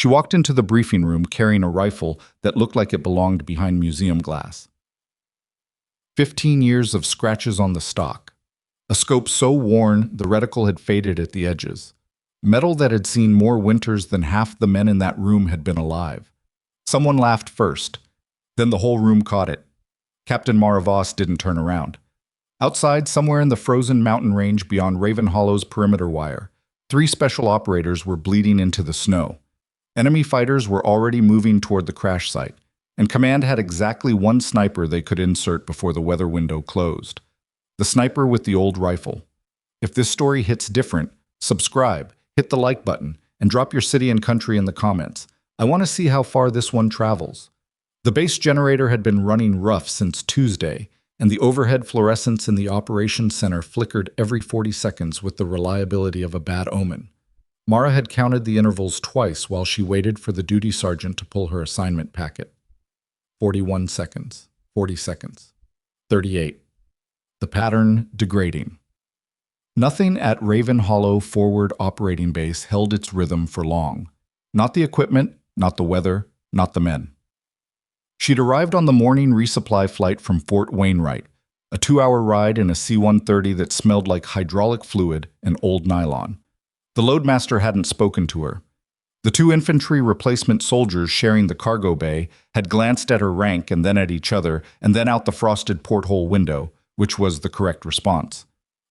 She walked into the briefing room carrying a rifle that looked like it belonged behind museum glass. 15 years of scratches on the stock. A scope so worn the reticle had faded at the edges. Metal that had seen more winters than half the men in that room had been alive. Someone laughed first. Then the whole room caught it. Captain Mara Voss didn't turn around. Outside, somewhere in the frozen mountain range beyond Raven Hollow's perimeter wire, 3 special operators were bleeding into the snow. Enemy fighters were already moving toward the crash site, and Command had exactly 1 sniper they could insert before the weather window closed. The sniper with the old rifle. If this story hits different, subscribe, hit the like button, and drop your city and country in the comments. I want to see how far this one travels. The base generator had been running rough since Tuesday, and the overhead fluorescence in the operations center flickered every 40 seconds with the reliability of a bad omen. Mara had counted the intervals twice while she waited for the duty sergeant to pull her assignment packet. 41 seconds, 40 seconds, 38. The pattern degrading. Nothing at Raven Hollow Forward Operating Base held its rhythm for long. Not the equipment, not the weather, not the men. She'd arrived on the morning resupply flight from Fort Wainwright, a 2-hour ride in a C-130 that smelled like hydraulic fluid and old nylon. The loadmaster hadn't spoken to her. The 2 infantry replacement soldiers sharing the cargo bay had glanced at her rank and then at each other and then out the frosted porthole window, which was the correct response.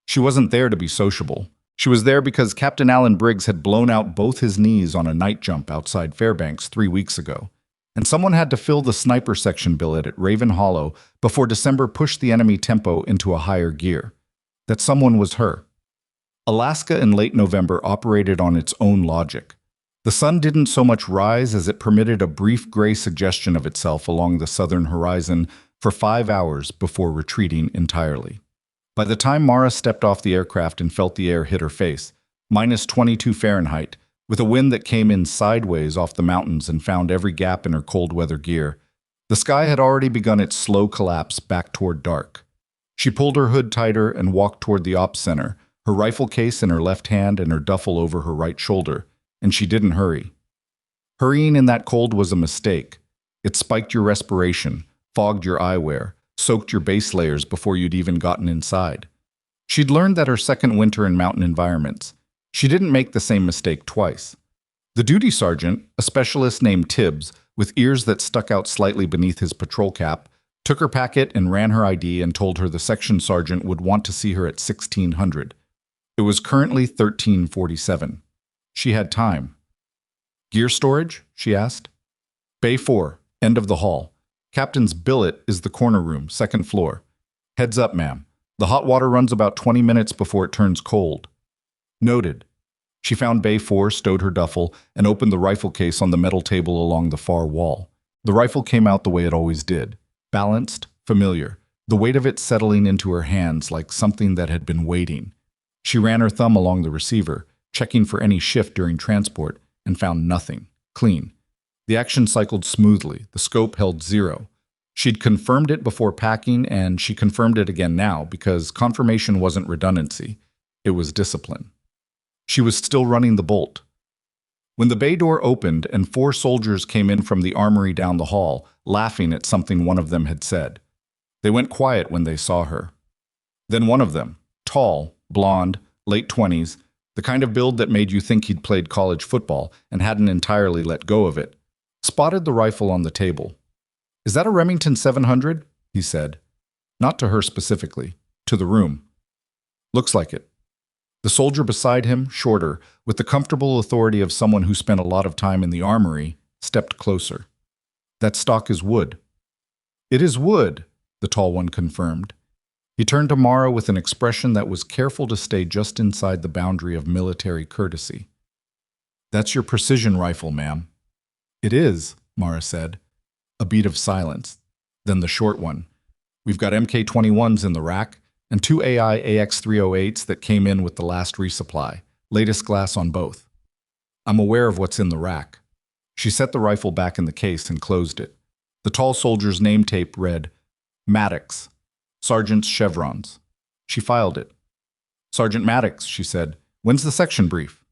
She wasn't there to be sociable. She was there because Captain Alan Briggs had blown out both his knees on a night jump outside Fairbanks 3 weeks ago. And someone had to fill the sniper section billet at Raven Hollow before December pushed the enemy tempo into a higher gear. That someone was her. Alaska in late November operated on its own logic. The sun didn't so much rise as it permitted a brief gray suggestion of itself along the southern horizon for 5 hours before retreating entirely. By the time Mara stepped off the aircraft and felt the air hit her face, minus 22 Fahrenheit, with a wind that came in sideways off the mountains and found every gap in her cold weather gear, the sky had already begun its slow collapse back toward dark. She pulled her hood tighter and walked toward the ops center, her rifle case in her left hand and her duffel over her right shoulder, and she didn't hurry. Hurrying in that cold was a mistake. It spiked your respiration, fogged your eyewear, soaked your base layers before you'd even gotten inside. She'd learned that her second winter in mountain environments. She didn't make the same mistake twice. The duty sergeant, a specialist named Tibbs, with ears that stuck out slightly beneath his patrol cap, took her packet and ran her ID and told her the section sergeant would want to see her at 1600. It was currently 1347. She had time. Gear storage? She asked. Bay 4, end of the hall. Captain's billet is the corner room, 2nd floor. Heads up, ma'am. The hot water runs about 20 minutes before it turns cold. Noted. She found Bay 4, stowed her duffel, and opened the rifle case on the metal table along the far wall. The rifle came out the way it always did. Balanced, familiar, the weight of it settling into her hands like something that had been waiting. She ran her thumb along the receiver, checking for any shift during transport, and found nothing. Clean. The action cycled smoothly. The scope held 0. She'd confirmed it before packing, and she confirmed it again now because confirmation wasn't redundancy. It was discipline. She was still running the bolt. When the bay door opened and 4 soldiers came in from the armory down the hall, laughing at something one of them had said. They went quiet when they saw her. Then one of them, tall, blonde, late 20s, the kind of build that made you think he'd played college football and hadn't entirely let go of it, spotted the rifle on the table. "Is that a Remington 700? He said. Not to her specifically, to the room. "Looks like it." The soldier beside him, shorter, with the comfortable authority of someone who spent a lot of time in the armory, stepped closer. "That stock is wood." "It is wood," the tall one confirmed. He turned to Mara with an expression that was careful to stay just inside the boundary of military courtesy. "That's your precision rifle, ma'am." "It is," Mara said. A beat of silence. Then the short one. "We've got MK-21s in the rack, and 2 AI AX-308s that came in with the last resupply. Latest glass on both. I'm aware of what's in the rack." She set the rifle back in the case and closed it. The tall soldier's name tape read, Maddox, Sergeant's chevrons. She filed it. "Sergeant Maddox," she said. "When's the section brief?"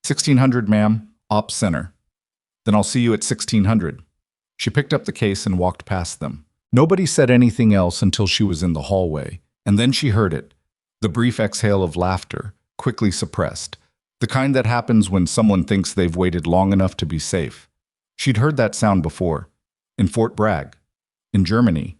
1600, ma'am. Ops Center." Then I'll see you at 1600. She picked up the case and walked past them. Nobody said anything else until she was in the hallway, and then she heard it. The brief exhale of laughter, quickly suppressed. The kind that happens when someone thinks they've waited long enough to be safe. She'd heard that sound before. In Fort Bragg. In Germany.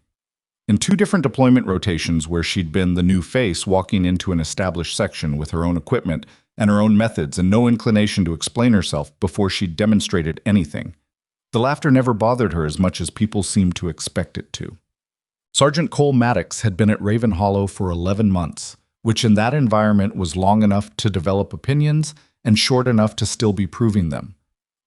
In 2 different deployment rotations where she'd been the new face walking into an established section with her own equipment and her own methods and no inclination to explain herself before she'd demonstrated anything. The laughter never bothered her as much as people seemed to expect it to. Sergeant Cole Maddox had been at Raven Hollow for 11 months, which in that environment was long enough to develop opinions and short enough to still be proving them.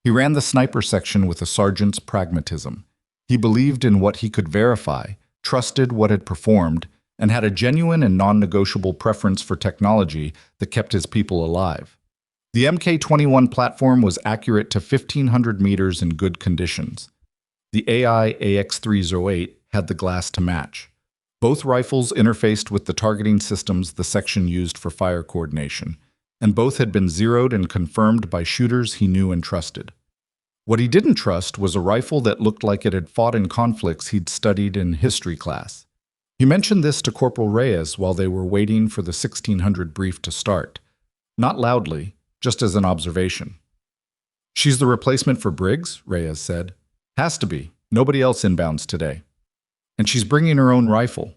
He ran the sniper section with a sergeant's pragmatism. He believed in what he could verify, trusted what had performed, and had a genuine and non-negotiable preference for technology that kept his people alive. The Mk-21 platform was accurate to 1,500 meters in good conditions. The AI AX-308 had the glass to match. Both rifles interfaced with the targeting systems the section used for fire coordination, and both had been zeroed and confirmed by shooters he knew and trusted. What he didn't trust was a rifle that looked like it had fought in conflicts he'd studied in history class. He mentioned this to Corporal Reyes while they were waiting for the 1600 brief to start. Not loudly, just as an observation. "She's the replacement for Briggs," Reyes said. "Has to be. Nobody else inbounds today. And she's bringing her own rifle."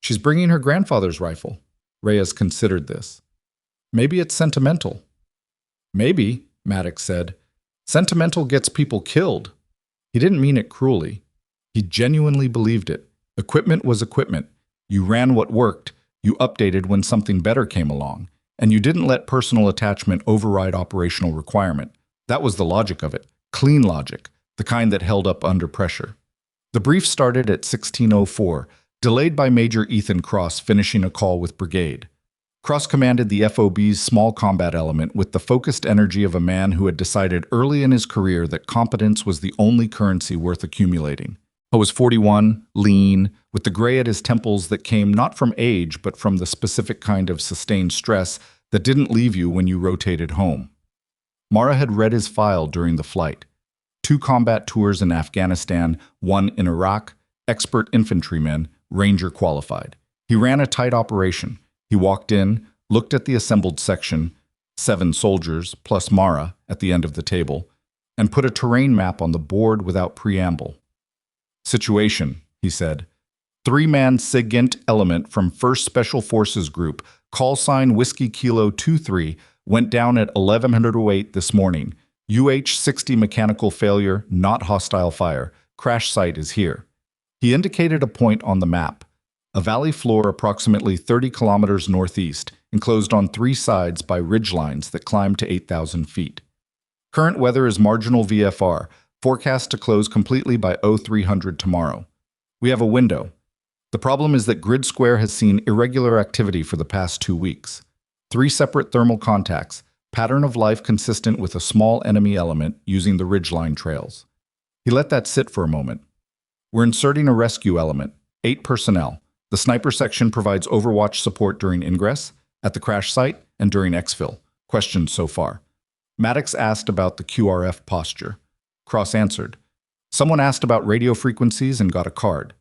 "She's bringing her grandfather's rifle." Reyes considered this. "Maybe it's sentimental." "Maybe," Maddox said. "Sentimental gets people killed." He didn't mean it cruelly. He genuinely believed it. Equipment was equipment. You ran what worked, you updated when something better came along, and you didn't let personal attachment override operational requirement. That was the logic of it. Clean logic, the kind that held up under pressure. The brief started at 1604, delayed by Major Ethan Cross finishing a call with Brigade. Cross commanded the FOB's small combat element with the focused energy of a man who had decided early in his career that competence was the only currency worth accumulating. I was 41, lean, with the gray at his temples that came not from age but from the specific kind of sustained stress that didn't leave you when you rotated home. Mara had read his file during the flight. 2 combat tours in Afghanistan, 1 in Iraq, expert infantryman, Ranger qualified. He ran a tight operation. He walked in, looked at the assembled section, 7 soldiers plus Mara at the end of the table, and put a terrain map on the board without preamble. "Situation," he said. 3-man SIGINT element from 1st Special Forces Group, call sign Whiskey Kilo 23, went down at 1108 this morning. UH-60 mechanical failure, not hostile fire. Crash site is here. He indicated a point on the map. A valley floor approximately 30 kilometers northeast, enclosed on 3 sides by ridgelines that climb to 8,000 feet. Current weather is marginal VFR, forecast to close completely by 0300 tomorrow. We have a window. The problem is that Grid Square has seen irregular activity for the past 2 weeks. 3 separate thermal contacts, pattern of life consistent with a small enemy element using the ridgeline trails. He let that sit for a moment. We're inserting a rescue element, 8 personnel. The sniper section provides overwatch support during ingress, at the crash site, and during exfil. Questions so far. Maddox asked about the QRF posture. Cross answered. Someone asked about radio frequencies and got a card.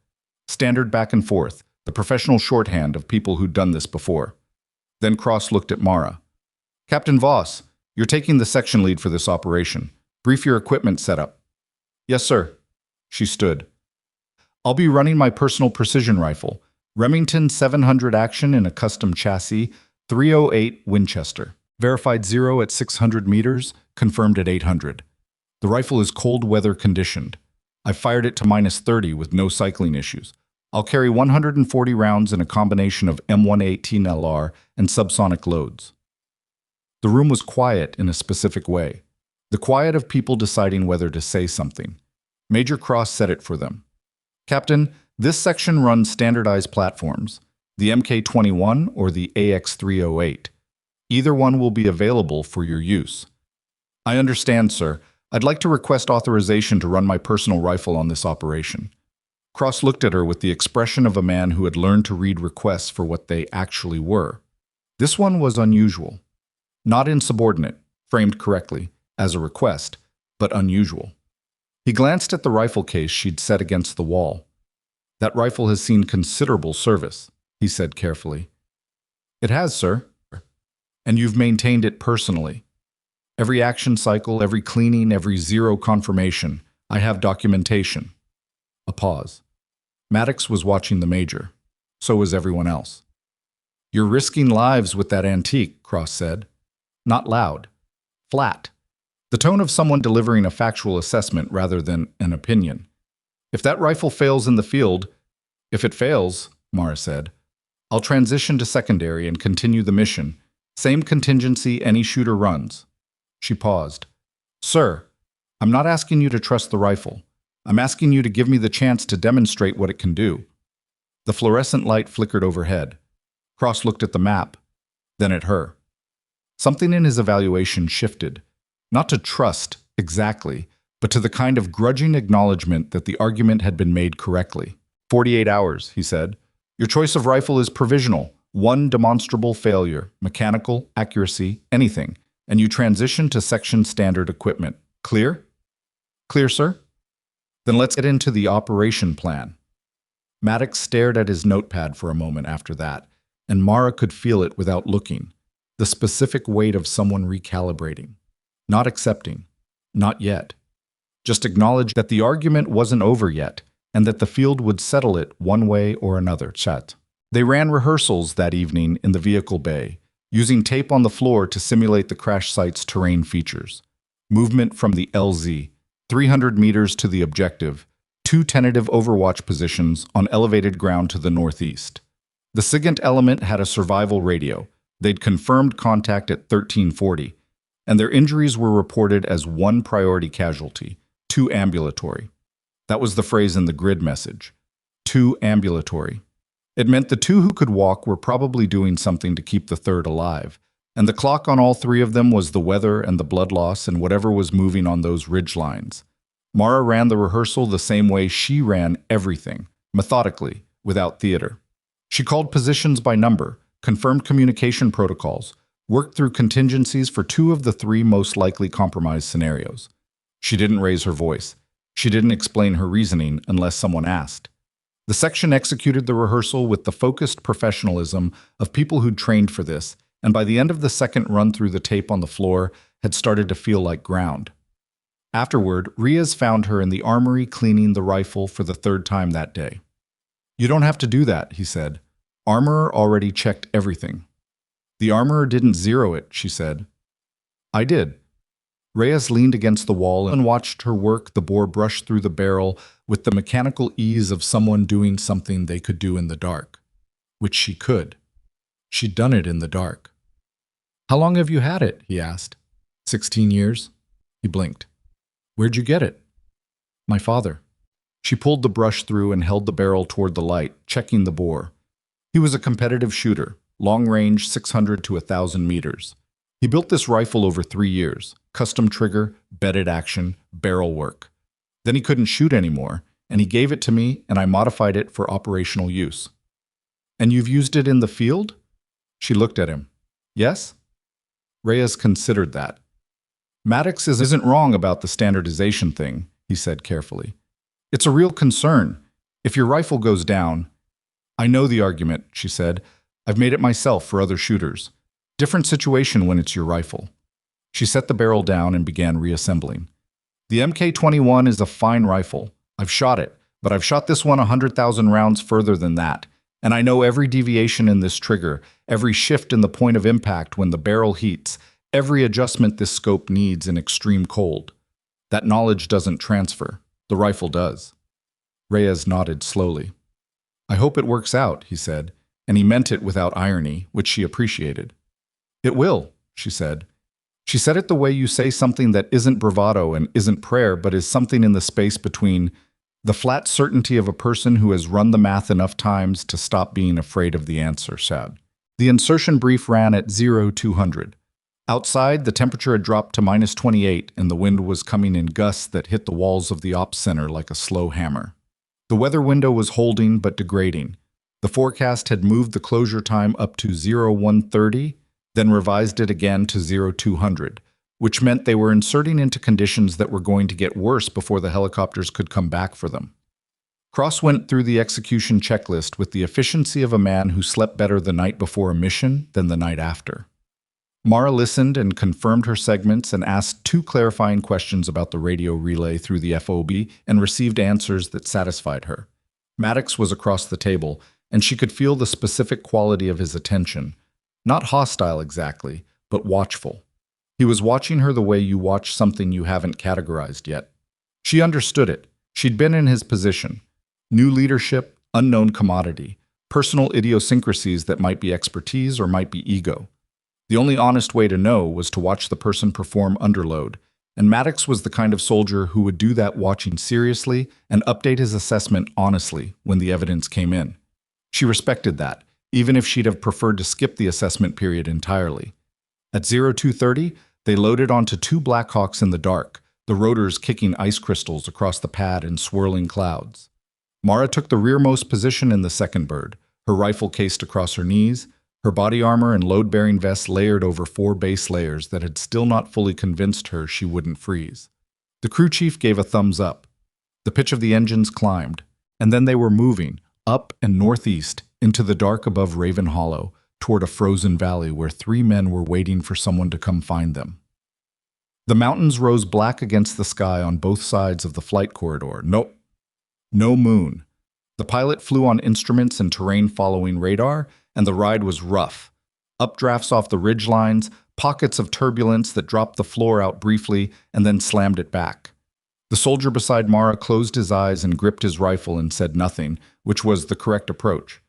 Standard back and forth, the professional shorthand of people who'd done this before. Then Cross looked at Mara. "Captain Voss, you're taking the section lead for this operation. Brief your equipment setup." "Yes, sir." She stood. "I'll be running my personal precision rifle, Remington 700 action in a custom chassis, 308 Winchester. Verified 0 at 600 meters, confirmed at 800. The rifle is cold weather conditioned. I fired it to -30 with no cycling issues. I'll carry 140 rounds in a combination of M118 LR and subsonic loads." The room was quiet in a specific way. The quiet of people deciding whether to say something. Major Cross said it for them. "Captain, this section runs standardized platforms, the Mk-21 or the AX-308. Either one will be available for your use." "I understand, sir. I'd like to request authorization to run my personal rifle on this operation." Cross looked at her with the expression of a man who had learned to read requests for what they actually were. This one was unusual. Not insubordinate, framed correctly, as a request, but unusual. He glanced at the rifle case she'd set against the wall. That rifle has seen considerable service, he said carefully. It has, sir. And you've maintained it personally. Every action cycle, every cleaning, every zero confirmation. I have documentation. A pause. Maddox was watching the Major. So was everyone else. You're risking lives with that antique, Cross said. Not loud. Flat. The tone of someone delivering a factual assessment rather than an opinion. If that rifle fails in the field, if it fails, Mara said, I'll transition to secondary and continue the mission. Same contingency any shooter runs. She paused. Sir, I'm not asking you to trust the rifle. I'm asking you to give me the chance to demonstrate what it can do. The fluorescent light flickered overhead. Cross looked at the map, then at her. Something in his evaluation shifted, not to trust exactly, but to the kind of grudging acknowledgement that the argument had been made correctly. 48 hours, he said. Your choice of rifle is provisional. One demonstrable failure, mechanical, accuracy, anything, and you transition to section standard equipment. Clear? Clear, sir? Then let's get into the operation plan. Maddox stared at his notepad for a moment after that, and Mara could feel it without looking, the specific weight of someone recalibrating. Not accepting. Not yet. Just acknowledge that the argument wasn't over yet, and that the field would settle it one way or another. Chat. They ran rehearsals that evening in the vehicle bay, using tape on the floor to simulate the crash site's terrain features. Movement from the LZ, 300 meters to the objective, 2 tentative overwatch positions on elevated ground to the northeast. The SIGINT element had a survival radio. They'd confirmed contact at 1340, and their injuries were reported as 1 priority casualty, 2 ambulatory. That was the phrase in the grid message. 2 ambulatory. It meant the 2 who could walk were probably doing something to keep the 3rd alive, and the clock on all 3 of them was the weather and the blood loss and whatever was moving on those ridge lines. Mara ran the rehearsal the same way she ran everything, methodically, without theater. She called positions by number, confirmed communication protocols, worked through contingencies for 2 of the 3 most likely compromised scenarios. She didn't raise her voice. She didn't explain her reasoning unless someone asked. The section executed the rehearsal with the focused professionalism of people who'd trained for this, and by the end of the second run through the tape on the floor, had started to feel like ground. Afterward, Riaz found her in the armory cleaning the rifle for the 3rd time that day. You don't have to do that, he said. Armorer already checked everything. The armorer didn't zero it, she said. I did. Reyes leaned against the wall and watched her work the bore brush through the barrel with the mechanical ease of someone doing something they could do in the dark. Which she could. She'd done it in the dark. How long have you had it? He asked. 16 years. He blinked. Where'd you get it? My father. She pulled the brush through and held the barrel toward the light, checking the bore. He was a competitive shooter, long range 600 to 1,000 meters. He built this rifle over 3 years, custom trigger, bedded action, barrel work. Then he couldn't shoot anymore, and he gave it to me and I modified it for operational use. And you've used it in the field? She looked at him. Yes? Reyes considered that. Maddox isn't wrong about the standardization thing, he said carefully. It's a real concern. If your rifle goes down... I know the argument, she said. I've made it myself for other shooters. Different situation when it's your rifle. She set the barrel down and began reassembling. The MK-21 is a fine rifle. I've shot it, but I've shot this one 100,000 rounds further than that. And I know every deviation in this trigger, every shift in the point of impact when the barrel heats, every adjustment this scope needs in extreme cold. That knowledge doesn't transfer. The rifle does. Reyes nodded slowly. I hope it works out, he said, and he meant it without irony, which she appreciated. It will, she said. She said it the way you say something that isn't bravado and isn't prayer, but is something in the space between the flat certainty of a person who has run the math enough times to stop being afraid of the answer, Shad. The insertion brief ran at 0200. Outside, the temperature had dropped to -28 and the wind was coming in gusts that hit the walls of the ops center like a slow hammer. The weather window was holding but degrading. The forecast had moved the closure time up to 0130, then revised it again to 0200, which meant they were inserting into conditions that were going to get worse before the helicopters could come back for them. Cross went through the execution checklist with the efficiency of a man who slept better the night before a mission than the night after. Mara listened and confirmed her segments and asked 2 clarifying questions about the radio relay through the FOB and received answers that satisfied her. Maddox was across the table, and she could feel the specific quality of his attention. Not hostile exactly, but watchful. He was watching her the way you watch something you haven't categorized yet. She understood it. She'd been in his position. New leadership, unknown commodity, personal idiosyncrasies that might be expertise or might be ego. The only honest way to know was to watch the person perform under load, and Maddox was the kind of soldier who would do that watching seriously and update his assessment honestly when the evidence came in. She respected that, even if she'd have preferred to skip the assessment period entirely. At 0230, they loaded onto 2 Blackhawks in the dark, the rotors kicking ice crystals across the pad in swirling clouds. Mara took the rearmost position in the second bird, her rifle cased across her knees, her body armor and load-bearing vest layered over 4 base layers that had still not fully convinced her she wouldn't freeze. The crew chief gave a thumbs up. The pitch of the engines climbed, and then they were moving, up and northeast, into the dark above Raven Hollow, toward a frozen valley where 3 men were waiting for someone to come find them. The mountains rose black against the sky on both sides of the flight corridor. No moon. The pilot flew on instruments and terrain-following radar, and the ride was rough. Updrafts off the ridge lines, pockets of turbulence that dropped the floor out briefly and then slammed it back. The soldier beside Mara closed his eyes and gripped his rifle and said nothing, which was the correct approach.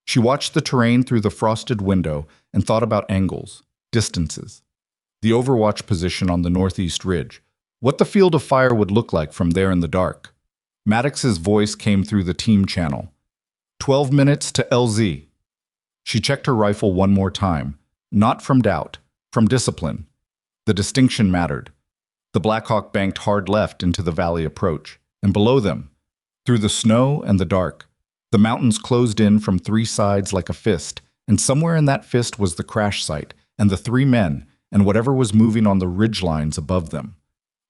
She watched the terrain through the frosted window and thought about angles, distances. The overwatch position on the northeast ridge, what the field of fire would look like from there in the dark. Maddox's voice came through the team channel. 12 minutes to LZ. She checked her rifle one more time, not from doubt, from discipline. The distinction mattered. The Blackhawk banked hard left into the valley approach, and below them, through the snow and the dark, the mountains closed in from 3 sides like a fist, and somewhere in that fist was the crash site, and the 3 men, and whatever was moving on the ridge lines above them.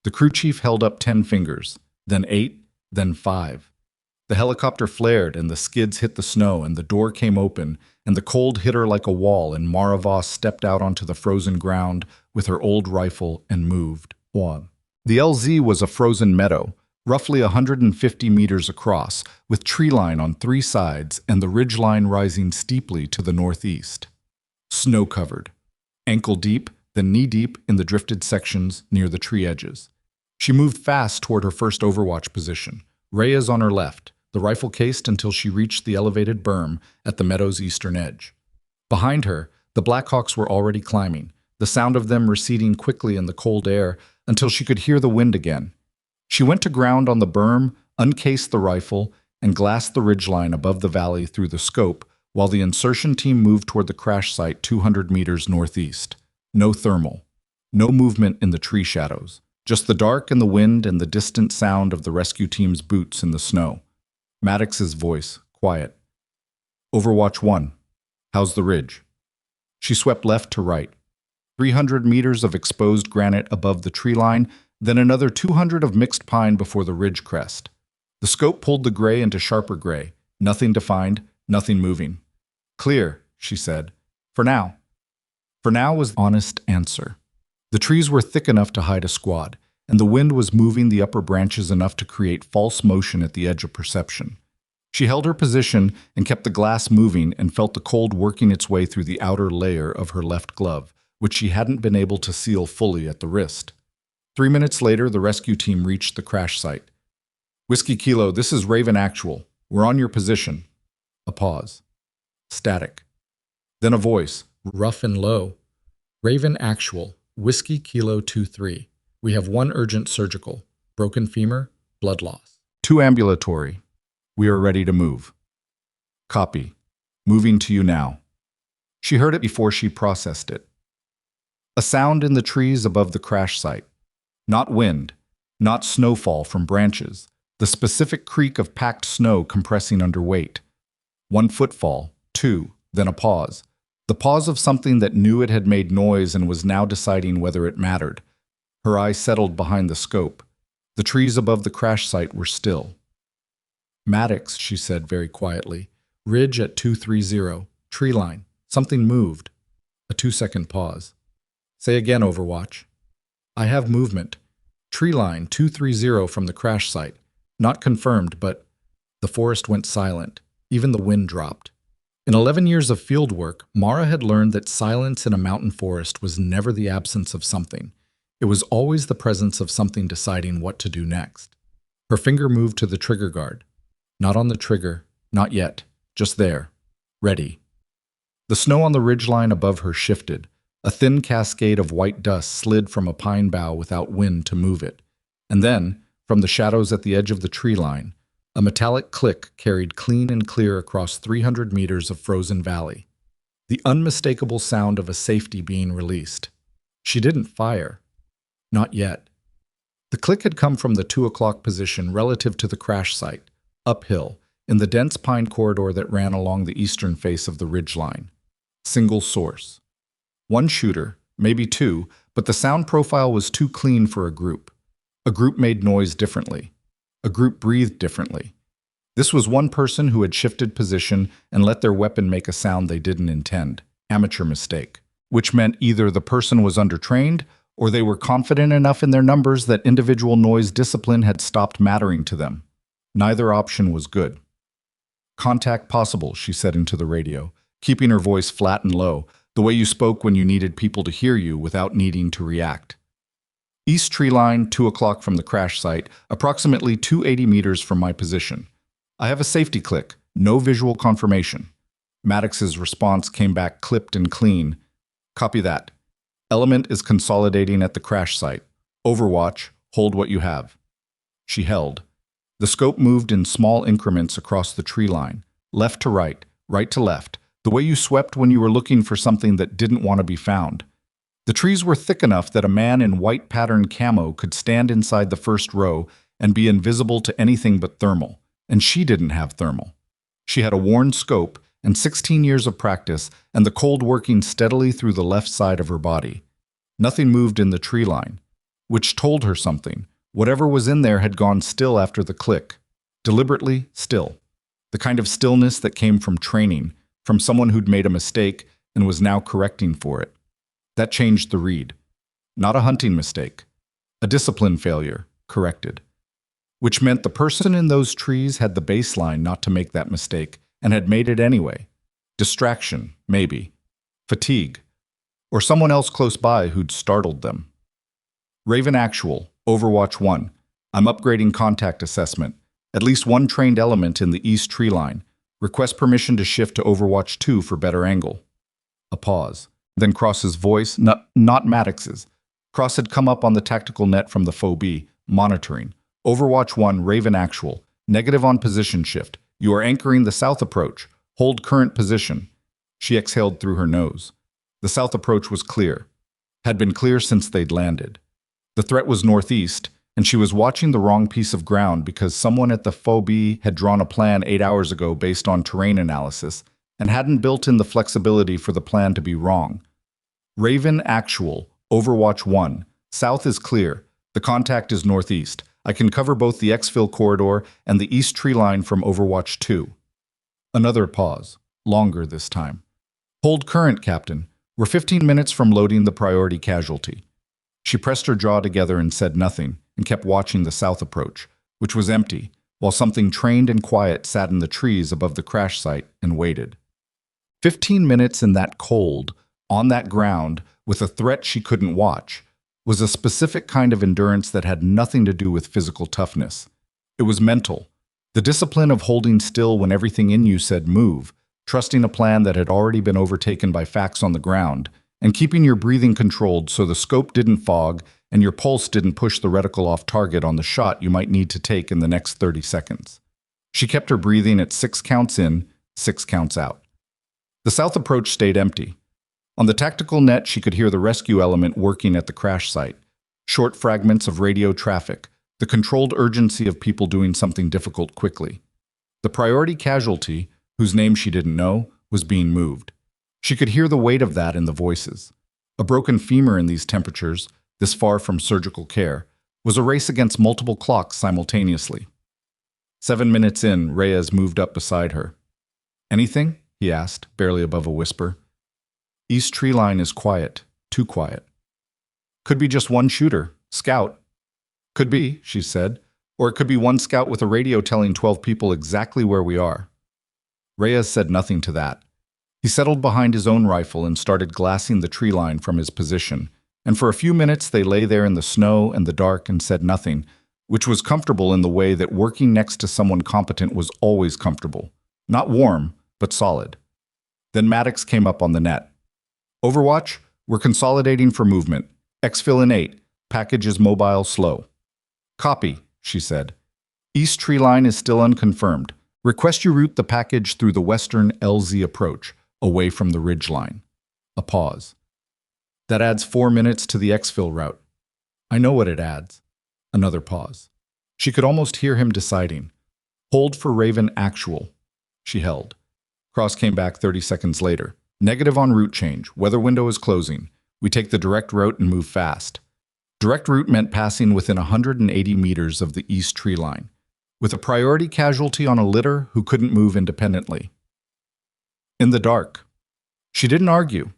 The crew chief held up 10 fingers, then 8, then 5. The helicopter flared, and the skids hit the snow, and the door came open, and the cold hit her like a wall, and Mara Voss stepped out onto the frozen ground with her old rifle and moved on. The LZ was a frozen meadow, roughly 150 meters across, with tree line on 3 sides and the ridge line rising steeply to the northeast. Snow-covered, ankle-deep, then knee-deep in the drifted sections near the tree edges. She moved fast toward her first overwatch position, Reyes on her left, the rifle cased until she reached the elevated berm at the meadow's eastern edge. Behind her, the Blackhawks were already climbing, the sound of them receding quickly in the cold air until she could hear the wind again. She went to ground on the berm, uncased the rifle, and glassed the ridgeline above the valley through the scope while the insertion team moved toward the crash site 200 meters northeast. No thermal. No movement in the tree shadows. Just the dark and the wind and the distant sound of the rescue team's boots in the snow. Maddox's voice, quiet. Overwatch 1. How's the ridge? She swept left to right. 300 meters of exposed granite above the tree line, then another 200 of mixed pine before the ridge crest. The scope pulled the gray into sharper gray. Nothing defined, nothing moving. Clear, she said. For now. For now was the honest answer. The trees were thick enough to hide a squad, and the wind was moving the upper branches enough to create false motion at the edge of perception. She held her position and kept the glass moving and felt the cold working its way through the outer layer of her left glove, which she hadn't been able to seal fully at the wrist. 3 minutes later, the rescue team reached the crash site. Whiskey Kilo, this is Raven Actual. We're on your position. A pause. Static. Then a voice, rough and low. Raven Actual, Whiskey Kilo 23. We have 1 urgent surgical. Broken femur, blood loss. 2 ambulatory. We are ready to move. Copy. Moving to you now. She heard it before she processed it. A sound in the trees above the crash site. Not wind, not snowfall from branches, the specific creak of packed snow compressing under weight. 1 footfall, 2, then a pause. The pause of something that knew it had made noise and was now deciding whether it mattered. Her eye settled behind the scope. The trees above the crash site were still. Maddox, she said very quietly. Ridge at 230. Tree line. Something moved. A 2-second pause. Say again, Overwatch. I have movement. Tree line 230 from the crash site. Not confirmed, but the forest went silent. Even the wind dropped. In 11 years of field work, Mara had learned that silence in a mountain forest was never the absence of something. It was always the presence of something deciding what to do next. Her finger moved to the trigger guard. Not on the trigger, not yet, just there, ready. The snow on the ridgeline above her shifted. A thin cascade of white dust slid from a pine bough without wind to move it. And then, from the shadows at the edge of the tree line, a metallic click carried clean and clear across 300 meters of frozen valley. The unmistakable sound of a safety being released. She didn't fire. Not yet. The click had come from the 2 o'clock position relative to the crash site, uphill, in the dense pine corridor that ran along the eastern face of the ridgeline. Single source. One shooter, maybe two, but the sound profile was too clean for a group. A group made noise differently. A group breathed differently. This was one person who had shifted position and let their weapon make a sound they didn't intend. Amateur mistake. Which meant either the person was undertrained or they were confident enough in their numbers that individual noise discipline had stopped mattering to them. Neither option was good. Contact possible, she said into the radio, keeping her voice flat and low, the way you spoke when you needed people to hear you without needing to react. East tree line, 2 o'clock from the crash site, approximately 280 meters from my position. I have a safety click, no visual confirmation. Maddox's response came back clipped and clean. Copy that. Element is consolidating at the crash site. Overwatch, hold what you have. She held. The scope moved in small increments across the tree line, left to right to left, the way you swept when you were looking for something that didn't want to be found. The trees were thick enough that a man in white patterned camo could stand inside the first row and be invisible to anything but thermal, and she didn't have thermal. She had a worn scope and 16 years of practice and the cold working steadily through the left side of her body. Nothing moved in the tree line, which told her something. Whatever was in there had gone still after the click. Deliberately still. The kind of stillness that came from training, from someone who'd made a mistake and was now correcting for it. That changed the read. Not a hunting mistake. A discipline failure, corrected. Which meant the person in those trees had the baseline not to make that mistake, and had made it anyway. Distraction, maybe. Fatigue. Or someone else close by who'd startled them. Raven Actual, Overwatch 1. I'm upgrading contact assessment. At least one trained element in the east tree line. Request permission to shift to Overwatch 2 for better angle. A pause. Then Cross's voice, not Maddox's. Cross had come up on the tactical net from the FOB, monitoring. Overwatch 1, Raven Actual. Negative on position shift. You are anchoring the south approach. Hold current position. She exhaled through her nose. The south approach was clear. Had been clear since they'd landed. The threat was northeast, and she was watching the wrong piece of ground because someone at the FOB had drawn a plan 8 hours ago based on terrain analysis and hadn't built in the flexibility for the plan to be wrong. Raven Actual, Overwatch 1. South is clear. The contact is northeast. I can cover both the exfil corridor and the east tree line from Overwatch 2. Another pause. Longer this time. Hold current, Captain. We're 15 minutes from loading the priority casualty. She pressed her jaw together and said nothing, and kept watching the south approach, which was empty, while something trained and quiet sat in the trees above the crash site and waited. 15 minutes in that cold, on that ground, with a threat she couldn't watch, was a specific kind of endurance that had nothing to do with physical toughness. It was mental. The discipline of holding still when everything in you said move, trusting a plan that had already been overtaken by facts on the ground, and keeping your breathing controlled so the scope didn't fog and your pulse didn't push the reticle off target on the shot you might need to take in the next 30 seconds. She kept her breathing at 6 counts in, 6 counts out. The south approach stayed empty. On the tactical net, she could hear the rescue element working at the crash site. Short fragments of radio traffic, the controlled urgency of people doing something difficult quickly. The priority casualty, whose name she didn't know, was being moved. She could hear the weight of that in the voices. A broken femur in these temperatures, this far from surgical care, was a race against multiple clocks simultaneously. 7 minutes in, Reyes moved up beside her. "Anything?" he asked, barely above a whisper. "East tree line is quiet, too quiet." "Could be just one shooter, scout." "Could be," she said, "or it could be one scout with a radio telling 12 people exactly where we are." Reyes said nothing to that. He settled behind his own rifle and started glassing the tree line from his position, and for a few minutes they lay there in the snow and the dark and said nothing, which was comfortable in the way that working next to someone competent was always comfortable. Not warm, but solid. Then Maddox came up on the net. "Overwatch, we're consolidating for movement. Exfil in 8. Package is mobile slow." "Copy," she said. "East tree line is still unconfirmed. Request you route the package through the western LZ approach, away from the ridge line." A pause. "That adds 4 minutes to the exfil route." "I know what it adds." Another pause. She could almost hear him deciding. "Hold for Raven actual." She held. Cross came back 30 seconds later. "Negative on route change. Weather window is closing. We take the direct route and move fast." Direct route meant passing within 180 meters of the east tree line, with a priority casualty on a litter who couldn't move independently. In the dark. She didn't argue.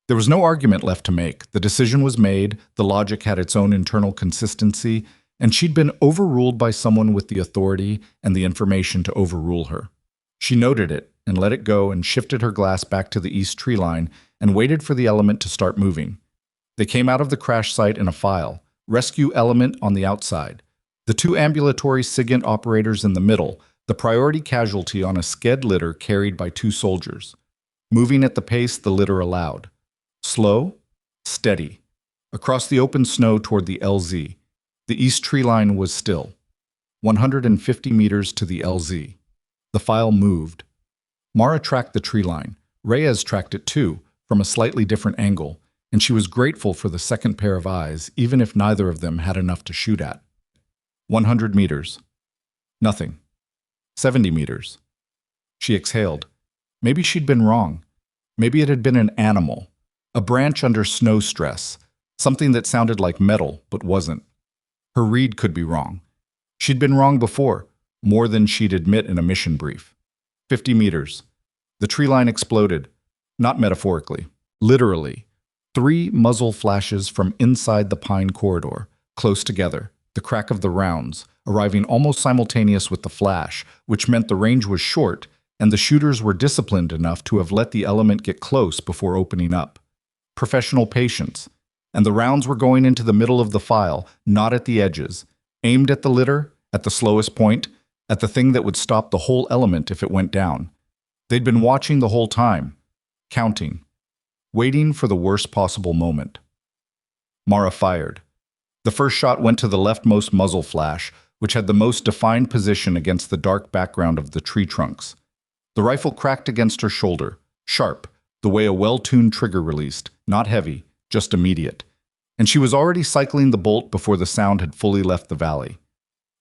There was no argument left to make. The decision was made, the logic had its own internal consistency, and she'd been overruled by someone with the authority and the information to overrule her. She noted it and let it go and shifted her glass back to the east tree line and waited for the element to start moving. They came out of the crash site in a file, rescue element on the outside, the 2 ambulatory SIGINT operators in the middle, the priority casualty on a sked litter carried by 2 soldiers, moving at the pace the litter allowed. Slow, steady. Across the open snow toward the LZ, the east tree line was still. 150 meters to the LZ. The file moved. Mara tracked the tree line. Reyes tracked it too, from a slightly different angle, and she was grateful for the second pair of eyes, even if neither of them had enough to shoot at. 100 meters. Nothing. 70 meters. She exhaled. Maybe she'd been wrong. Maybe it had been an animal. A branch under snow stress. Something that sounded like metal, but wasn't. Her read could be wrong. She'd been wrong before, more than she'd admit in a mission brief. 50 meters. The tree line exploded. Not metaphorically. Literally. 3 muzzle flashes from inside the pine corridor, close together, the crack of the rounds, arriving almost simultaneous with the flash, which meant the range was short, and the shooters were disciplined enough to have let the element get close before opening up. Professional patience. And the rounds were going into the middle of the file, not at the edges, aimed at the litter, at the slowest point, at the thing that would stop the whole element if it went down. They'd been watching the whole time, counting, waiting for the worst possible moment. Mara fired. The first shot went to the leftmost muzzle flash, which had the most defined position against the dark background of the tree trunks. The rifle cracked against her shoulder, sharp, the way a well-tuned trigger released, not heavy, just immediate. And she was already cycling the bolt before the sound had fully left the valley.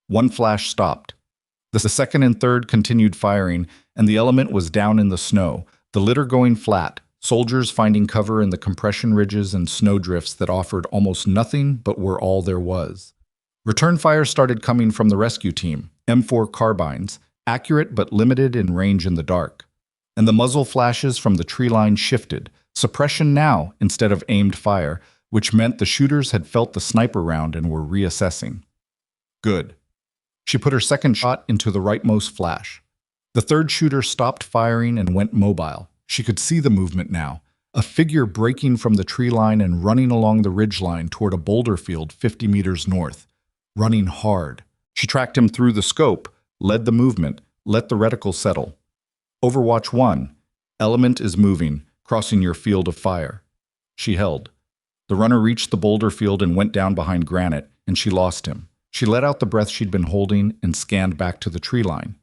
One flash stopped. The second and third continued firing, and the element was down in the snow, the litter going flat, soldiers finding cover in the compression ridges and snowdrifts that offered almost nothing but were all there was. Return fire started coming from the rescue team, M4 carbines, accurate but limited in range in the dark. And the muzzle flashes from the tree line shifted, suppression now instead of aimed fire, which meant the shooters had felt the sniper round and were reassessing. Good. She put her second shot into the rightmost flash. The third shooter stopped firing and went mobile. She could see the movement now, a figure breaking from the tree line and running along the ridge line toward a boulder field 50 meters north, running hard. She tracked him through the scope, led the movement, let the reticle settle. Overwatch 1. Element is moving, crossing your field of fire. She held. The runner reached the boulder field and went down behind granite, and she lost him. She let out the breath she'd been holding and scanned back to the tree line.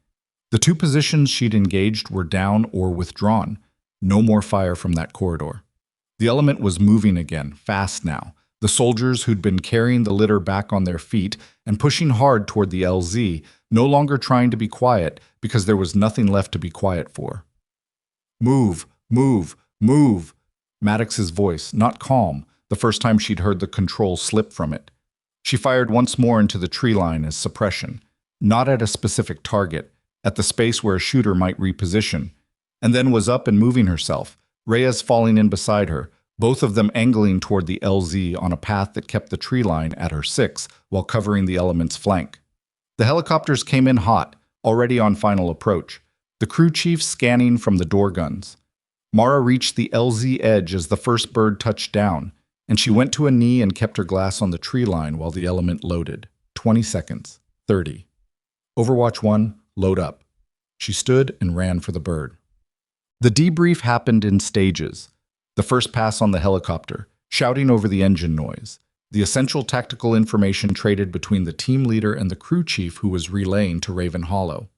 The 2 positions she'd engaged were down or withdrawn. No more fire from that corridor. The element was moving again, fast now. The soldiers who'd been carrying the litter back on their feet and pushing hard toward the LZ, no longer trying to be quiet because there was nothing left to be quiet for. Move, move, move. Maddox's voice, not calm, the first time she'd heard the control slip from it. She fired once more into the tree line as suppression, not at a specific target, at the space where a shooter might reposition, and then was up and moving herself, Reyes falling in beside her, both of them angling toward the LZ on a path that kept the tree line at her 6 while covering the element's flank. The helicopters came in hot, already on final approach, the crew chief scanning from the door guns. Mara reached the LZ edge as the first bird touched down, and she went to a knee and kept her glass on the tree line while the element loaded. 20 seconds. 30. Overwatch 1, load up. She stood and ran for the bird. The debrief happened in stages. The first pass on the helicopter, shouting over the engine noise. The essential tactical information traded between the team leader and the crew chief who was relaying to Raven Hollow.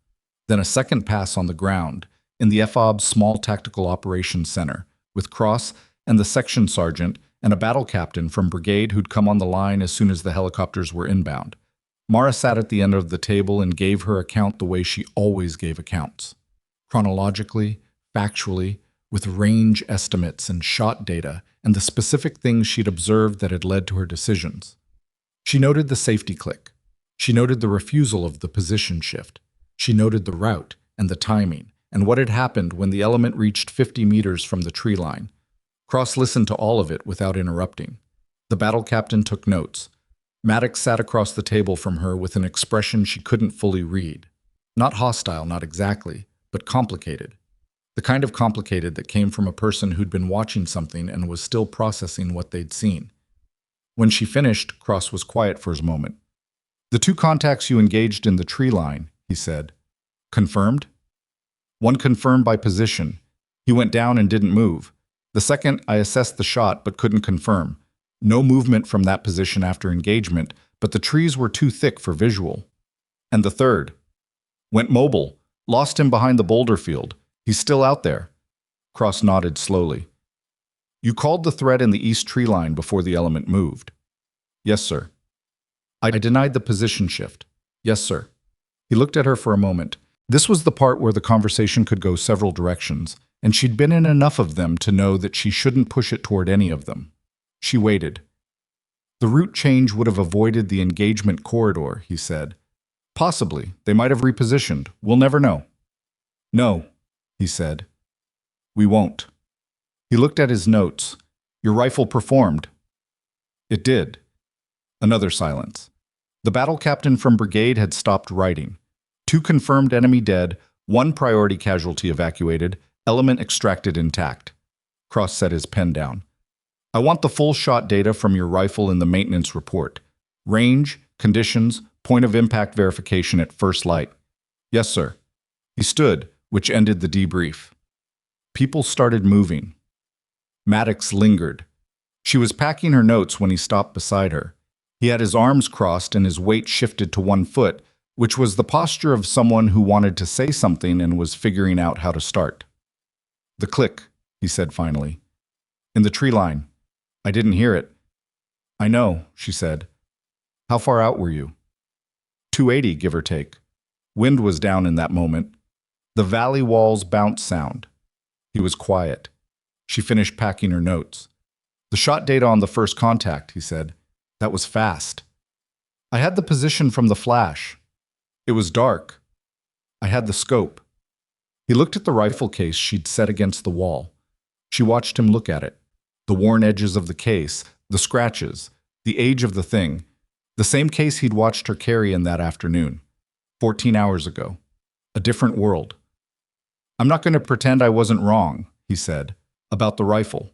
Then a second pass on the ground, in the FOB's Small Tactical Operations Center, with Cross and the section sergeant and a battle captain from brigade who'd come on the line as soon as the helicopters were inbound. Mara sat at the end of the table and gave her account the way she always gave accounts. Chronologically, factually, with range estimates and shot data and the specific things she'd observed that had led to her decisions. She noted the safety click. She noted the refusal of the position shift. She noted the route and the timing and what had happened when the element reached 50 meters from the tree line. Cross listened to all of it without interrupting. The battle captain took notes. Maddox sat across the table from her with an expression she couldn't fully read. Not hostile, not exactly, but complicated. The kind of complicated that came from a person who'd been watching something and was still processing what they'd seen. When she finished, Cross was quiet for a moment. "The 2 contacts you engaged in the tree line," he said. "Confirmed?" "One confirmed by position. He went down and didn't move. The second, I assessed the shot but couldn't confirm. No movement from that position after engagement, but the trees were too thick for visual." "And the third?" "Went mobile. Lost him behind the boulder field. He's still out there." Cross nodded slowly. "You called the threat in the east tree line before the element moved?" "Yes, sir." "I denied the position shift." "Yes, sir." He looked at her for a moment. This was the part where the conversation could go several directions, and she'd been in enough of them to know that she shouldn't push it toward any of them. She waited. "The route change would have avoided the engagement corridor," he said. "Possibly. They might have repositioned. We'll never know." "No," he said. "We won't." He looked at his notes. "Your rifle performed." "It did." Another silence. The battle captain from brigade had stopped writing. 2 confirmed enemy dead, 1 priority casualty evacuated, element extracted intact. Cross set his pen down. "I want the full shot data from your rifle in the maintenance report. Range, conditions, point of impact verification at first light." "Yes, sir." He stood, which ended the debrief. People started moving. Maddox lingered. She was packing her notes when he stopped beside her. He had his arms crossed and his weight shifted to one foot, which was the posture of someone who wanted to say something and was figuring out how to start. "The click," he said finally. "In the tree line. I didn't hear it." "I know," she said. "How far out were you?" 280, give or take. Wind was down in that moment. The valley walls bounced sound. He was quiet. She finished packing her notes. "The shot data on the first contact," he said. "That was fast. I had the position from the flash. It was dark. I had the scope." He looked at the rifle case she'd set against the wall. She watched him look at it. The worn edges of the case, the scratches, the age of the thing. The same case he'd watched her carry in that afternoon. 14 hours ago. A different world. "I'm not going to pretend I wasn't wrong," he said, "about the rifle."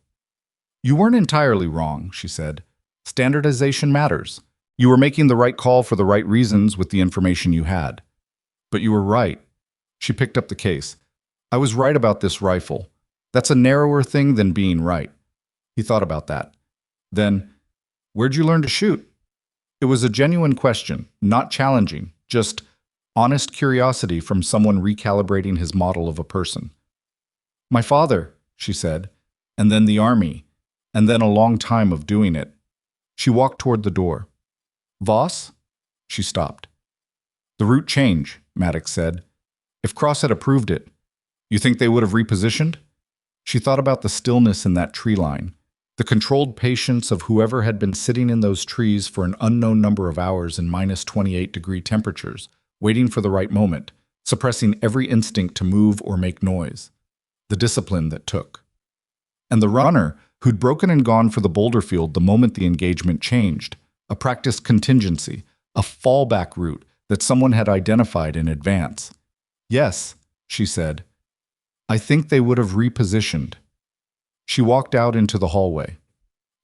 "You weren't entirely wrong," she said. "Standardization matters. You were making the right call for the right reasons with the information you had. But you were right." She picked up the case. "I was right about this rifle. That's a narrower thing than being right." He thought about that. Then, "Where'd you learn to shoot?" It was a genuine question, not challenging, just honest curiosity from someone recalibrating his model of a person. "My father," she said, "and then the army, and then a long time of doing it." She walked toward the door. "Voss?" She stopped. "The route change," Maddox said. "If Cross had approved it, you think they would have repositioned?" She thought about the stillness in that tree line, the The controlled patience of whoever had been sitting in those trees for an unknown number of hours in minus 28-degree temperatures, waiting for the right moment, suppressing every instinct to move or make noise. The discipline that took. And the runner, who'd broken and gone for the boulder field the moment the engagement changed, a practiced contingency, a fallback route that someone had identified in advance. Yes, she said. I think they would have repositioned. She walked out into the hallway.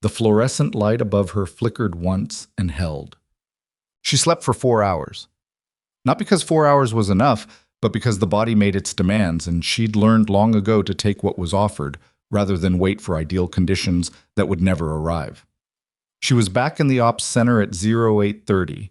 The fluorescent light above her flickered once and held. She slept for 4 hours. Not because 4 hours was enough, but because the body made its demands, and she'd learned long ago to take what was offered, rather than wait for ideal conditions that would never arrive. She was back in the ops center at 0830,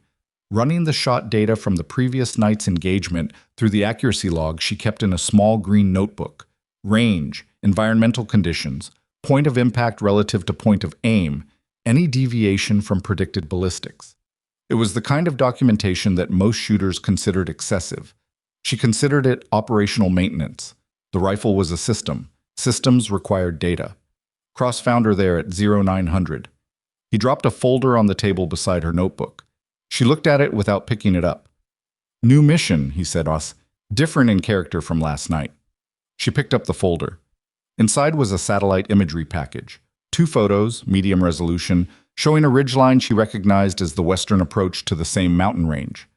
running the shot data from the previous night's engagement through the accuracy log she kept in a small green notebook. Range, environmental conditions, point of impact relative to point of aim, any deviation from predicted ballistics. It was the kind of documentation that most shooters considered excessive. She considered it operational maintenance. The rifle was a system. Systems required data. Cross found her there at 0900. He dropped a folder on the table beside her notebook. She looked at it without picking it up. New mission, he said, different in character from last night. She picked up the folder. Inside was a satellite imagery package. 2 photos, medium resolution, showing a ridgeline she recognized as the western approach to the same mountain range.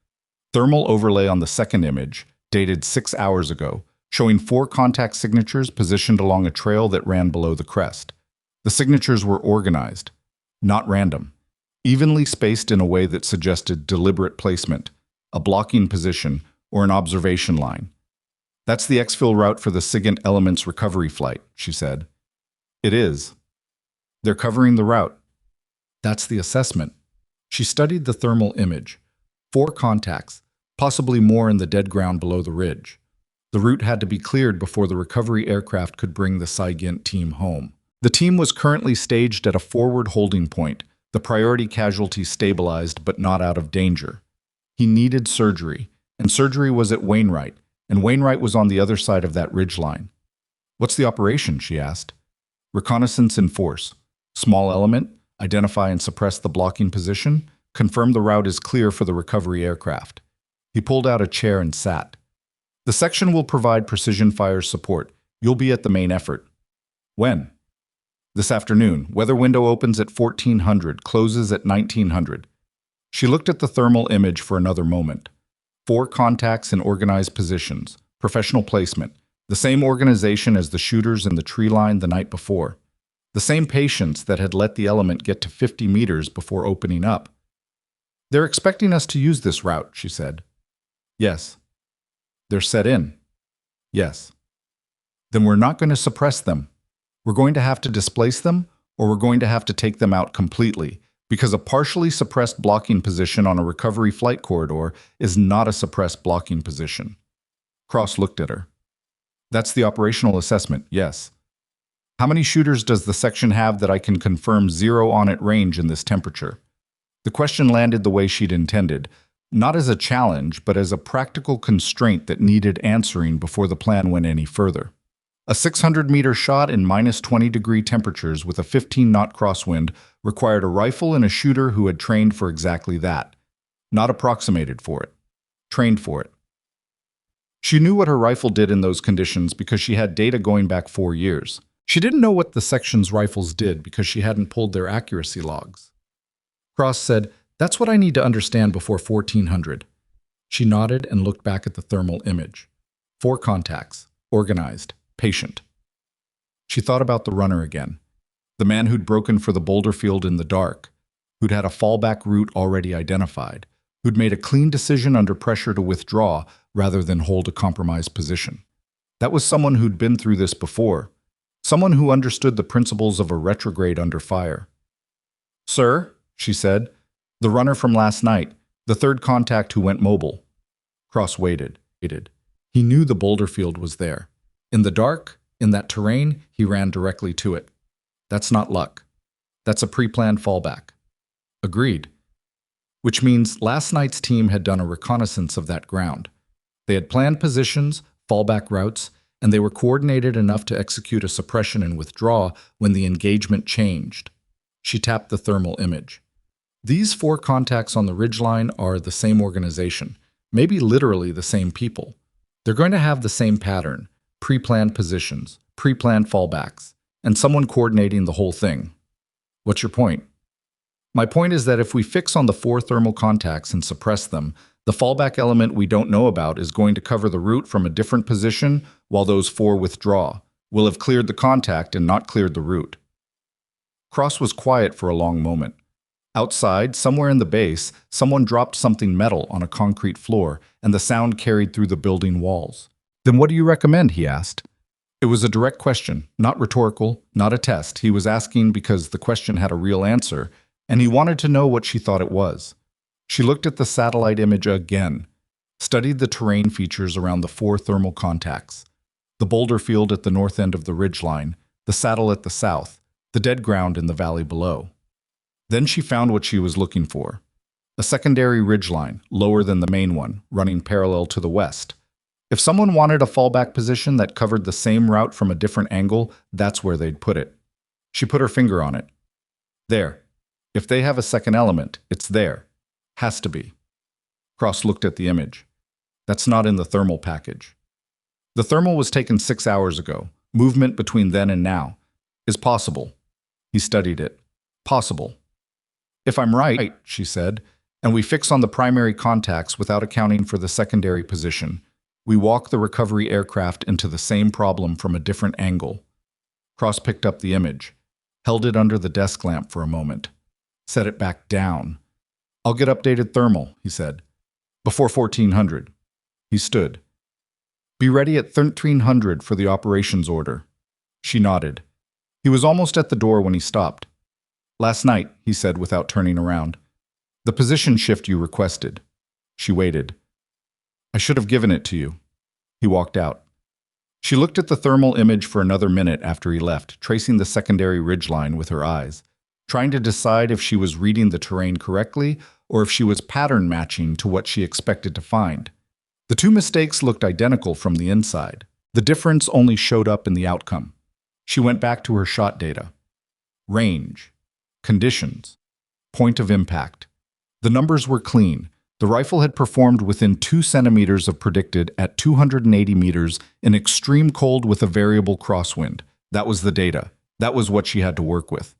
Thermal overlay on the second image, dated 6 hours ago, showing 4 contact signatures positioned along a trail that ran below the crest. The signatures were organized, not random, evenly spaced in a way that suggested deliberate placement, a blocking position, or an observation line. That's the exfil route for the SIGINT Elements recovery flight, she said. It is. They're covering the route. That's the assessment. She studied the thermal image. 4 contacts, possibly more in the dead ground below the ridge. The route had to be cleared before the recovery aircraft could bring the SIGINT team home. The team was currently staged at a forward holding point, the priority casualty stabilized but not out of danger. He needed surgery, and surgery was at Wainwright, and Wainwright was on the other side of that ridgeline. What's the operation, she asked. Reconnaissance in force. Small element, identify and suppress the blocking position, confirm the route is clear for the recovery aircraft. He pulled out a chair and sat. The section will provide precision fire support. You'll be at the main effort. When? This afternoon. Weather window opens at 1400, closes at 1900. She looked at the thermal image for another moment. 4 contacts in organized positions, professional placement, the same organization as the shooters in the tree line the night before. The same patience that had let the element get to 50 meters before opening up. They're expecting us to use this route, she said. Yes. They're set in. Yes. Then we're not going to suppress them. We're going to have to displace them, or we're going to have to take them out completely, because a partially suppressed blocking position on a recovery flight corridor is not a suppressed blocking position. Cross looked at her. That's the operational assessment, yes. How many shooters does the section have that I can confirm 0 on at range in this temperature? The question landed the way she'd intended, not as a challenge, but as a practical constraint that needed answering before the plan went any further. A 600-meter shot in minus 20-degree temperatures with a 15-knot crosswind required a rifle and a shooter who had trained for exactly that. Not approximated for it. Trained for it. She knew what her rifle did in those conditions because she had data going back 4 years. She didn't know what the section's rifles did because she hadn't pulled their accuracy logs. Cross said, "That's what I need to understand before 1400. She nodded and looked back at the thermal image. 4 contacts. Organized. Patient. She thought about the runner again. The man who'd broken for the boulder field in the dark, who'd had a fallback route already identified, who'd made a clean decision under pressure to withdraw rather than hold a compromised position. That was someone who'd been through this before, someone who understood the principles of a retrograde under fire. "Sir," she said, "the runner from last night, the 3rd contact who went mobile." Cross waited. He knew the boulder field was there. In the dark, in that terrain, he ran directly to it. That's not luck. That's a pre-planned fallback. Agreed. Which means last night's team had done a reconnaissance of that ground. They had planned positions, fallback routes, and they were coordinated enough to execute a suppression and withdraw when the engagement changed. She tapped the thermal image. These 4 contacts on the ridgeline are the same organization, maybe literally the same people. They're going to have the same pattern, pre-planned positions, pre-planned fallbacks, and someone coordinating the whole thing. What's your point? My point is that if we fix on the 4 thermal contacts and suppress them, the fallback element we don't know about is going to cover the route from a different position while those 4 withdraw. We'll have cleared the contact and not cleared the route. Cross was quiet for a long moment. Outside, somewhere in the base, someone dropped something metal on a concrete floor, and the sound carried through the building walls. "Then what do you recommend?" he asked. It was a direct question, not rhetorical, not a test. He was asking because the question had a real answer, and he wanted to know what she thought it was. She looked at the satellite image again, studied the terrain features around the 4 thermal contacts, the boulder field at the north end of the ridgeline, the saddle at the south, the dead ground in the valley below. Then she found what she was looking for. A secondary ridgeline, lower than the main one, running parallel to the west. If someone wanted a fallback position that covered the same route from a different angle, that's where they'd put it. She put her finger on it. There. If they have a second element, it's there. Has to be. Cross looked at the image. That's not in the thermal package. The thermal was taken 6 hours ago. Movement between then and now is possible. He studied it. Possible. If I'm right, she said, and we fix on the primary contacts without accounting for the secondary position, we walk the recovery aircraft into the same problem from a different angle. Cross picked up the image, held it under the desk lamp for a moment, set it back down. "I'll get updated thermal," he said. "Before 1400. He stood. "Be ready at 1300 for the operations order." She nodded. He was almost at the door when he stopped. "Last night," he said without turning around. "The position shift you requested." She waited. "I should have given it to you." He walked out. She looked at the thermal image for another minute after he left, tracing the secondary ridgeline with her eyes, trying to decide if she was reading the terrain correctly or if she was pattern matching to what she expected to find. The 2 mistakes looked identical from the inside. The difference only showed up in the outcome. She went back to her shot data. Range. Conditions. Point of impact. The numbers were clean. The rifle had performed within 2 centimeters of predicted at 280 meters in extreme cold with a variable crosswind. That was the data. That was what she had to work with.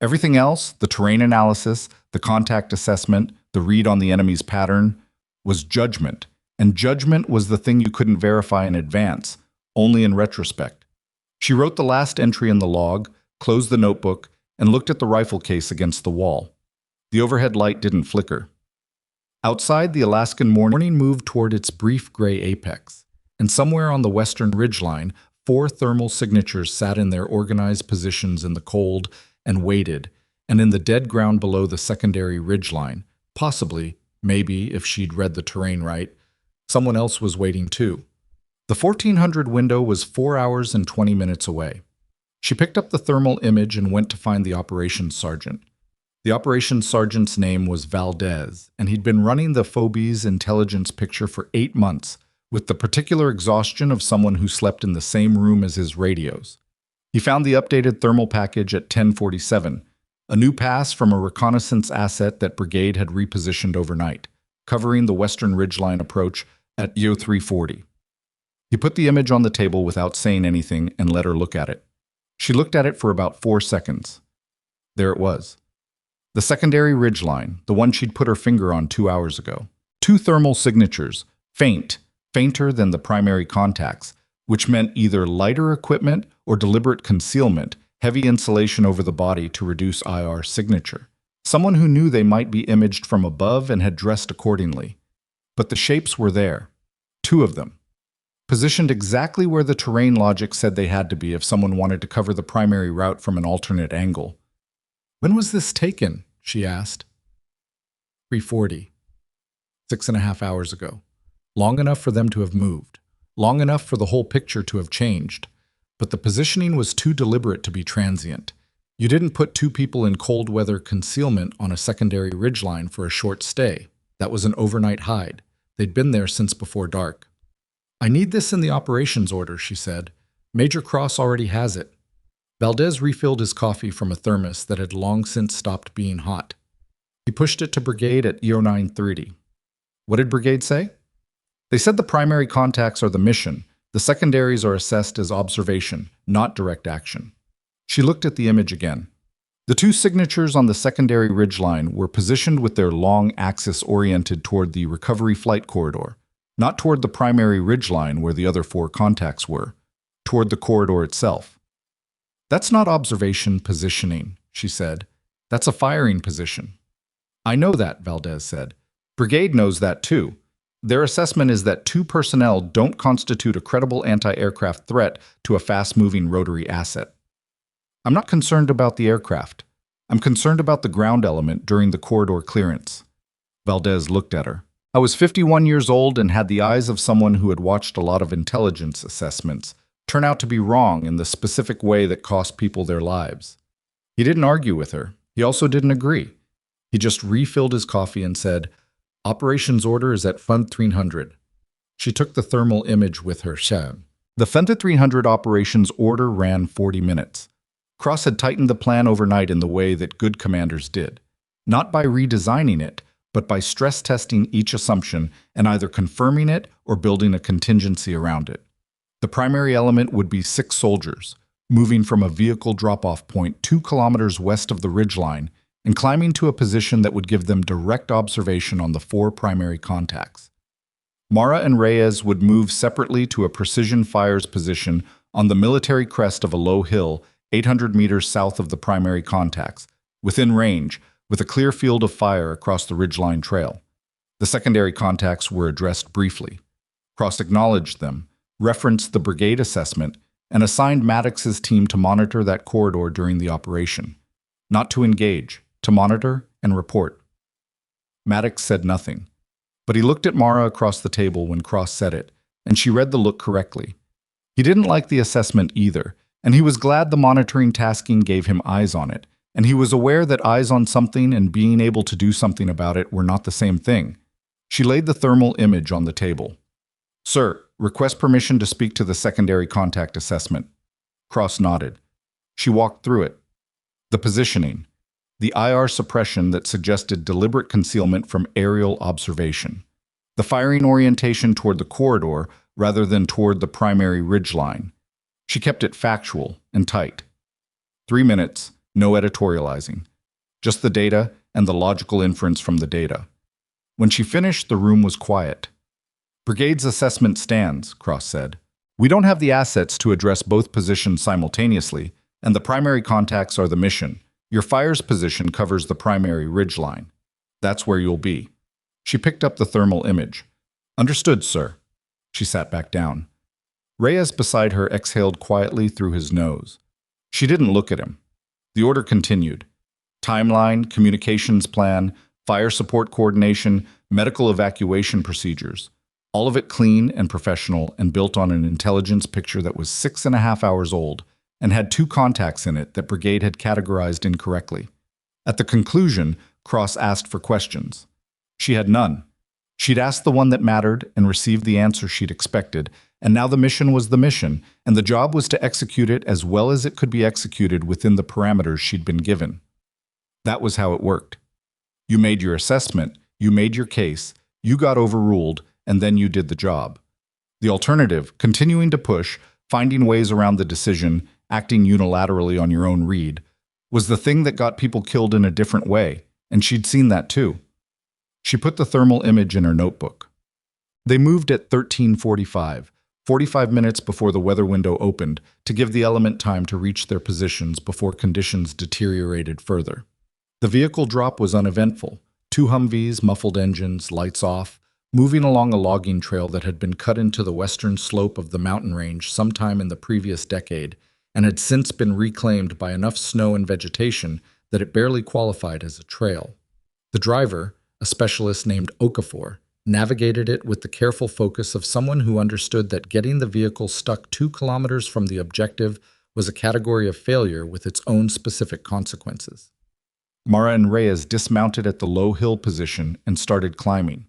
Everything else, the terrain analysis, the contact assessment, the read on the enemy's pattern, was judgment. And judgment was the thing you couldn't verify in advance, only in retrospect. She wrote the last entry in the log, closed the notebook, and looked at the rifle case against the wall. The overhead light didn't flicker. Outside, the Alaskan morning moved toward its brief gray apex, and somewhere on the western ridgeline, 4 thermal signatures sat in their organized positions in the cold and waited, and in the dead ground below the secondary ridgeline, possibly, maybe, if she'd read the terrain right, someone else was waiting too. The 1400 window was 4 hours and 20 minutes away. She picked up the thermal image and went to find the operations sergeant. The operations sergeant's name was Valdez, and he'd been running the Phobe's intelligence picture for 8 months, with the particular exhaustion of someone who slept in the same room as his radios. He found the updated thermal package at 10:47, a new pass from a reconnaissance asset that brigade had repositioned overnight, covering the western ridgeline approach at Yo 340. He put the image on the table without saying anything and let her look at it. She looked at it for about 4 seconds. There it was. The secondary ridgeline, the one she'd put her finger on 2 hours ago. 2 thermal signatures, fainter than the primary contacts, which meant either lighter equipment or deliberate concealment, heavy insulation over the body to reduce IR signature. Someone who knew they might be imaged from above and had dressed accordingly. But the shapes were there. 2 of them. Positioned exactly where the terrain logic said they had to be if someone wanted to cover the primary route from an alternate angle. "When was this taken?" she asked. 3:40. 6.5 hours ago. Long enough for them to have moved. Long enough for the whole picture to have changed. But the positioning was too deliberate to be transient. You didn't put 2 people in cold weather concealment on a secondary ridgeline for a short stay. That was an overnight hide. They'd been there since before dark. I need this in the operations order, she said. Major Cross already has it. Valdez refilled his coffee from a thermos that had long since stopped being hot. He pushed it to Brigade at EO 9:30. What did Brigade say? They said the primary contacts are the mission. The secondaries are assessed as observation, not direct action. She looked at the image again. The two signatures on the secondary ridgeline were positioned with their long axis oriented toward the recovery flight corridor, not toward the primary ridgeline where the other four contacts were, toward the corridor itself. That's not observation positioning, she said. That's a firing position. I know that, Valdez said. Brigade knows that too. Their assessment is that two personnel don't constitute a credible anti-aircraft threat to a fast-moving rotary asset. I'm not concerned about the aircraft. I'm concerned about the ground element during the corridor clearance. Valdez looked at her. I was 51 years old and had the eyes of someone who had watched a lot of intelligence assessments turn out to be wrong in the specific way that cost people their lives. He didn't argue with her. He also didn't agree. He just refilled his coffee and said, Operations order is at Fund 300. She took the thermal image with her. The Fund 300 operations order ran 40 minutes. Cross had tightened the plan overnight in the way that good commanders did, not by redesigning it, but by stress testing each assumption and either confirming it or building a contingency around it. The primary element would be 6 soldiers, moving from a vehicle drop-off point 2 kilometers west of the ridgeline and climbing to a position that would give them direct observation on the 4 primary contacts. Mara and Reyes would move separately to a precision fires position on the military crest of a low hill 800 meters south of the primary contacts, within range, with a clear field of fire across the ridgeline trail. The secondary contacts were addressed briefly. Cross acknowledged them, referenced the brigade assessment, and assigned Maddox's team to monitor that corridor during the operation. Not to engage, to monitor and report. Maddox said nothing, but he looked at Mara across the table when Cross said it, and she read the look correctly. He didn't like the assessment either, and he was glad the monitoring tasking gave him eyes on it, and he was aware that eyes on something and being able to do something about it were not the same thing. She laid the thermal image on the table. Sir, request permission to speak to the secondary contact assessment. Cross nodded. She walked through it. The positioning. The IR suppression that suggested deliberate concealment from aerial observation. The firing orientation toward the corridor rather than toward the primary ridgeline. She kept it factual and tight. 3 minutes, no editorializing. Just the data and the logical inference from the data. When she finished, the room was quiet. Brigade's assessment stands, Cross said. We don't have the assets to address both positions simultaneously, and the primary contacts are the mission. Your fires position covers the primary ridgeline. That's where you'll be. She picked up the thermal image. Understood, sir. She sat back down. Reyes beside her exhaled quietly through his nose. She didn't look at him. The order continued. Timeline, communications plan, fire support coordination, medical evacuation procedures. All of it clean and professional and built on an intelligence picture that was 6.5 hours old and had 2 contacts in it that Brigade had categorized incorrectly. At the conclusion, Cross asked for questions. She had none. She'd asked the one that mattered and received the answer she'd expected, and now the mission was the mission, and the job was to execute it as well as it could be executed within the parameters she'd been given. That was how it worked. You made your assessment, you made your case, you got overruled, and then you did the job. The alternative, continuing to push, finding ways around the decision, acting unilaterally on your own read, was the thing that got people killed in a different way, and she'd seen that too. She put the thermal image in her notebook. They moved at 13:45, 45 minutes before the weather window opened, to give the element time to reach their positions before conditions deteriorated further. The vehicle drop was uneventful. 2 Humvees, muffled engines, lights off, moving along a logging trail that had been cut into the western slope of the mountain range sometime in the previous decade and had since been reclaimed by enough snow and vegetation that it barely qualified as a trail. The driver, a specialist named Okafor, navigated it with the careful focus of someone who understood that getting the vehicle stuck 2 kilometers from the objective was a category of failure with its own specific consequences. Mara and Reyes dismounted at the low hill position and started climbing.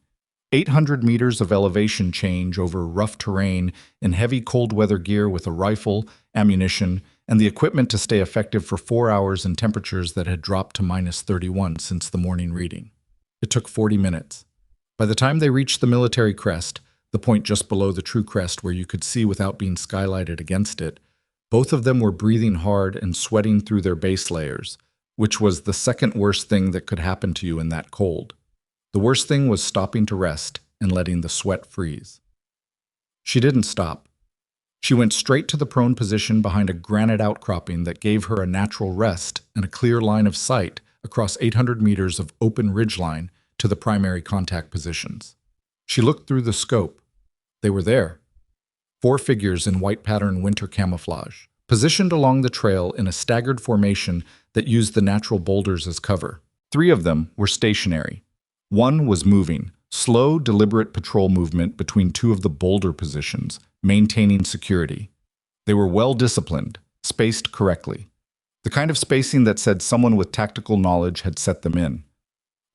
800 meters of elevation change over rough terrain in heavy cold weather gear with a rifle, ammunition, and the equipment to stay effective for 4 hours in temperatures that had dropped to -31 since the morning reading. It took 40 minutes. By the time they reached the military crest, the point just below the true crest where you could see without being skylighted against it, both of them were breathing hard and sweating through their base layers, which was the second worst thing that could happen to you in that cold. The worst thing was stopping to rest and letting the sweat freeze. She didn't stop. She went straight to the prone position behind a granite outcropping that gave her a natural rest and a clear line of sight across 800 meters of open ridgeline to the primary contact positions. She looked through the scope. They were there. 4 figures in white pattern winter camouflage, positioned along the trail in a staggered formation that used the natural boulders as cover. 3 of them were stationary. 1 was moving, slow, deliberate patrol movement between 2 of the boulder positions, maintaining security. They were well disciplined, spaced correctly. The kind of spacing that said someone with tactical knowledge had set them in.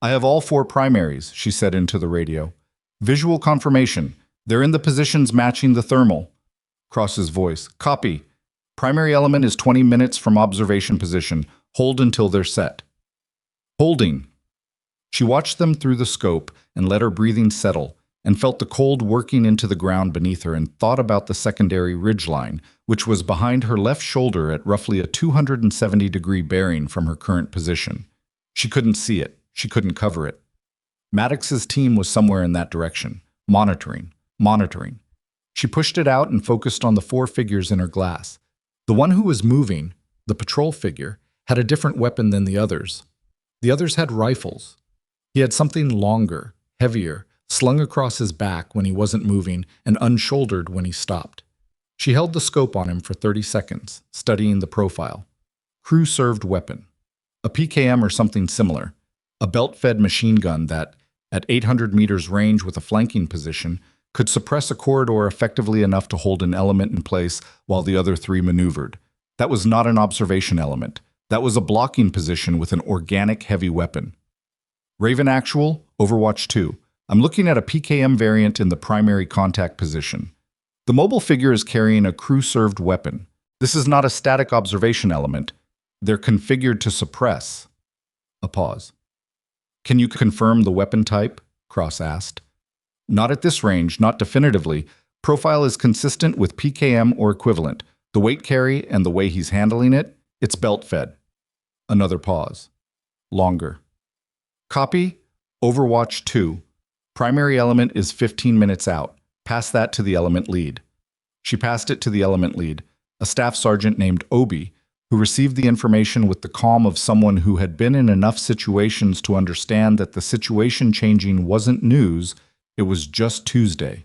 "I have all 4 primaries," she said into the radio. "Visual confirmation. They're in the positions matching the thermal." Cross's voice. "Copy. Primary element is 20 minutes from observation position. Hold until they're set." Holding. She watched them through the scope and let her breathing settle, and felt the cold working into the ground beneath her, and thought about the secondary ridgeline, which was behind her left shoulder at roughly a 270-degree bearing from her current position. She couldn't see it. She couldn't cover it. Maddox's team was somewhere in that direction, monitoring. She pushed it out and focused on the 4 figures in her glass. The one who was moving, the patrol figure, had a different weapon than the others. The others had rifles. He had something longer, heavier, slung across his back when he wasn't moving and unshouldered when he stopped. She held the scope on him for 30 seconds, studying the profile. Crew-served weapon. A PKM or something similar. A belt-fed machine gun that, at 800 meters range with a flanking position, could suppress a corridor effectively enough to hold an element in place while the other 3 maneuvered. That was not an observation element. That was a blocking position with an organic heavy weapon. Raven Actual, Overwatch 2. I'm looking at a PKM variant in the primary contact position. The mobile figure is carrying a crew-served weapon. This is not a static observation element. They're configured to suppress. A pause. "Can you confirm the weapon type?" Cross asked. "Not at this range, not definitively. Profile is consistent with PKM or equivalent. The weight carry and the way he's handling it, it's belt-fed." Another pause. Longer. "Copy. Overwatch 2. Primary element is 15 minutes out. Pass that to the element lead." She passed it to the element lead, a staff sergeant named Obi, who received the information with the calm of someone who had been in enough situations to understand that the situation changing wasn't news, it was just Tuesday.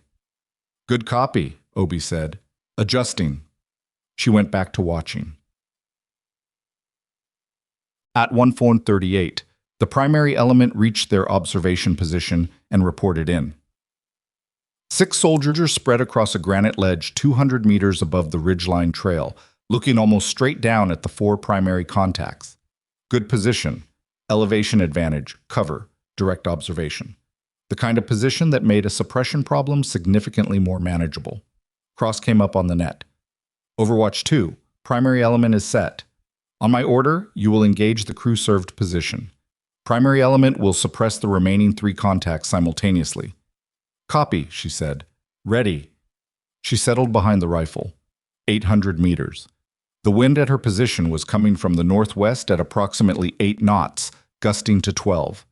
"Good copy," Obi said. "Adjusting." She went back to watching. At 1:38, the primary element reached their observation position and reported in. 6 soldiers spread across a granite ledge 200 meters above the ridgeline trail, looking almost straight down at the 4 primary contacts. Good position, elevation advantage, cover, direct observation. The kind of position that made a suppression problem significantly more manageable. Cross came up on the net. "Overwatch 2, primary element is set. On my order, you will engage the crew-served position. Primary element will suppress the remaining 3 contacts simultaneously." "Copy," she said. "Ready." She settled behind the rifle. 800 meters. The wind at her position was coming from the northwest at approximately 8 knots, gusting to 12.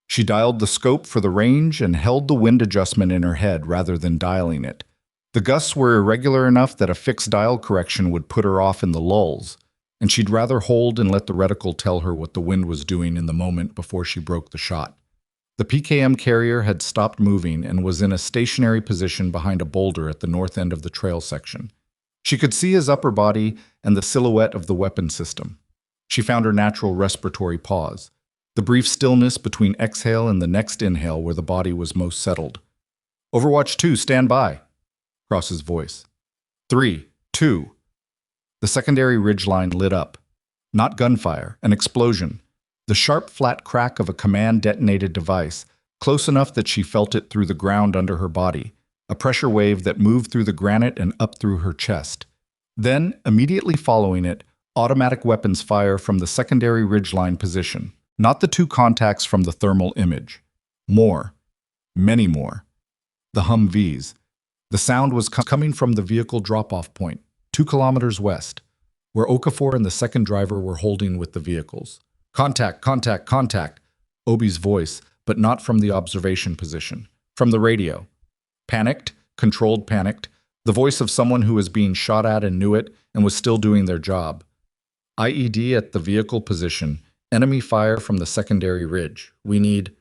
She dialed the scope for the range and held the wind adjustment in her head rather than dialing it. The gusts were irregular enough that a fixed dial correction would put her off in the lulls, and she'd rather hold and let the reticle tell her what the wind was doing in the moment before she broke the shot. The PKM carrier had stopped moving and was in a stationary position behind a boulder at the north end of the trail section. She could see his upper body and the silhouette of the weapon system. She found her natural respiratory pause, the brief stillness between exhale and the next inhale where the body was most settled. "Overwatch 2, stand by." Cross's voice. 3, 2. The secondary ridgeline lit up. Not gunfire, an explosion. The sharp, flat crack of a command-detonated device, close enough that she felt it through the ground under her body, a pressure wave that moved through the granite and up through her chest. Then, immediately following it, automatic weapons fire from the secondary ridgeline position, not the two contacts from the thermal image. More. Many more. The Humvees. The sound was coming from the vehicle drop-off point, 2 kilometers west, where Okafor and the second driver were holding with the vehicles. Contact, contact, contact, Obi's voice, but not from the observation position, from the radio. Panicked, controlled panicked, the voice of someone who was being shot at and knew it and was still doing their job. IED at the vehicle position, enemy fire from the secondary ridge. We need...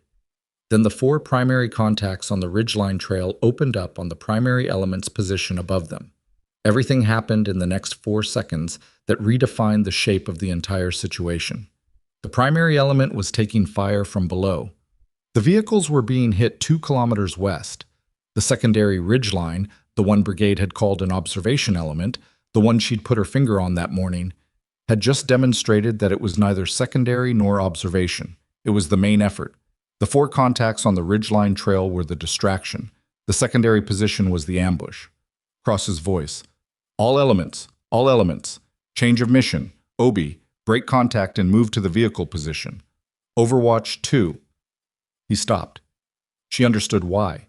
Then the 4 primary contacts on the ridgeline trail opened up on the primary element's position above them. Everything happened in the next 4 seconds that redefined the shape of the entire situation. The primary element was taking fire from below. The vehicles were being hit 2 kilometers west. The secondary ridgeline, the one brigade had called an observation element, the one she'd put her finger on that morning, had just demonstrated that it was neither secondary nor observation. It was the main effort. The 4 contacts on the ridgeline trail were the distraction. The secondary position was the ambush. Cross's voice. All elements, change of mission. Obi, break contact and move to the vehicle position. Overwatch 2. He stopped. She understood why.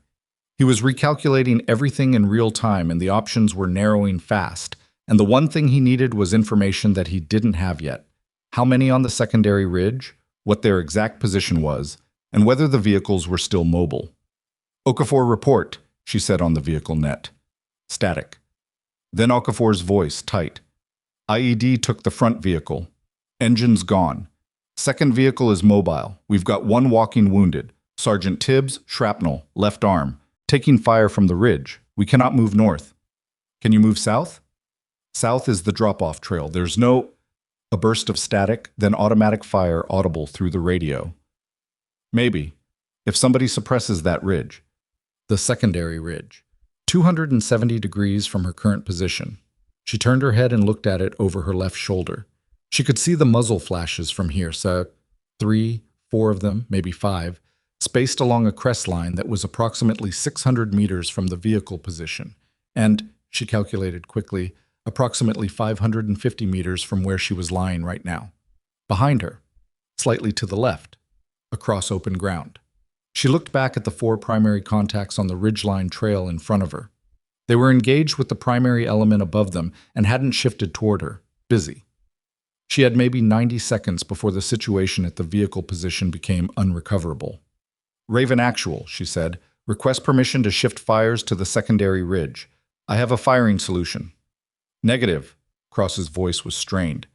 He was recalculating everything in real time and the options were narrowing fast. And the one thing he needed was information that he didn't have yet. How many on the secondary ridge, what their exact position was, and whether the vehicles were still mobile. Okafor report, she said on the vehicle net. Static. Then Okafor's voice, tight. IED took the front vehicle. Engines gone. Second vehicle is mobile. We've got 1 walking wounded. Sergeant Tibbs, shrapnel, left arm, taking fire from the ridge. We cannot move north. Can you move south? South is the drop-off trail. There's no... A burst of static, then automatic fire audible through the radio. Maybe, if somebody suppresses that ridge. The secondary ridge. 270 degrees from her current position. She turned her head and looked at it over her left shoulder. She could see the muzzle flashes from here, so 3, 4 of them, maybe 5, spaced along a crest line that was approximately 600 meters from the vehicle position, and, she calculated quickly, approximately 550 meters from where she was lying right now. Behind her, slightly to the left, across open ground. She looked back at the 4 primary contacts on the ridgeline trail in front of her. They were engaged with the primary element above them and hadn't shifted toward her, busy. She had maybe 90 seconds before the situation at the vehicle position became unrecoverable. Raven Actual, she said, request permission to shift fires to the secondary ridge. I have a firing solution. Negative. Cross's voice was strained.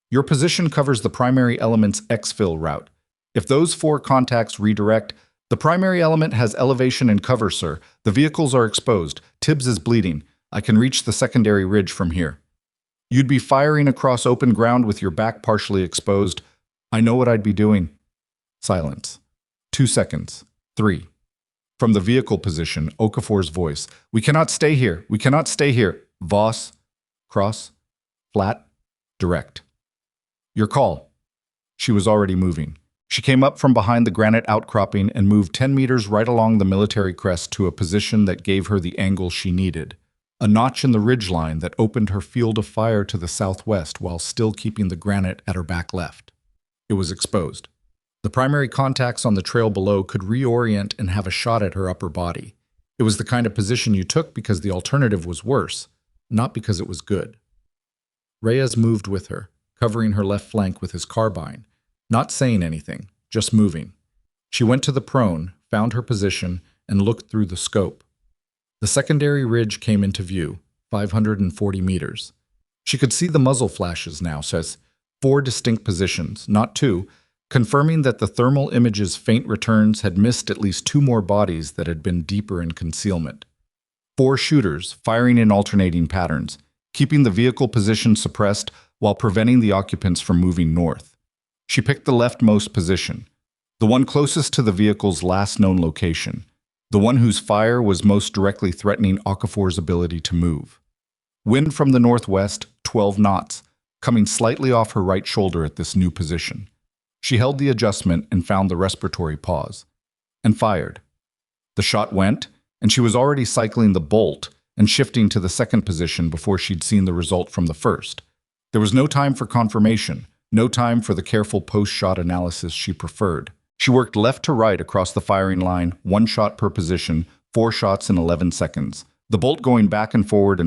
Your position covers the primary element's exfil route. If those 4 contacts redirect, the primary element has elevation and cover, sir. The vehicles are exposed. Tibbs is bleeding. I can reach the secondary ridge from here. You'd be firing across open ground with your back partially exposed. I know what I'd be doing. Silence. 2 seconds. 3. From the vehicle position, Okafor's voice. We cannot stay here. We cannot stay here. Voss. Cross. Flat. Direct. Your call. She was already moving. She came up from behind the granite outcropping and moved 10 meters right along the military crest to a position that gave her the angle she needed. A notch in the ridgeline that opened her field of fire to the southwest while still keeping the granite at her back left. It was exposed. The primary contacts on the trail below could reorient and have a shot at her upper body. It was the kind of position you took because the alternative was worse, not because it was good. Reyes moved with her, covering her left flank with his carbine, not saying anything, just moving. She went to the prone, found her position, and looked through the scope. The secondary ridge came into view, 540 meters. She could see the muzzle flashes now, says 4 distinct positions, not 2, confirming that the thermal image's faint returns had missed at least 2 more bodies that had been deeper in concealment. 4 shooters, firing in alternating patterns, keeping the vehicle position suppressed while preventing the occupants from moving north. She picked the leftmost position, the one closest to the vehicle's last known location, the one whose fire was most directly threatening Okafor's ability to move. Wind from the northwest, 12 knots, coming slightly off her right shoulder at this new position. She held the adjustment and found the respiratory pause. and fired. The shot went, and she was already cycling the bolt and shifting to the second position before she'd seen the result from the first. There was no time for confirmation, no time for the careful post-shot analysis she preferred. She worked left to right across the firing line, 1 shot per position, 4 shots in 11 seconds. The bolt going back and forward,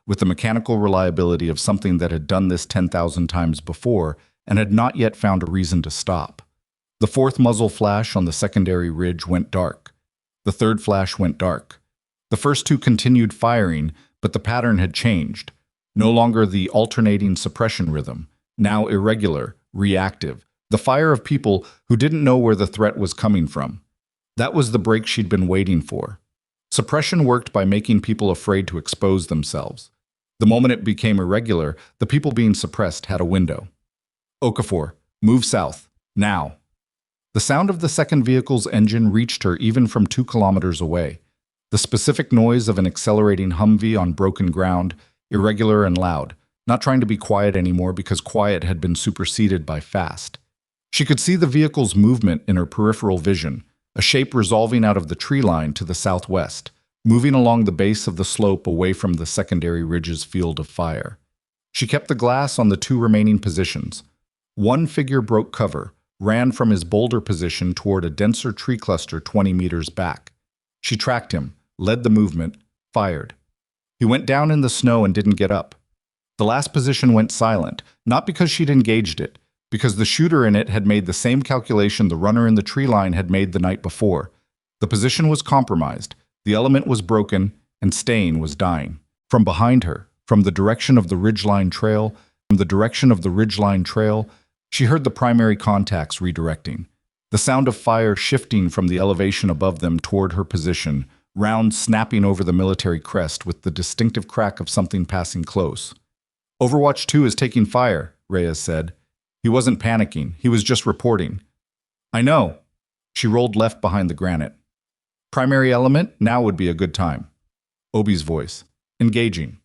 with the mechanical reliability of something that had done this 10,000 times before and had not yet found a reason to stop. The fourth muzzle flash on the secondary ridge went dark. The third flash went dark. The first two continued firing, but the pattern had changed. No longer the alternating suppression rhythm, now irregular, reactive. The fire of people who didn't know where the threat was coming from. That was the break she'd been waiting for. Suppression worked by making people afraid to expose themselves. The moment it became irregular, the people being suppressed had a window. Okafor, move south, now. The sound of the second vehicle's engine reached her even from 2 kilometers away. The specific noise of an accelerating Humvee on broken ground, irregular and loud, not trying to be quiet anymore because quiet had been superseded by fast. She could see the vehicle's movement in her peripheral vision, a shape resolving out of the tree line to the southwest, moving along the base of the slope away from the secondary ridge's field of fire. She kept the glass on the 2 remaining positions. One figure broke cover, ran from his boulder position toward a denser tree cluster 20 meters back. She tracked him, led the movement, fired. He went down in the snow and didn't get up. The last position went silent, not because she'd engaged it, because the shooter in it had made the same calculation the runner in the tree line had made the night before. The position was compromised, the element was broken, and Stain was dying. From behind her, from the direction of the ridgeline trail, she heard the primary contacts redirecting. The sound of fire shifting from the elevation above them toward her position, rounds snapping over the military crest with the distinctive crack of something passing close. Overwatch 2 is taking fire, Reyes said. He wasn't panicking, he was just reporting. I know. She rolled left behind the granite. Primary element, now would be a good time. Obi's voice. Engaging.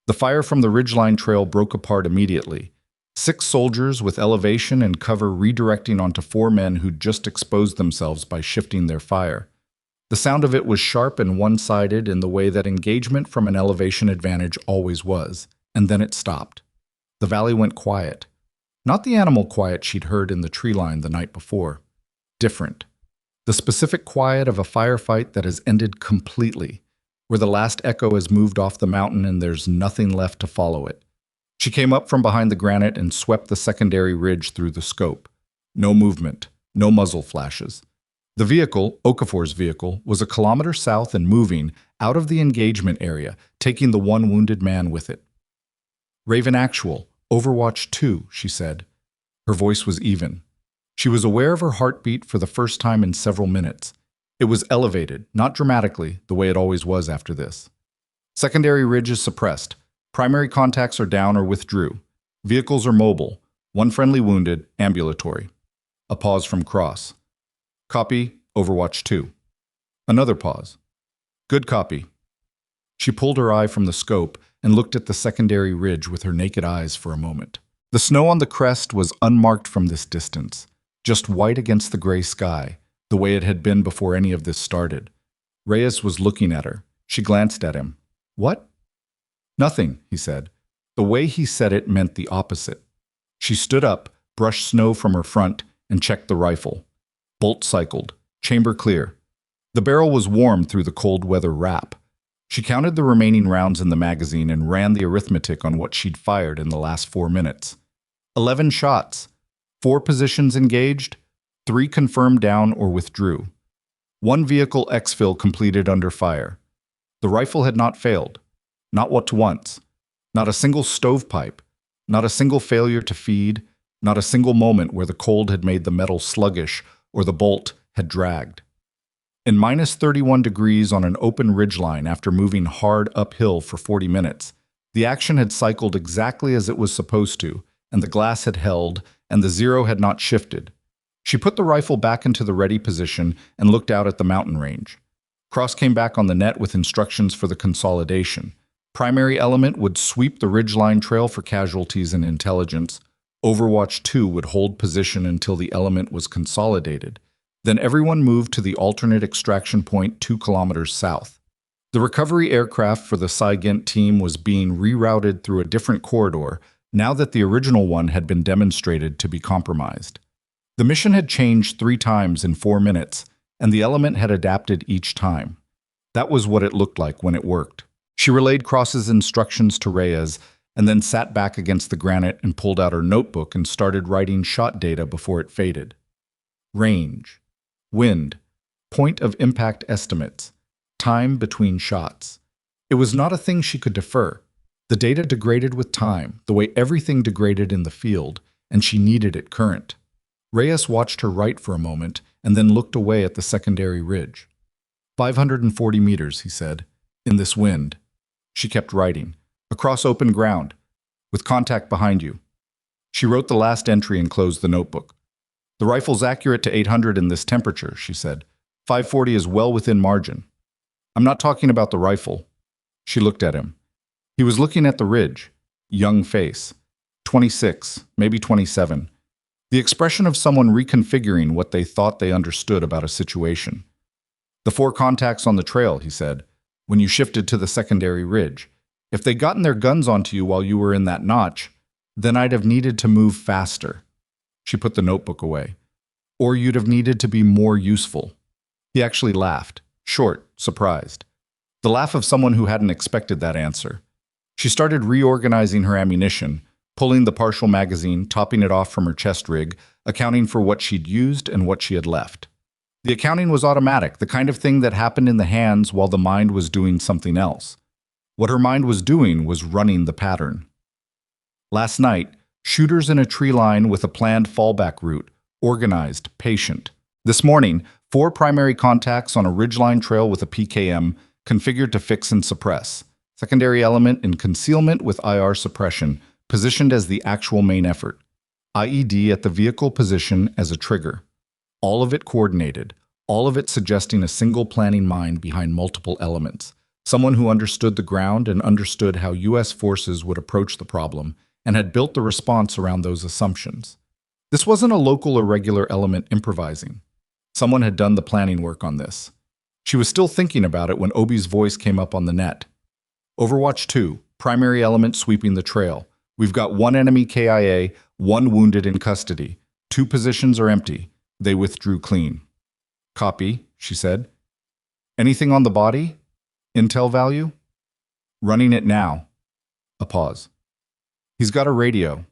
The fire from the ridgeline trail broke apart immediately. 6 soldiers with elevation and cover redirecting onto 4 men who'd just exposed themselves by shifting their fire. The sound of it was sharp and one-sided in the way that engagement from an elevation advantage always was, and then it stopped. The valley went quiet. Not the animal quiet she'd heard in the tree line the night before. Different. The specific quiet of a firefight that has ended completely, where the last echo has moved off the mountain and there's nothing left to follow it. She came up from behind the granite and swept the secondary ridge through the scope. No movement, no muzzle flashes. The vehicle, Okafor's vehicle, was a kilometer south and moving out of the engagement area, taking the 1 wounded man with it. Raven Actual, Overwatch 2, she said. Her voice was even. She was aware of her heartbeat for the first time in several minutes. It was elevated, not dramatically, the way it always was after this. Secondary ridge is suppressed. Primary contacts are down or withdrew. Vehicles are mobile. 1 friendly wounded, ambulatory. A pause from Cross. Copy, Overwatch 2. Another pause. Good copy. She pulled her eye from the scope and looked at the secondary ridge with her naked eyes for a moment. The snow on the crest was unmarked from this distance, just white against the gray sky, the way it had been before any of this started. Reyes was looking at her. She glanced at him. What? Nothing, he said. The way he said it meant the opposite. She stood up, brushed snow from her front, and checked the rifle. Bolt cycled. Chamber clear. The barrel was warm through the cold weather wrap. She counted the remaining rounds in the magazine and ran the arithmetic on what she'd fired in the last 4 minutes. 11 shots. 4 positions engaged. 3 confirmed down or withdrew. 1 vehicle exfil completed under fire. The rifle had not failed. Not what once. Not a single stovepipe. Not a single failure to feed. Not a single moment where the cold had made the metal sluggish or the bolt had dragged. In minus 31 degrees on an open ridgeline after moving hard uphill for 40 minutes, the action had cycled exactly as it was supposed to, and the glass had held, and the zero had not shifted. She put the rifle back into the ready position and looked out at the mountain range. Cross came back on the net with instructions for the consolidation. Primary element would sweep the ridgeline trail for casualties and intelligence. Overwatch 2 would hold position until the element was consolidated. Then everyone moved to the alternate extraction point 2 kilometers south. The recovery aircraft for the Saigent team was being rerouted through a different corridor now that the original one had been demonstrated to be compromised. The mission had changed 3 times in 4 minutes, and the element had adapted each time. That was what it looked like when it worked. She relayed Cross's instructions to Reyes, and then sat back against the granite and pulled out her notebook and started writing shot data before it faded. Range, wind, point of impact estimates, time between shots. It was not a thing she could defer. The data degraded with time, the way everything degraded in the field, and she needed it current. Reyes watched her write for a moment and then looked away at the secondary ridge. 540 meters, he said, in this wind. She kept writing. Across open ground, with contact behind you. She wrote the last entry and closed the notebook. The rifle's accurate to 800 in this temperature, she said. 540 is well within margin. I'm not talking about the rifle. She looked at him. He was looking at the ridge. Young face. 26, maybe 27. The expression of someone reconfiguring what they thought they understood about a situation. The 4 contacts on the trail, he said, when you shifted to the secondary ridge. If they'd gotten their guns onto you while you were in that notch, then I'd have needed to move faster. She put the notebook away. Or you'd have needed to be more useful. He actually laughed, short, surprised. The laugh of someone who hadn't expected that answer. She started reorganizing her ammunition, pulling the partial magazine, topping it off from her chest rig, accounting for what she'd used and what she had left. The accounting was automatic, the kind of thing that happened in the hands while the mind was doing something else. What her mind was doing was running the pattern. Last night, shooters in a tree line with a planned fallback route, organized, patient. This morning, 4 primary contacts on a ridgeline trail with a PKM, configured to fix and suppress. Secondary element in concealment with IR suppression, positioned as the actual main effort. IED at the vehicle position as a trigger. All of it coordinated, all of it suggesting a single planning mind behind multiple elements. Someone who understood the ground and understood how U.S. forces would approach the problem and had built the response around those assumptions. This wasn't a local or regular element improvising. Someone had done the planning work on this. She was still thinking about it when Obi's voice came up on the net. Overwatch 2, primary element sweeping the trail. We've got 1 enemy KIA, 1 wounded in custody. 2 positions are empty. They withdrew clean. Copy, she said. Anything on the body? Intel value? Running it now. A pause. He's got a radio.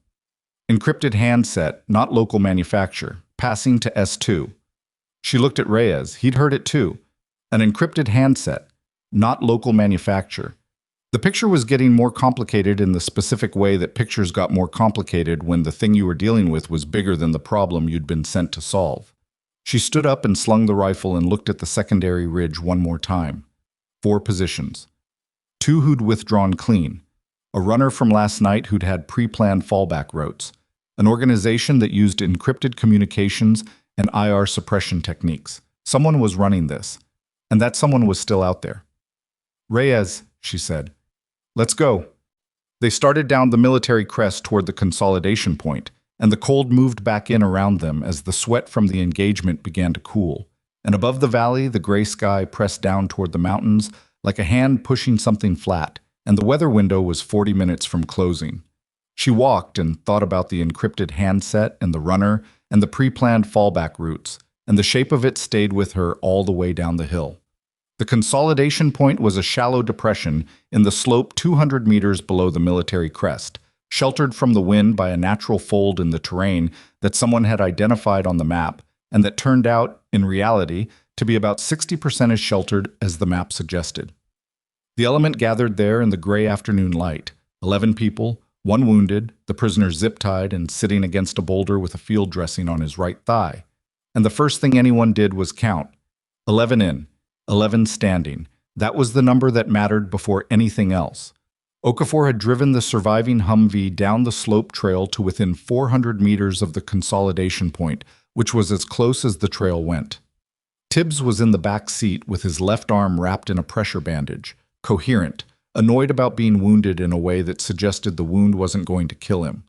Encrypted handset, not local manufacture. Passing to S2. She looked at Reyes. He'd heard it too. An encrypted handset, not local manufacture. The picture was getting more complicated in the specific way that pictures got more complicated when the thing you were dealing with was bigger than the problem you'd been sent to solve. She stood up and slung the rifle and looked at the secondary ridge one more time. 4 positions. 2 who'd withdrawn clean. A runner from last night who'd had pre-planned fallback routes. An organization that used encrypted communications and IR suppression techniques. Someone was running this, and that someone was still out there. Reyes, she said. Let's go. They started down the military crest toward the consolidation point, and the cold moved back in around them as the sweat from the engagement began to cool. And above the valley, the gray sky pressed down toward the mountains like a hand pushing something flat, and the weather window was 40 minutes from closing. She walked and thought about the encrypted handset and the runner and the pre-planned fallback routes, and the shape of it stayed with her all the way down the hill. The consolidation point was a shallow depression in the slope 200 meters below the military crest, sheltered from the wind by a natural fold in the terrain that someone had identified on the map, and that turned out, in reality, to be about 60% as sheltered as the map suggested. The element gathered there in the gray afternoon light. 11 people, 1 wounded, the prisoner zip-tied and sitting against a boulder with a field dressing on his right thigh. And the first thing anyone did was count. 11 in, 11 standing. That was the number that mattered before anything else. Okafor had driven the surviving Humvee down the slope trail to within 400 meters of the consolidation point, which was as close as the trail went. Tibbs was in the back seat with his left arm wrapped in a pressure bandage, coherent, annoyed about being wounded in a way that suggested the wound wasn't going to kill him.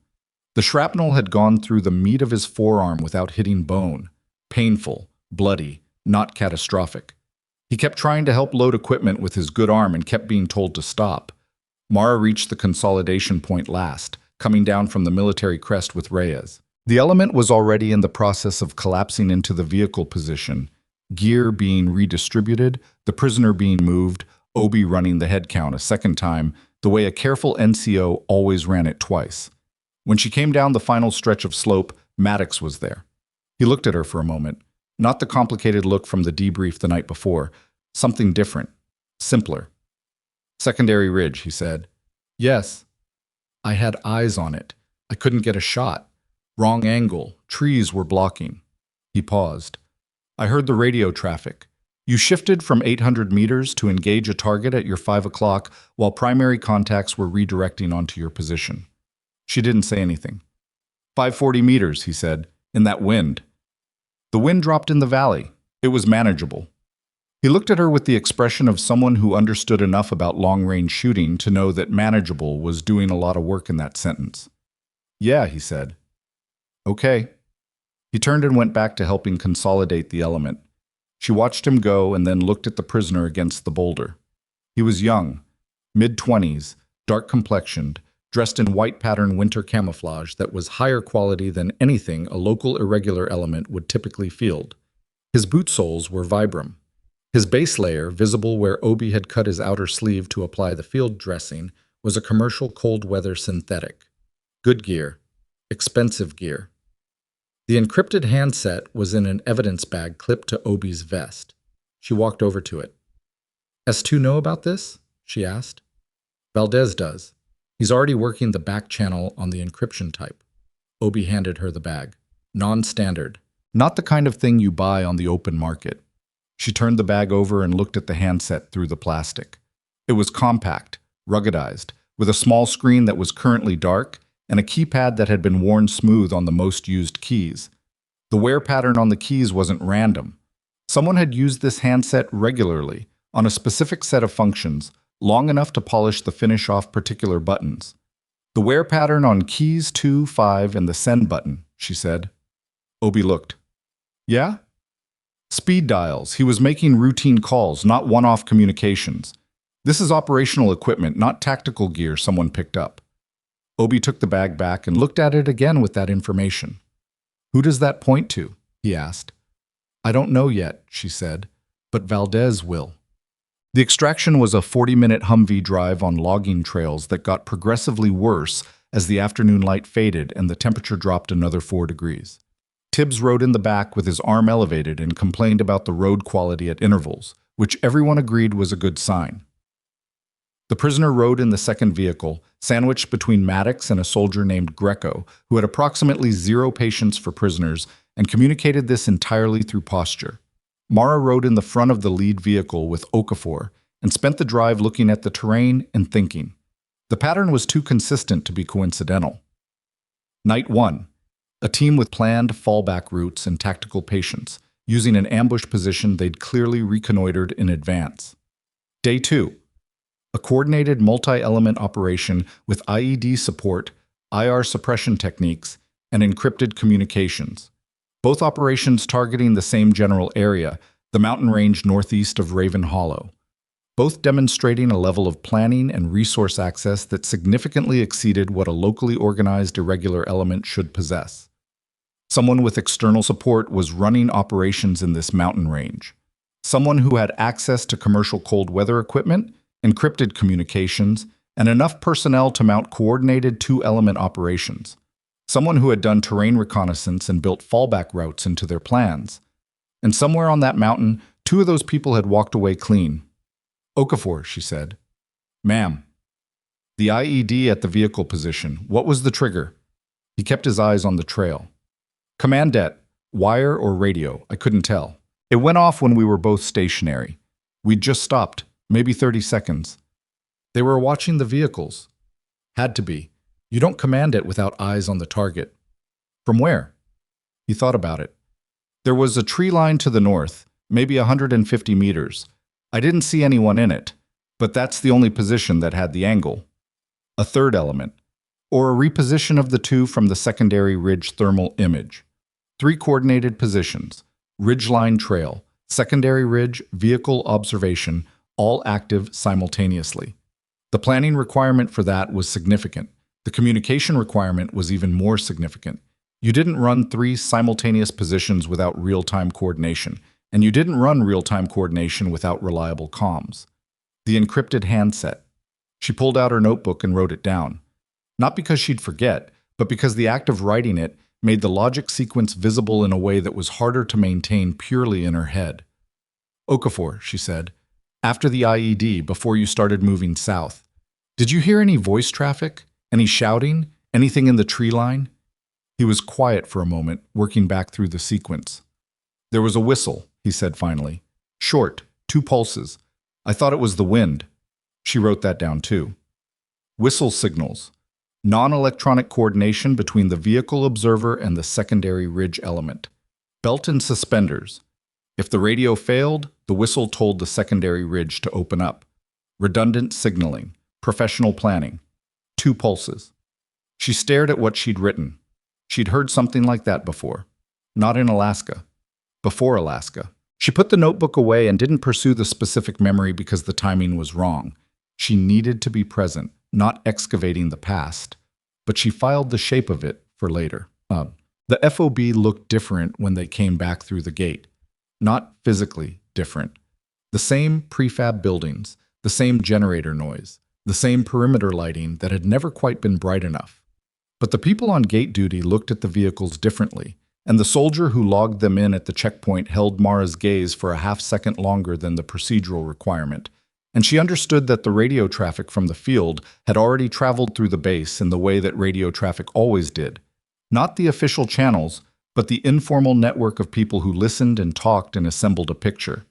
The shrapnel had gone through the meat of his forearm without hitting bone. Painful, bloody, not catastrophic. He kept trying to help load equipment with his good arm and kept being told to stop. Mara reached the consolidation point last, coming down from the military crest with Reyes. The element was already in the process of collapsing into the vehicle position, gear being redistributed, the prisoner being moved, Obi running the head count a second time, the way a careful NCO always ran it twice. When she came down the final stretch of slope, Maddox was there. He looked at her for a moment, not the complicated look from the debrief the night before, something different, simpler. "Secondary ridge," he said. "Yes. I had eyes on it. I couldn't get a shot. Wrong angle. Trees were blocking." He paused. "I heard the radio traffic. You shifted from 800 meters to engage a target at your 5 o'clock while primary contacts were redirecting onto your position." She didn't say anything. 540 meters, he said, in that wind. The wind dropped in the valley. It was manageable. He looked at her with the expression of someone who understood enough about long-range shooting to know that manageable was doing a lot of work in that sentence. "Yeah," he said. "Okay." He turned and went back to helping consolidate the element. She watched him go and then looked at the prisoner against the boulder. He was young, mid-20s, dark-complexioned, dressed in white pattern winter camouflage that was higher quality than anything a local irregular element would typically field. His boot soles were Vibram. His base layer, visible where Obi had cut his outer sleeve to apply the field dressing, was a commercial cold-weather synthetic. Good gear. Expensive gear. The encrypted handset was in an evidence bag clipped to Obi's vest. She walked over to it. "S2 know about this?" she asked. "Valdez does. He's already working the back channel on the encryption type." Obi handed her the bag. Non-standard. Not the kind of thing you buy on the open market. She turned the bag over and looked at the handset through the plastic. It was compact, ruggedized, with a small screen that was currently dark and a keypad that had been worn smooth on the most used keys. The wear pattern on the keys wasn't random. Someone had used this handset regularly, on a specific set of functions, long enough to polish the finish off particular buttons. "The wear pattern on keys 2, 5, and the send button," she said. Obi looked. "Yeah?" "Speed dials. He was making routine calls, not one-off communications. This is operational equipment, not tactical gear someone picked up." Obi took the bag back and looked at it again with that information. "Who does that point to?" he asked. "I don't know yet," she said, "but Valdez will." The extraction was a 40-minute Humvee drive on logging trails that got progressively worse as the afternoon light faded and the temperature dropped another 4 degrees. Tibbs rode in the back with his arm elevated and complained about the road quality at intervals, which everyone agreed was a good sign. The prisoner rode in the second vehicle, sandwiched between Maddox and a soldier named Greco, who had approximately 0 patience for prisoners and communicated this entirely through posture. Mara rode in the front of the lead vehicle with Okafor and spent the drive looking at the terrain and thinking. The pattern was too consistent to be coincidental. Night 1. A team with planned fallback routes and tactical patience, using an ambush position they'd clearly reconnoitered in advance. Day 2. A coordinated multi-element operation with IED support, IR suppression techniques, and encrypted communications. Both operations targeting the same general area, the mountain range northeast of Raven Hollow. Both demonstrating a level of planning and resource access that significantly exceeded what a locally organized irregular element should possess. Someone with external support was running operations in this mountain range. Someone who had access to commercial cold weather equipment, encrypted communications, and enough personnel to mount coordinated 2-element operations. Someone who had done terrain reconnaissance and built fallback routes into their plans. And somewhere on that mountain, 2 of those people had walked away clean. "Okafor," she said. "Ma'am." "The IED at the vehicle position. What was the trigger?" He kept his eyes on the trail. "Commandet. Wire or radio, I couldn't tell. It went off when we were both stationary. We'd just stopped. Maybe 30 seconds. They were watching the vehicles. Had to be. You don't command it without eyes on the target." "From where?" He thought about it. "There was a tree line to the north, maybe 150 meters. I didn't see anyone in it, but that's the only position that had the angle. A third element, or a reposition of the 2 from the secondary ridge thermal image. 3 coordinated positions. ridgeline trail, secondary ridge, vehicle observation, all active simultaneously. The planning requirement for that was significant. The communication requirement was even more significant. You didn't run 3 simultaneous positions without real-time coordination, and you didn't run real-time coordination without reliable comms. The encrypted handset. She pulled out her notebook and wrote it down. Not because she'd forget, but because the act of writing it made the logic sequence visible in a way that was harder to maintain purely in her head. Okafor, she said, after the IED, before you started moving south, did you hear any voice traffic? Any shouting? Anything in the tree line? He was quiet for a moment, working back through the sequence. There was a whistle, he said finally. Short, 2 pulses. I thought it was the wind. She wrote that down too. Whistle signals. Non-electronic coordination between the vehicle observer and the secondary ridge element. Belt and suspenders. If the radio failed, the whistle told the secondary ridge to open up. Redundant signaling. Professional planning. 2 pulses. She stared at what she'd written. She'd heard something like that before. Not in Alaska. Before Alaska. She put the notebook away and didn't pursue the specific memory because the timing was wrong. She needed to be present, not excavating the past. But she filed the shape of it for later. The FOB looked different when they came back through the gate. Not physically different. The same prefab buildings, the same generator noise, the same perimeter lighting that had never quite been bright enough. But the people on gate duty looked at the vehicles differently, and the soldier who logged them in at the checkpoint held Mara's gaze for a half-second longer than the procedural requirement, and she understood that the radio traffic from the field had already traveled through the base in the way that radio traffic always did. Not the official channels, but the informal network of people who listened and talked and assembled a picture.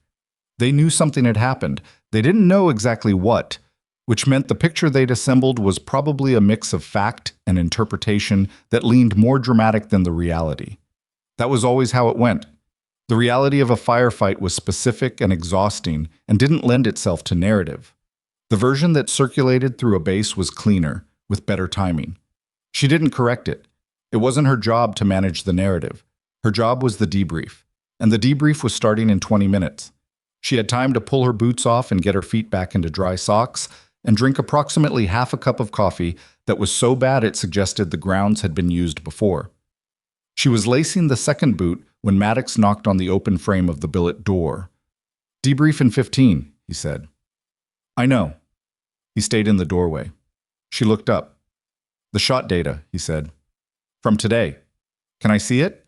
They knew something had happened. They didn't know exactly what, which meant the picture they'd assembled was probably a mix of fact and interpretation that leaned more dramatic than the reality. That was always how it went. The reality of a firefight was specific and exhausting and didn't lend itself to narrative. The version that circulated through a base was cleaner, with better timing. She didn't correct it. It wasn't her job to manage the narrative. Her job was the debrief, and the debrief was starting in 20 minutes. She had time to pull her boots off and get her feet back into dry socks, and drink approximately half a cup of coffee that was so bad it suggested the grounds had been used before. She was lacing the second boot when Maddox knocked on the open frame of the billet door. "Debrief in 15, he said. "I know." He stayed in the doorway. She looked up. "The shot data," he said. "From today. Can I see it?"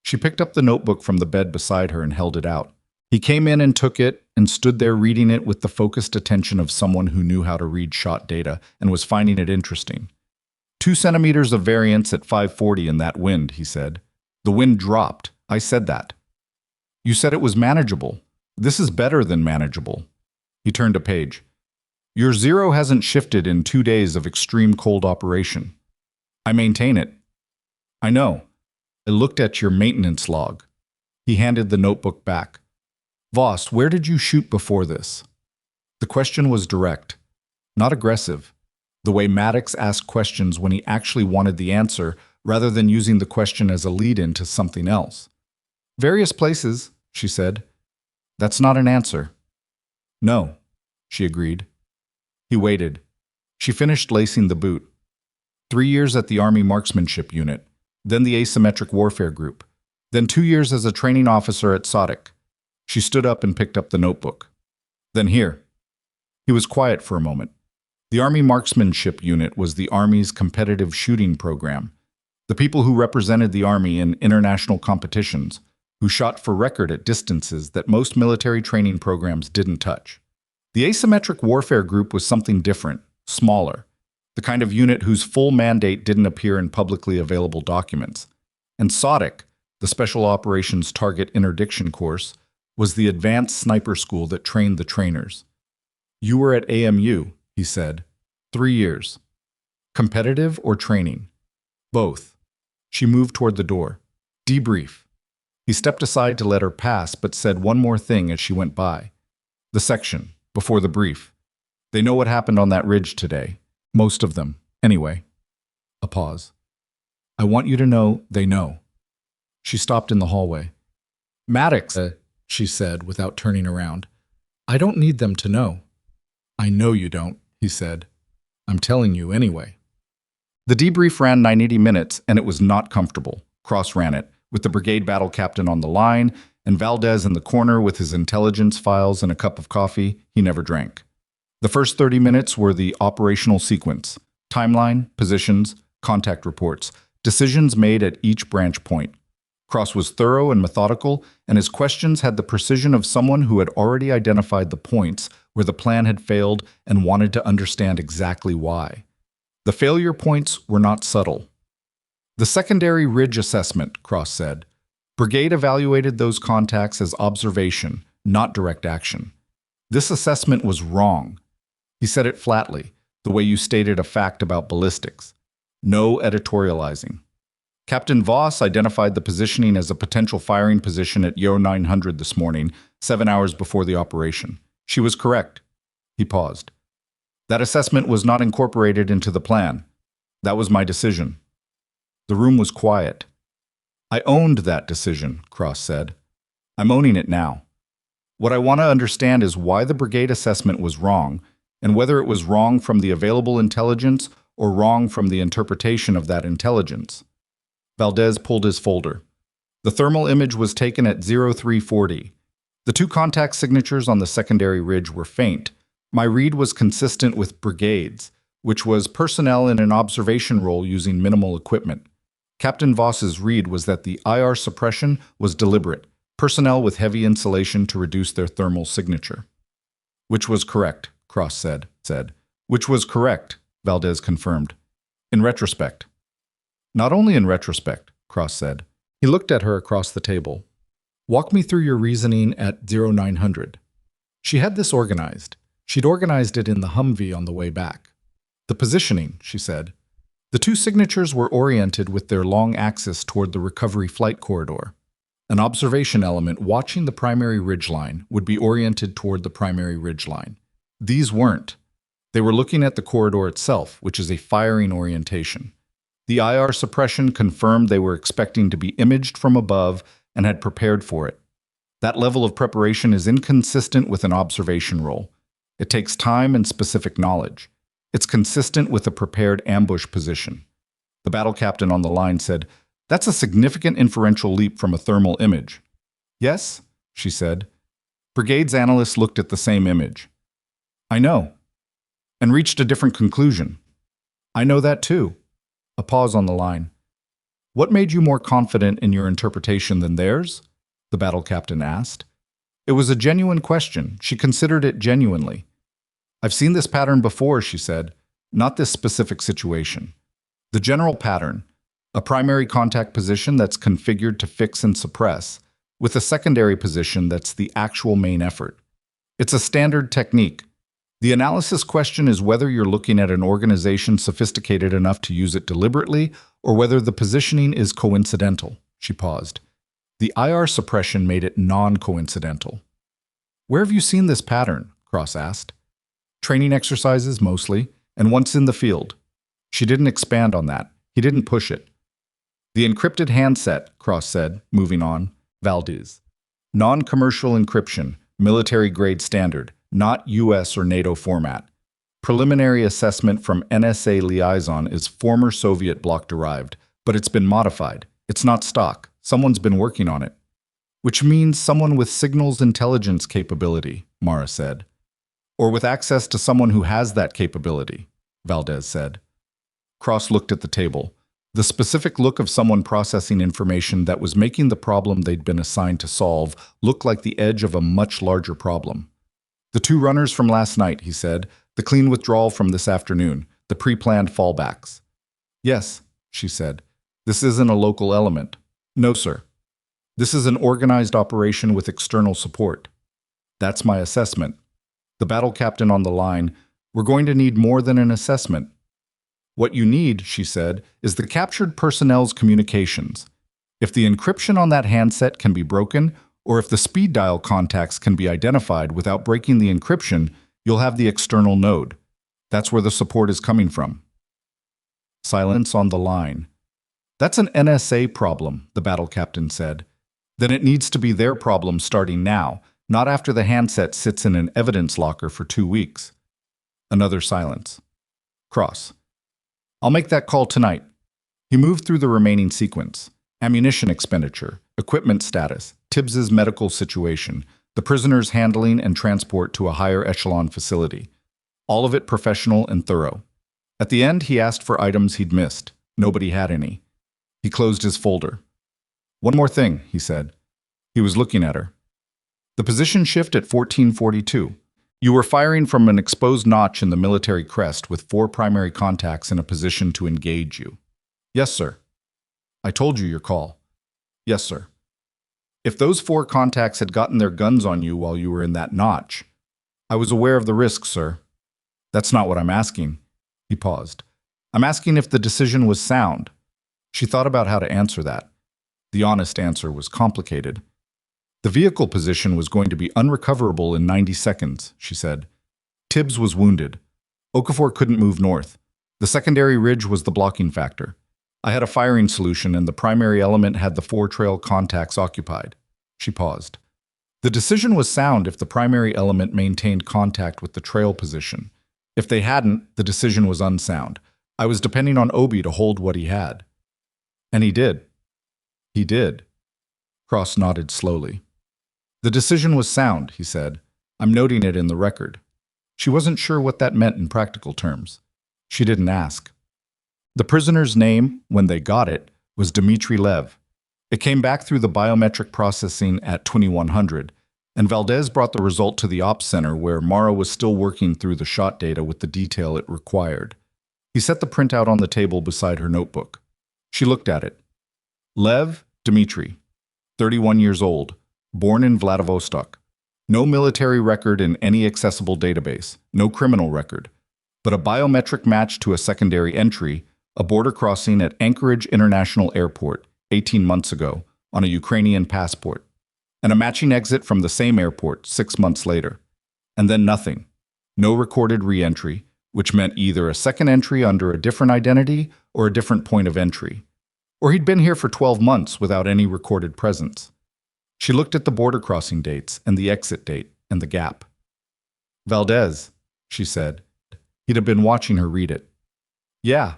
She picked up the notebook from the bed beside her and held it out. He came in and took it and stood there reading it with the focused attention of someone who knew how to read shot data and was finding it interesting. 2 centimeters of variance at 540 in that wind, he said. The wind dropped. I said that. You said it was manageable. This is better than manageable. He turned a page. Your zero hasn't shifted in 2 days of extreme cold operation. I maintain it. I know. I looked at your maintenance log. He handed the notebook back. Voss, where did you shoot before this? The question was direct, not aggressive, the way Maddox asked questions when he actually wanted the answer rather than using the question as a lead-in to something else. Various places, she said. That's not an answer. No, she agreed. He waited. She finished lacing the boot. 3 years at the Army Marksmanship Unit, then the Asymmetric Warfare Group, then 2 years as a training officer at SOTIC. She stood up and picked up the notebook. Then here. He was quiet for a moment. The Army Marksmanship Unit was the Army's competitive shooting program. The people who represented the Army in international competitions, who shot for record at distances that most military training programs didn't touch. The Asymmetric Warfare Group was something different, smaller, the kind of unit whose full mandate didn't appear in publicly available documents. And SOTIC, the Special Operations Target Interdiction Course, was the advanced sniper school that trained the trainers. You were at AMU, he said. 3 years. Competitive or training? Both. She moved toward the door. Debrief. He stepped aside to let her pass, but said one more thing as she went by. The section, before the brief. They know what happened on that ridge today. Most of them, anyway. A pause. I want you to know they know. She stopped in the hallway. Maddox, she said without turning around. I don't need them to know. I know you don't, he said. I'm telling you anyway. The debrief ran 90 minutes, and it was not comfortable. Cross ran it, with the brigade battle captain on the line, and Valdez in the corner with his intelligence files and a cup of coffee he never drank. The first 30 minutes were the operational sequence: timeline, positions, contact reports, decisions made at each branch point. Cross was thorough and methodical, and his questions had the precision of someone who had already identified the points where the plan had failed and wanted to understand exactly why. The failure points were not subtle. The secondary ridge assessment, Cross said. Brigade evaluated those contacts as observation, not direct action. This assessment was wrong. He said it flatly, the way you stated a fact about ballistics. No editorializing. Captain Voss identified the positioning as a potential firing position at Yo 900 this morning, 7 hours before the operation. She was correct. He paused. That assessment was not incorporated into the plan. That was my decision. The room was quiet. I owned that decision, Cross said. I'm owning it now. What I want to understand is why the brigade assessment was wrong, and whether it was wrong from the available intelligence or wrong from the interpretation of that intelligence. Valdez pulled his folder. The thermal image was taken at 0340. The two contact signatures on the secondary ridge were faint. My read was consistent with brigades, which was personnel in an observation role using minimal equipment. Captain Voss's read was that the IR suppression was deliberate, personnel with heavy insulation to reduce their thermal signature. Which was correct, Cross said. Which was correct, Valdez confirmed. In retrospect. Not only in retrospect, Cross said. He looked at her across the table. Walk me through your reasoning at 0900. She had this organized. She'd organized it in the Humvee on the way back. The positioning, she said. The two signatures were oriented with their long axis toward the recovery flight corridor. An observation element watching the primary ridgeline would be oriented toward the primary ridgeline. These weren't. They were looking at the corridor itself, which is a firing orientation. The IR suppression confirmed they were expecting to be imaged from above and had prepared for it. That level of preparation is inconsistent with an observation role. It takes time and specific knowledge. It's consistent with a prepared ambush position. The battle captain on the line said, That's a significant inferential leap from a thermal image. Yes, she said. Brigade's analysts looked at the same image. I know. And reached a different conclusion. I know that too. A pause on the line. What made you more confident in your interpretation than theirs? The battle captain asked. It was a genuine question. She considered it genuinely. I've seen this pattern before, she said. Not this specific situation. The general pattern, a primary contact position that's configured to fix and suppress, with a secondary position that's the actual main effort. It's a standard technique. The analysis question is whether you're looking at an organization sophisticated enough to use it deliberately or whether the positioning is coincidental. She paused. The IR suppression made it non-coincidental. Where have you seen this pattern? Cross asked. Training exercises, mostly, and once in the field. She didn't expand on that. He didn't push it. The encrypted handset, Cross said, moving on. Valdez. Non-commercial encryption, military-grade standard, not US or NATO format. Preliminary assessment from NSA liaison is former Soviet bloc derived, but it's been modified. It's not stock. Someone's been working on it. Which means someone with signals intelligence capability, Mara said. Or with access to someone who has that capability, Valdez said. Cross looked at the table. The specific look of someone processing information that was making the problem they'd been assigned to solve look like the edge of a much larger problem. The two runners from last night, he said, the clean withdrawal from this afternoon, the pre-planned fallbacks. Yes, she said. This isn't a local element. No, sir. This is an organized operation with external support. That's my assessment. The battle captain on the line, we're going to need more than an assessment. What you need, she said, is the captured personnel's communications. If the encryption on that handset can be broken, or if the speed dial contacts can be identified without breaking the encryption, you'll have the external node. That's where the support is coming from. Silence on the line. That's an NSA problem, the battle captain said. Then it needs to be their problem starting now, not after the handset sits in an evidence locker for 2 weeks. Another silence. Cross. I'll make that call tonight. He moved through the remaining sequence. Ammunition expenditure, equipment status, Tibbs's medical situation, the prisoner's handling and transport to a higher echelon facility. All of it professional and thorough. At the end, he asked for items he'd missed. Nobody had any. He closed his folder. One more thing, he said. He was looking at her. The position shift at 1442. You were firing from an exposed notch in the military crest with 4 primary contacts in a position to engage you. Yes, sir. I told you your call. Yes, sir. If those 4 contacts had gotten their guns on you while you were in that notch, I was aware of the risk, sir. That's not what I'm asking. He paused. I'm asking if the decision was sound. She thought about how to answer that. The honest answer was complicated. The vehicle position was going to be unrecoverable in 90 seconds, she said. Tibbs was wounded. Okafor couldn't move north. The secondary ridge was the blocking factor. I had a firing solution and the primary element had the 4 trail contacts occupied. She paused. The decision was sound if the primary element maintained contact with the trail position. If they hadn't, the decision was unsound. I was depending on Obi to hold what he had. And he did. He did. Cross nodded slowly. The decision was sound, he said. I'm noting it in the record. She wasn't sure what that meant in practical terms. She didn't ask. The prisoner's name, when they got it, was Dmitry Lev. It came back through the biometric processing at 2100, and Valdez brought the result to the ops center where Mara was still working through the shot data with the detail it required. He set the printout on the table beside her notebook. She looked at it. Lev Dmitry, 31 years old, born in Vladivostok. No military record in any accessible database, no criminal record, but a biometric match to a secondary entry, a border crossing at Anchorage International Airport 18 months ago on a Ukrainian passport, and a matching exit from the same airport 6 months later. And then nothing. No recorded re-entry, which meant either a second entry under a different identity or a different point of entry. Or he'd been here for 12 months without any recorded presence. She looked at the border crossing dates and the exit date and the gap. Valdez, she said. He'd have been watching her read it. Yeah.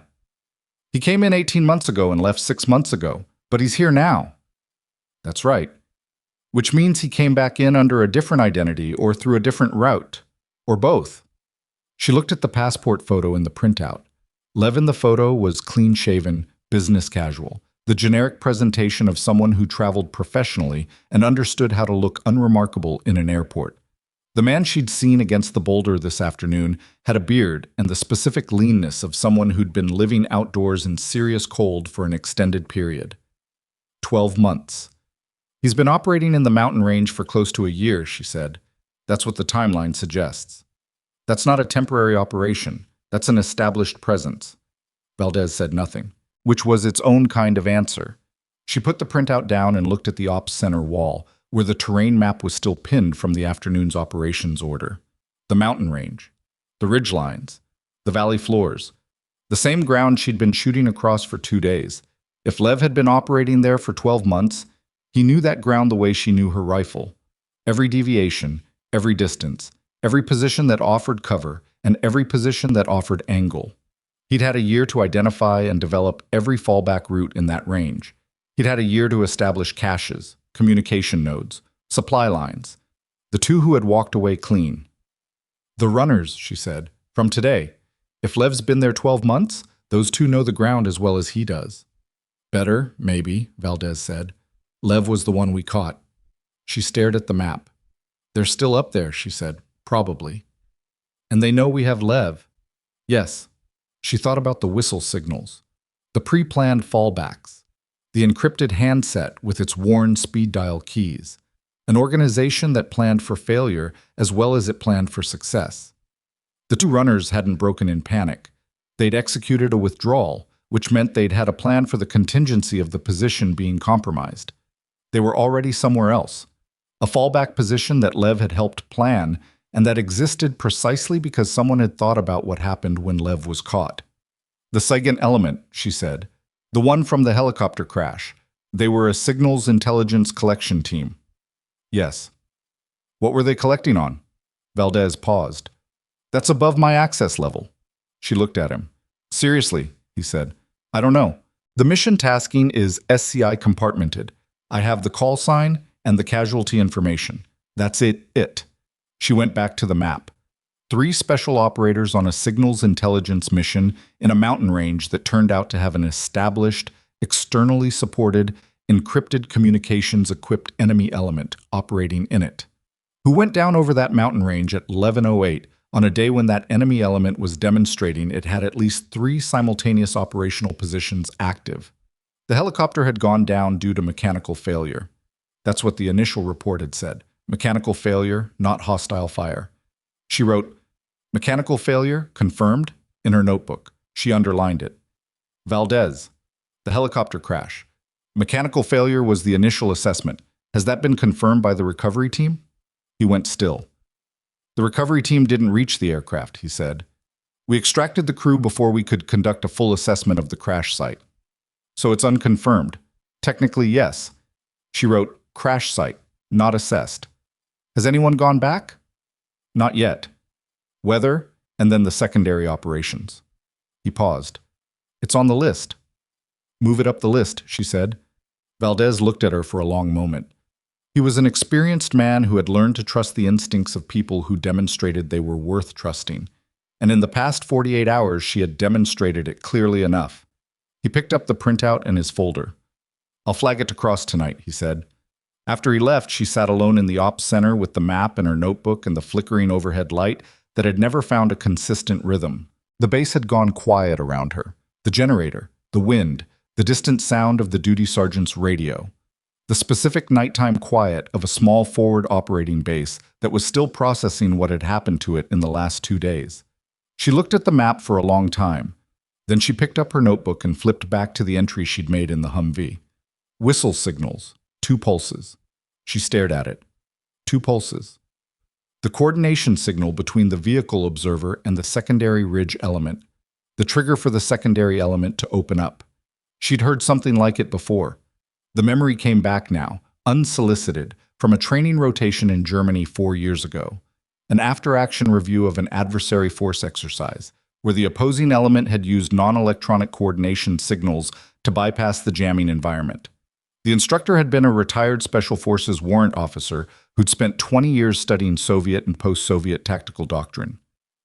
He came in 18 months ago and left 6 months ago, but he's here now. That's right. Which means he came back in under a different identity or through a different route, or both. She looked at the passport photo in the printout. Lev in the photo was clean-shaven, business casual, the generic presentation of someone who traveled professionally and understood how to look unremarkable in an airport. The man she'd seen against the boulder this afternoon had a beard and the specific leanness of someone who'd been living outdoors in serious cold for an extended period. 12 months. He's been operating in the mountain range for close to a year, she said. That's what the timeline suggests. That's not a temporary operation. That's an established presence. Valdez said nothing, which was its own kind of answer. She put the printout down and looked at the ops center wall, where the terrain map was still pinned from the afternoon's operations order. The mountain range, the ridge lines, the valley floors, the same ground she'd been shooting across for 2 days. If Lev had been operating there for 12 months, he knew that ground the way she knew her rifle. Every deviation, every distance, every position that offered cover, and every position that offered angle. He'd had a year to identify and develop every fallback route in that range. He'd had a year to establish caches, communication nodes, supply lines. The 2 who had walked away clean. The runners, she said, from today. If Lev's been there 12 months, those 2 know the ground as well as he does. Better, maybe, Valdez said. Lev was the one we caught. She stared at the map. They're still up there, she said, probably. And they know we have Lev. Yes. She thought about the whistle signals, the pre-planned fallbacks, the encrypted handset with its worn speed dial keys, an organization that planned for failure as well as it planned for success. The 2 runners hadn't broken in panic. They'd executed a withdrawal, which meant they'd had a plan for the contingency of the position being compromised. They were already somewhere else, a fallback position that Lev had helped plan and that existed precisely because someone had thought about what happened when Lev was caught. The second element, she said, the one from the helicopter crash, They were a signals intelligence collection team. Yes. What were they collecting on? Valdez paused. That's above my access level. She looked at him. Seriously, he said. I don't know. The mission tasking is SCI compartmented. I have the call sign and the casualty information. That's it. She went back to the map. 3 special operators on a signals intelligence mission in a mountain range that turned out to have an established, externally supported, encrypted communications-equipped enemy element operating in it. Who went down over that mountain range at 11:08 on a day when that enemy element was demonstrating it had at least 3 simultaneous operational positions active. The helicopter had gone down due to mechanical failure. That's what the initial report had said. Mechanical failure, not hostile fire. She wrote, "Mechanical failure, confirmed," in her notebook. She underlined it. Valdez, the helicopter crash. Mechanical failure was the initial assessment. Has that been confirmed by the recovery team? He went still. The recovery team didn't reach the aircraft, he said. We extracted the crew before we could conduct a full assessment of the crash site. So it's unconfirmed. Technically, yes. She wrote, crash site, not assessed. Has anyone gone back? Not yet. Weather, and then the secondary operations. He paused. It's on the list. Move it up the list, she said. Valdez looked at her for a long moment. He was an experienced man who had learned to trust the instincts of people who demonstrated they were worth trusting. And in the past 48 hours, she had demonstrated it clearly enough. He picked up the printout and his folder. I'll flag it to Cross tonight, he said. After he left, she sat alone in the ops center with the map and her notebook and the flickering overhead light that had never found a consistent rhythm. The base had gone quiet around her. The generator, the wind, the distant sound of the duty sergeant's radio. The specific nighttime quiet of a small forward operating base that was still processing what had happened to it in the last 2 days. She looked at the map for a long time. Then she picked up her notebook and flipped back to the entry she'd made in the Humvee. Whistle signals, 2 pulses. She stared at it. 2 pulses. The coordination signal between the vehicle observer and the secondary ridge element. The trigger for the secondary element to open up. She'd heard something like it before. The memory came back now, unsolicited, from a training rotation in Germany 4 years ago. An after-action review of an adversary force exercise, where the opposing element had used non-electronic coordination signals to bypass the jamming environment. The instructor had been a retired Special Forces warrant officer who'd spent 20 years studying Soviet and post-Soviet tactical doctrine.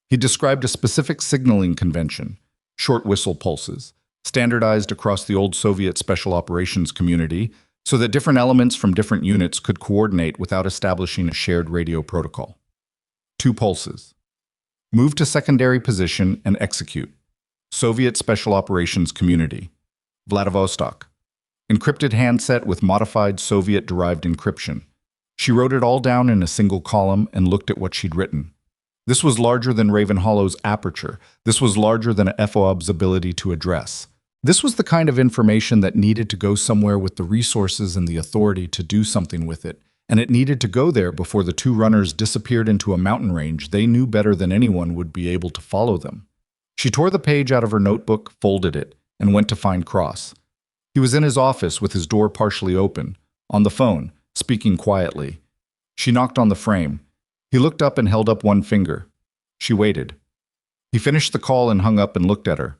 He described a specific signaling convention, short whistle pulses, standardized across the old Soviet special operations community so that different elements from different units could coordinate without establishing a shared radio protocol. 2 pulses. Move to secondary position and execute. Soviet Special Operations Community. Vladivostok. Encrypted handset with modified Soviet-derived encryption. She wrote it all down in a single column and looked at what she'd written. This was larger than Raven Hollow's aperture. This was larger than a FOAB's ability to address. This was the kind of information that needed to go somewhere with the resources and the authority to do something with it, and it needed to go there before the 2 runners disappeared into a mountain range they knew better than anyone would be able to follow them. She tore the page out of her notebook, folded it, and went to find Cross. He was in his office with his door partially open, on the phone, speaking quietly. She knocked on the frame. He looked up and held up one finger. She waited. He finished the call and hung up and looked at her.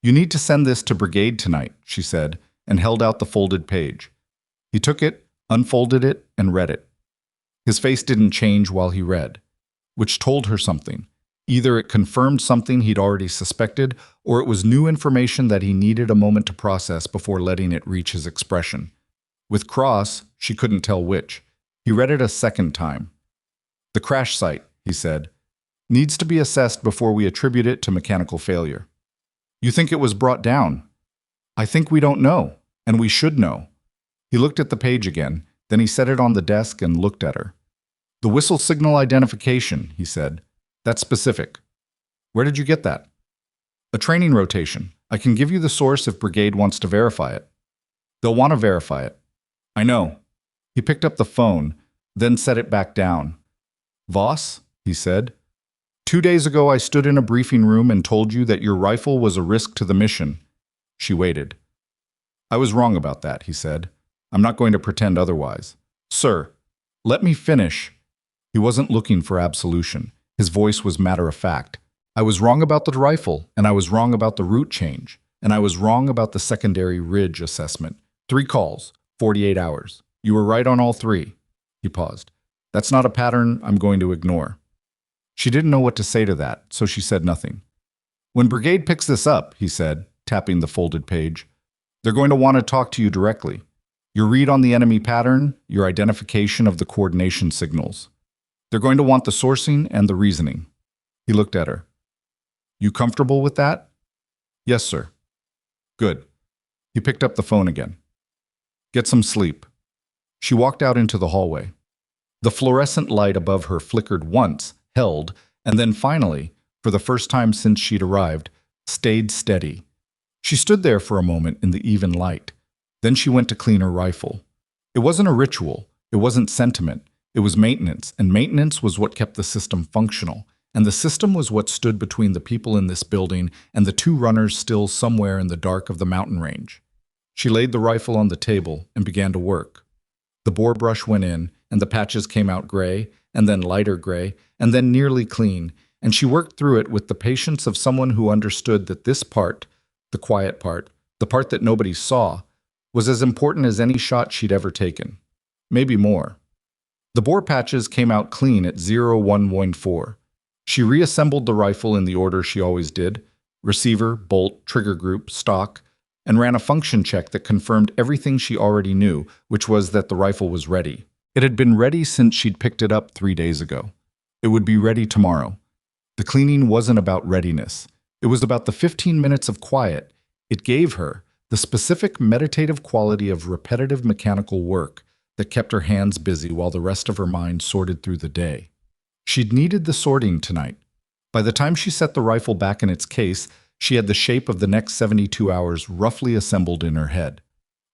You need to send this to brigade tonight, she said, and held out the folded page. He took it, unfolded it, and read it. His face didn't change while he read, which told her something. Either it confirmed something he'd already suspected, or it was new information that he needed a moment to process before letting it reach his expression. With Cross, she couldn't tell which. He read it a second time. The crash site, he said, needs to be assessed before we attribute it to mechanical failure. You think it was brought down? I think we don't know, and we should know. He looked at the page again, then he set it on the desk and looked at her. The whistle signal identification, he said. That's specific. Where did you get that? A training rotation. I can give you the source if brigade wants to verify it. They'll want to verify it. I know. He picked up the phone, then set it back down. Voss, he said. 2 days ago I stood in a briefing room and told you that your rifle was a risk to the mission. She waited. I was wrong about that, he said. I'm not going to pretend otherwise. Sir, let me finish. He wasn't looking for absolution. His voice was matter of fact. I was wrong about the rifle, and I was wrong about the route change, and I was wrong about the secondary ridge assessment. 3 calls, 48 hours. You were right on all 3. He paused. That's not a pattern I'm going to ignore. She didn't know what to say to that, so she said nothing. When Brigade picks this up, he said, tapping the folded page, they're going to want to talk to you directly. Your read on the enemy pattern, your identification of the coordination signals. They're going to want the sourcing and the reasoning. He looked at her. You comfortable with that? Yes, sir. Good. He picked up the phone again. Get some sleep. She walked out into the hallway. The fluorescent light above her flickered once, held, and then finally, for the first time since she'd arrived, stayed steady. She stood there for a moment in the even light. Then she went to clean her rifle. It wasn't a ritual. It wasn't sentiment. It was maintenance, and maintenance was what kept the system functional. And the system was what stood between the people in this building and the 2 runners still somewhere in the dark of the mountain range. She laid the rifle on the table and began to work. The bore brush went in, and the patches came out gray, and then lighter gray, and then nearly clean, and she worked through it with the patience of someone who understood that this part, the quiet part, the part that nobody saw, was as important as any shot she'd ever taken. Maybe more. The bore patches came out clean at 0114. She reassembled the rifle in the order she always did: receiver, bolt, trigger group, stock, and ran a function check that confirmed everything she already knew, which was that the rifle was ready. It had been ready since she'd picked it up 3 days ago. It would be ready tomorrow. The cleaning wasn't about readiness. It was about the 15 minutes of quiet it gave her, the specific meditative quality of repetitive mechanical work that kept her hands busy while the rest of her mind sorted through the day. She'd needed the sorting tonight. By the time she set the rifle back in its case, she had the shape of the next 72 hours roughly assembled in her head.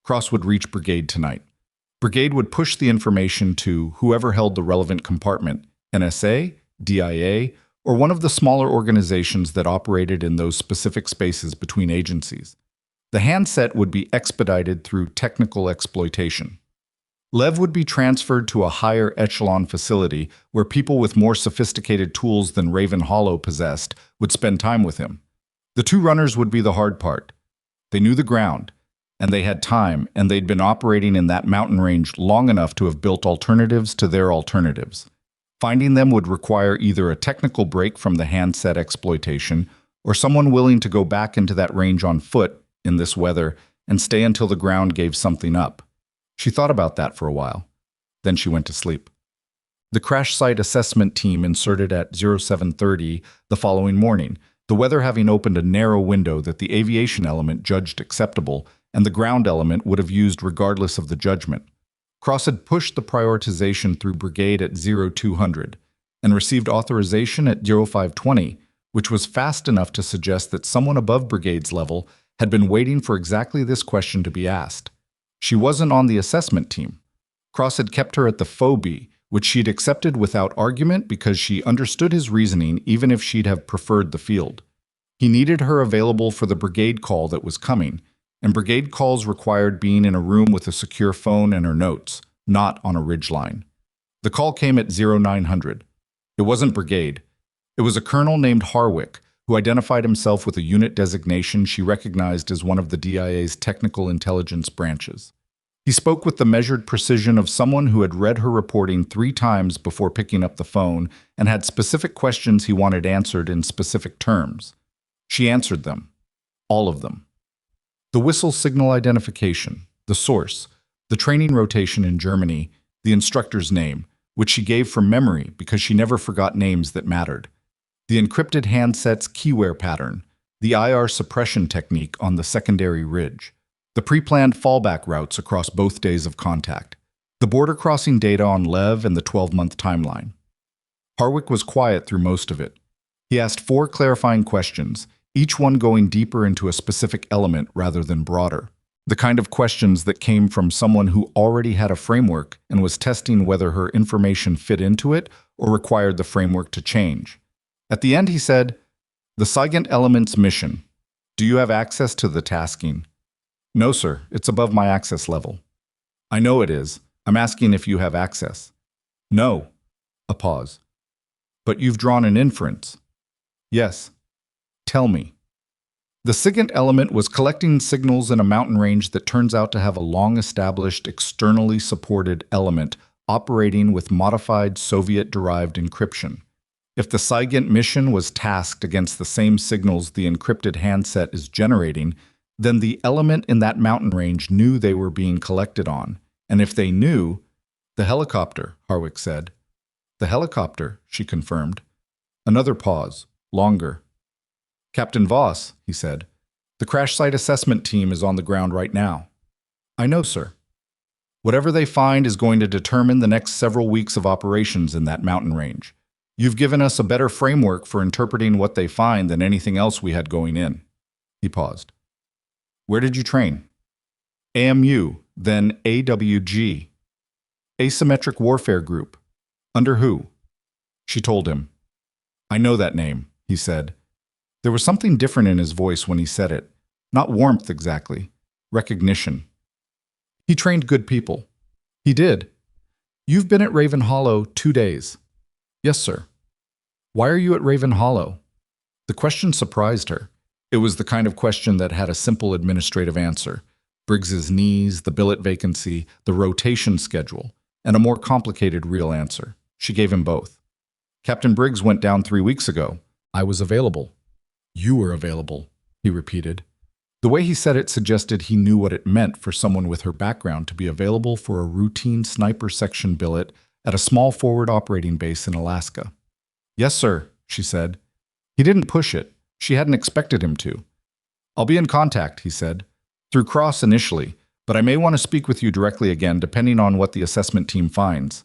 Cross would reach Brigade tonight. Brigade would push the information to whoever held the relevant compartment, NSA, DIA, or one of the smaller organizations that operated in those specific spaces between agencies. The handset would be expedited through technical exploitation. Lev would be transferred to a higher echelon facility where people with more sophisticated tools than Raven Hollow possessed would spend time with him. The 2 runners would be the hard part. They knew the ground, and they had time, and they'd been operating in that mountain range long enough to have built alternatives to their alternatives. Finding them would require either a technical break from the handset exploitation or someone willing to go back into that range on foot in this weather and stay until the ground gave something up. She thought about that for a while. Then she went to sleep. The crash site assessment team inserted at 0730 the following morning, the weather having opened a narrow window that the aviation element judged acceptable and the ground element would have used regardless of the judgment. Cross had pushed the prioritization through Brigade at 0200 and received authorization at 0520, which was fast enough to suggest that someone above Brigade's level had been waiting for exactly this question to be asked. She wasn't on the assessment team. Cross had kept her at the phobie, which she'd accepted without argument because she understood his reasoning even if she'd have preferred the field. He needed her available for the Brigade call that was coming, and Brigade calls required being in a room with a secure phone and her notes, not on a ridgeline. The call came at 0900. It wasn't Brigade. It was a colonel named Harwick, who identified himself with a unit designation she recognized as one of the DIA's technical intelligence branches. He spoke with the measured precision of someone who had read her reporting 3 times before picking up the phone and had specific questions he wanted answered in specific terms. She answered them. All of them. The whistle signal identification, the source, the training rotation in Germany, the instructor's name, which she gave from memory because she never forgot names that mattered, the encrypted handset's keyware pattern, the IR suppression technique on the secondary ridge, the pre-planned fallback routes across both days of contact, the border crossing data on Lev and the 12-month timeline. Harwick was quiet through most of it. He asked 4 clarifying questions, each one going deeper into a specific element rather than broader. The kind of questions that came from someone who already had a framework and was testing whether her information fit into it or required the framework to change. At the end, he said, "The SIGINT element's mission. Do you have access to the tasking?" No, sir. It's above my access level. I know it is. I'm asking if you have access. No. A pause. But you've drawn an inference. Yes. Tell me. The SIGINT element was collecting signals in a mountain range that turns out to have a long-established, externally supported element operating with modified Soviet-derived encryption. If the SIGINT mission was tasked against the same signals the encrypted handset is generating, then the element in that mountain range knew they were being collected on. And if they knew, the helicopter, Harwick said. The helicopter, she confirmed. Another pause, longer. Captain Voss, he said, the crash site assessment team is on the ground right now. I know, sir. Whatever they find is going to determine the next several weeks of operations in that mountain range. You've given us a better framework for interpreting what they find than anything else we had going in. He paused. Where did you train? AMU, then AWG. Asymmetric Warfare Group. Under who? She told him. I know that name, he said. There was something different in his voice when he said it. Not warmth exactly. Recognition. He trained good people. He did. You've been at Raven Hollow 2 days. Yes, sir. Why are you at Raven Hollow? The question surprised her. It was the kind of question that had a simple administrative answer. Briggs's knees, the billet vacancy, the rotation schedule, and a more complicated real answer. She gave him both. Captain Briggs went down 3 weeks ago. I was available. You were available, he repeated. The way he said it suggested he knew what it meant for someone with her background to be available for a routine sniper section billet at a small forward operating base in Alaska. Yes, sir, she said. He didn't push it. She hadn't expected him to. I'll be in contact, he said. Through Cross initially, but I may want to speak with you directly again depending on what the assessment team finds.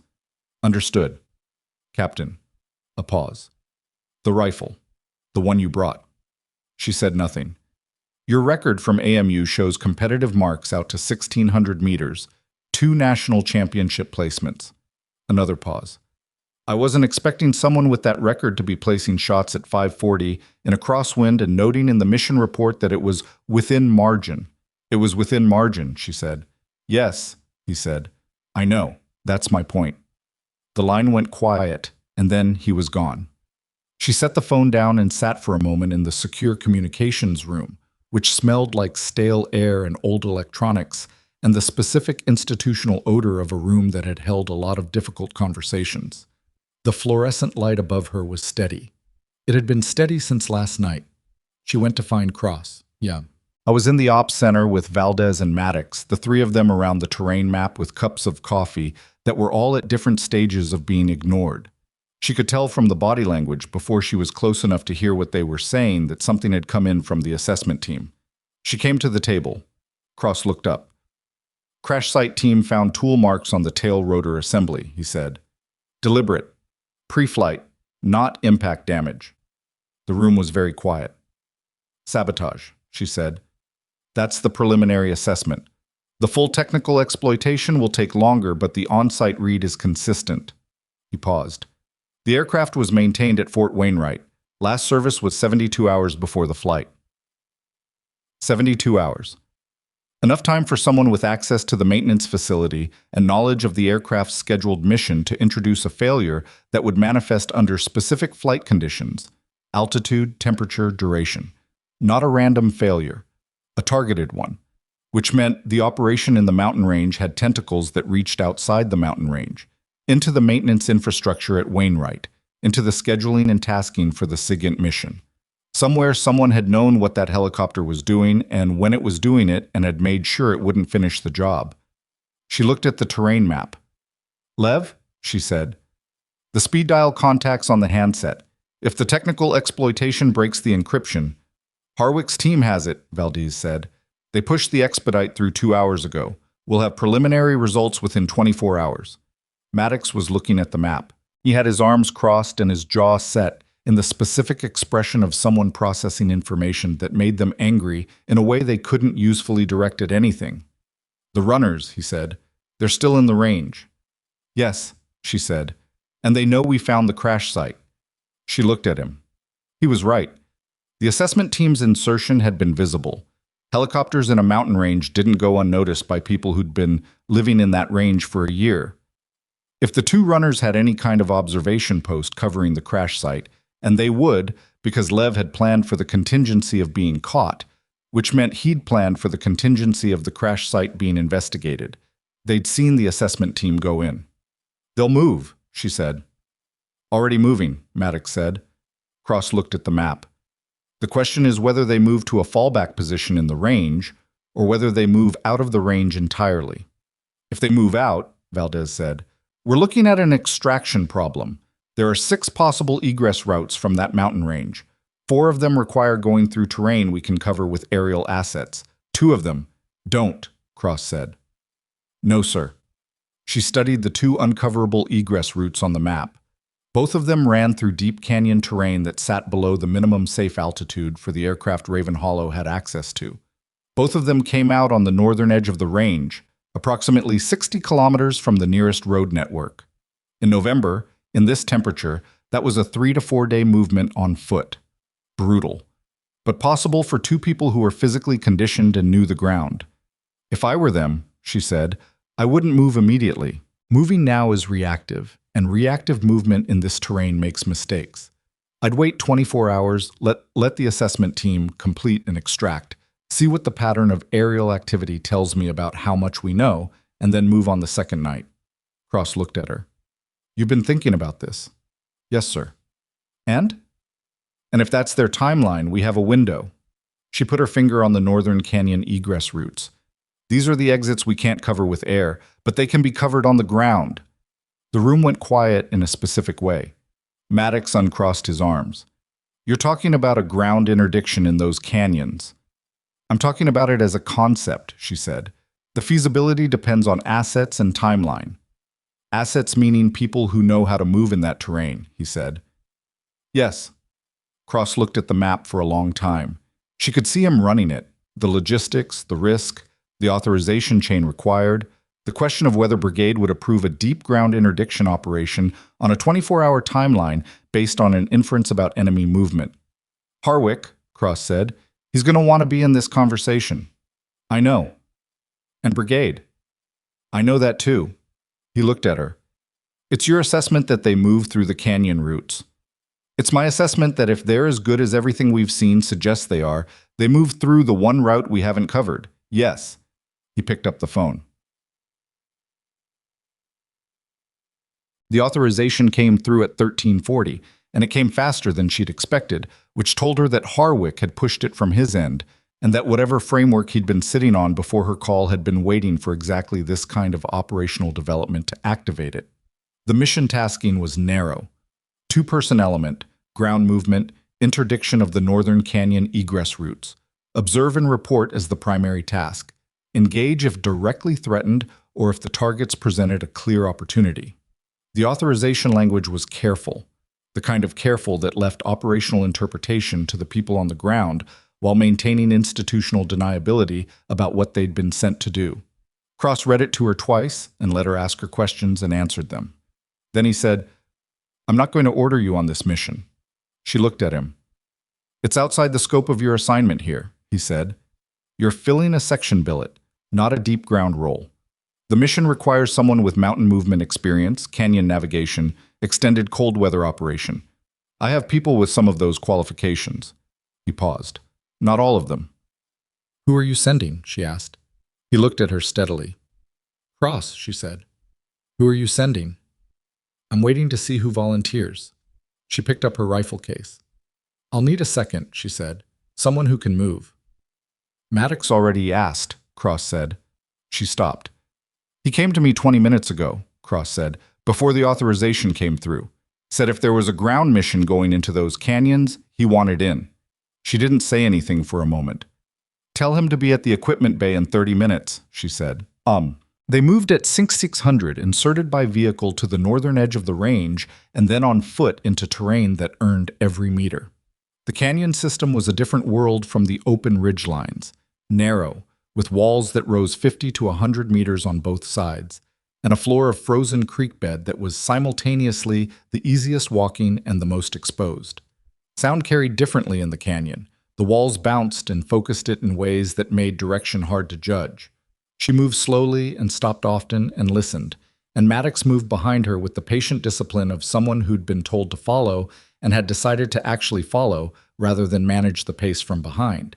Understood. Captain. A pause. The rifle. The one you brought. She said nothing. Your record from AMU shows competitive marks out to 1,600 meters, 2 national championship placements. Another pause. I wasn't expecting someone with that record to be placing shots at 540 in a crosswind and noting in the mission report that it was within margin. It was within margin, she said. Yes, he said. I know. That's my point. The line went quiet, and then he was gone. She set the phone down and sat for a moment in the secure communications room, which smelled like stale air and old electronics, and the specific institutional odor of a room that had held a lot of difficult conversations. The fluorescent light above her was steady. It had been steady since last night. She went to find Cross. Yeah. I was in the ops center with Valdez and Maddox, the 3 of them around the terrain map with cups of coffee that were all at different stages of being ignored. She could tell from the body language before she was close enough to hear what they were saying that something had come in from the assessment team. She came to the table. Cross looked up. Crash site team found tool marks on the tail rotor assembly, he said. Deliberate. Pre-flight, not impact damage. The room was very quiet. Sabotage, she said. That's the preliminary assessment. The full technical exploitation will take longer, but the on-site read is consistent. He paused. The aircraft was maintained at Fort Wainwright. Last service was 72 hours before the flight. 72 hours. Enough time for someone with access to the maintenance facility and knowledge of the aircraft's scheduled mission to introduce a failure that would manifest under specific flight conditions, altitude, temperature, duration. Not a random failure, a targeted one, which meant the operation in the mountain range had tentacles that reached outside the mountain range, into the maintenance infrastructure at Wainwright, into the scheduling and tasking for the SIGINT mission. Somewhere someone had known what that helicopter was doing and when it was doing it and had made sure it wouldn't finish the job. She looked at the terrain map. Lev, she said, the speed dial contacts on the handset. If the technical exploitation breaks the encryption, Harwick's team has it, Valdez said. They pushed the expedite through 2 hours ago. We'll have preliminary results within 24 hours. Maddox was looking at the map. He had his arms crossed and his jaw set in the specific expression of someone processing information that made them angry in a way they couldn't usefully direct at anything. The runners, he said, they're still in the range. Yes, she said, and they know we found the crash site. She looked at him. He was right. The assessment team's insertion had been visible. Helicopters in a mountain range didn't go unnoticed by people who'd been living in that range for a year. If the two runners had any kind of observation post covering the crash site, and they would, because Lev had planned for the contingency of being caught, which meant he'd planned for the contingency of the crash site being investigated. They'd seen the assessment team go in. "They'll move," she said. "Already moving," Maddox said. Cross looked at the map. "The question is whether they move to a fallback position in the range, or whether they move out of the range entirely." "If they move out," Valdez said, "we're looking at an extraction problem. There are 6 possible egress routes from that mountain range. 4 of them require going through terrain we can cover with aerial assets. 2 of them don't," Cross said. "No, sir." She studied the 2 uncoverable egress routes on the map. Both of them ran through deep canyon terrain that sat below the minimum safe altitude for the aircraft Raven Hollow had access to. Both of them came out on the northern edge of the range, approximately 60 kilometers from the nearest road network. In November, in this temperature, that was a 3 to 4 day movement on foot. Brutal, but possible for 2 people who were physically conditioned and knew the ground. "If I were them," she said, "I wouldn't move immediately. Moving now is reactive, and reactive movement in this terrain makes mistakes. I'd wait 24 hours, let the assessment team complete and extract, see what the pattern of aerial activity tells me about how much we know, and then move on the second night." Cross looked at her. "You've been thinking about this?" "Yes, sir." "And?" "And if that's their timeline, we have a window." She put her finger on the northern canyon egress routes. "These are the exits we can't cover with air, but they can be covered on the ground." The room went quiet in a specific way. Maddox uncrossed his arms. "You're talking about a ground interdiction in those canyons." "I'm talking about it as a concept," she said. "The feasibility depends on assets and timeline." "Assets meaning people who know how to move in that terrain," he said. "Yes." Cross looked at the map for a long time. She could see him running it, the logistics, the risk, the authorization chain required, the question of whether Brigade would approve a deep ground interdiction operation on a 24-hour timeline based on an inference about enemy movement. "Harwick," Cross said, "he's going to want to be in this conversation." "I know." "And Brigade." "I know that too." He looked at her. "It's your assessment that they move through the canyon routes." "It's my assessment that if they're as good as everything we've seen suggests they are, they move through the one route we haven't covered. Yes." He picked up the phone. The authorization came through at 1340, and it came faster than she'd expected, which told her that Harwick had pushed it from his end, and that whatever framework he'd been sitting on before her call had been waiting for exactly this kind of operational development to activate it. The mission tasking was narrow. 2-person element, ground movement, interdiction of the northern canyon egress routes. Observe and report as the primary task. Engage if directly threatened or if the targets presented a clear opportunity. The authorization language was careful, the kind of careful that left operational interpretation to the people on the ground while maintaining institutional deniability about what they'd been sent to do. Cross read it to her twice and let her ask her questions and answered them. Then he said, "I'm not going to order you on this mission." She looked at him. "It's outside the scope of your assignment here," he said. "You're filling a section billet, not a deep ground role. The mission requires someone with mountain movement experience, canyon navigation, extended cold weather operation. I have people with some of those qualifications." He paused. "Not all of them." "Who are you sending?" she asked. He looked at her steadily. "Cross," she said. "Who are you sending?" "I'm waiting to see who volunteers." She picked up her rifle case. "I'll need a second," she said. "Someone who can move." "Maddox already asked," Cross said. She stopped. "He came to me 20 minutes ago," Cross said, "before the authorization came through. Said if there was a ground mission going into those canyons, he wanted in." She didn't say anything for a moment. "Tell him to be at the equipment bay in 30 minutes, she said. They moved at 6600, inserted by vehicle to the northern edge of the range, and then on foot into terrain that earned every meter. The canyon system was a different world from the open ridgelines, narrow, with walls that rose 50 to 100 meters on both sides, and a floor of frozen creek bed that was simultaneously the easiest walking and the most exposed. Sound carried differently in the canyon, The walls bounced and focused it in ways that made direction hard to judge. She moved slowly and stopped often and listened, and Maddox moved behind her with the patient discipline of someone who'd been told to follow and had decided to actually follow rather than manage the pace from behind.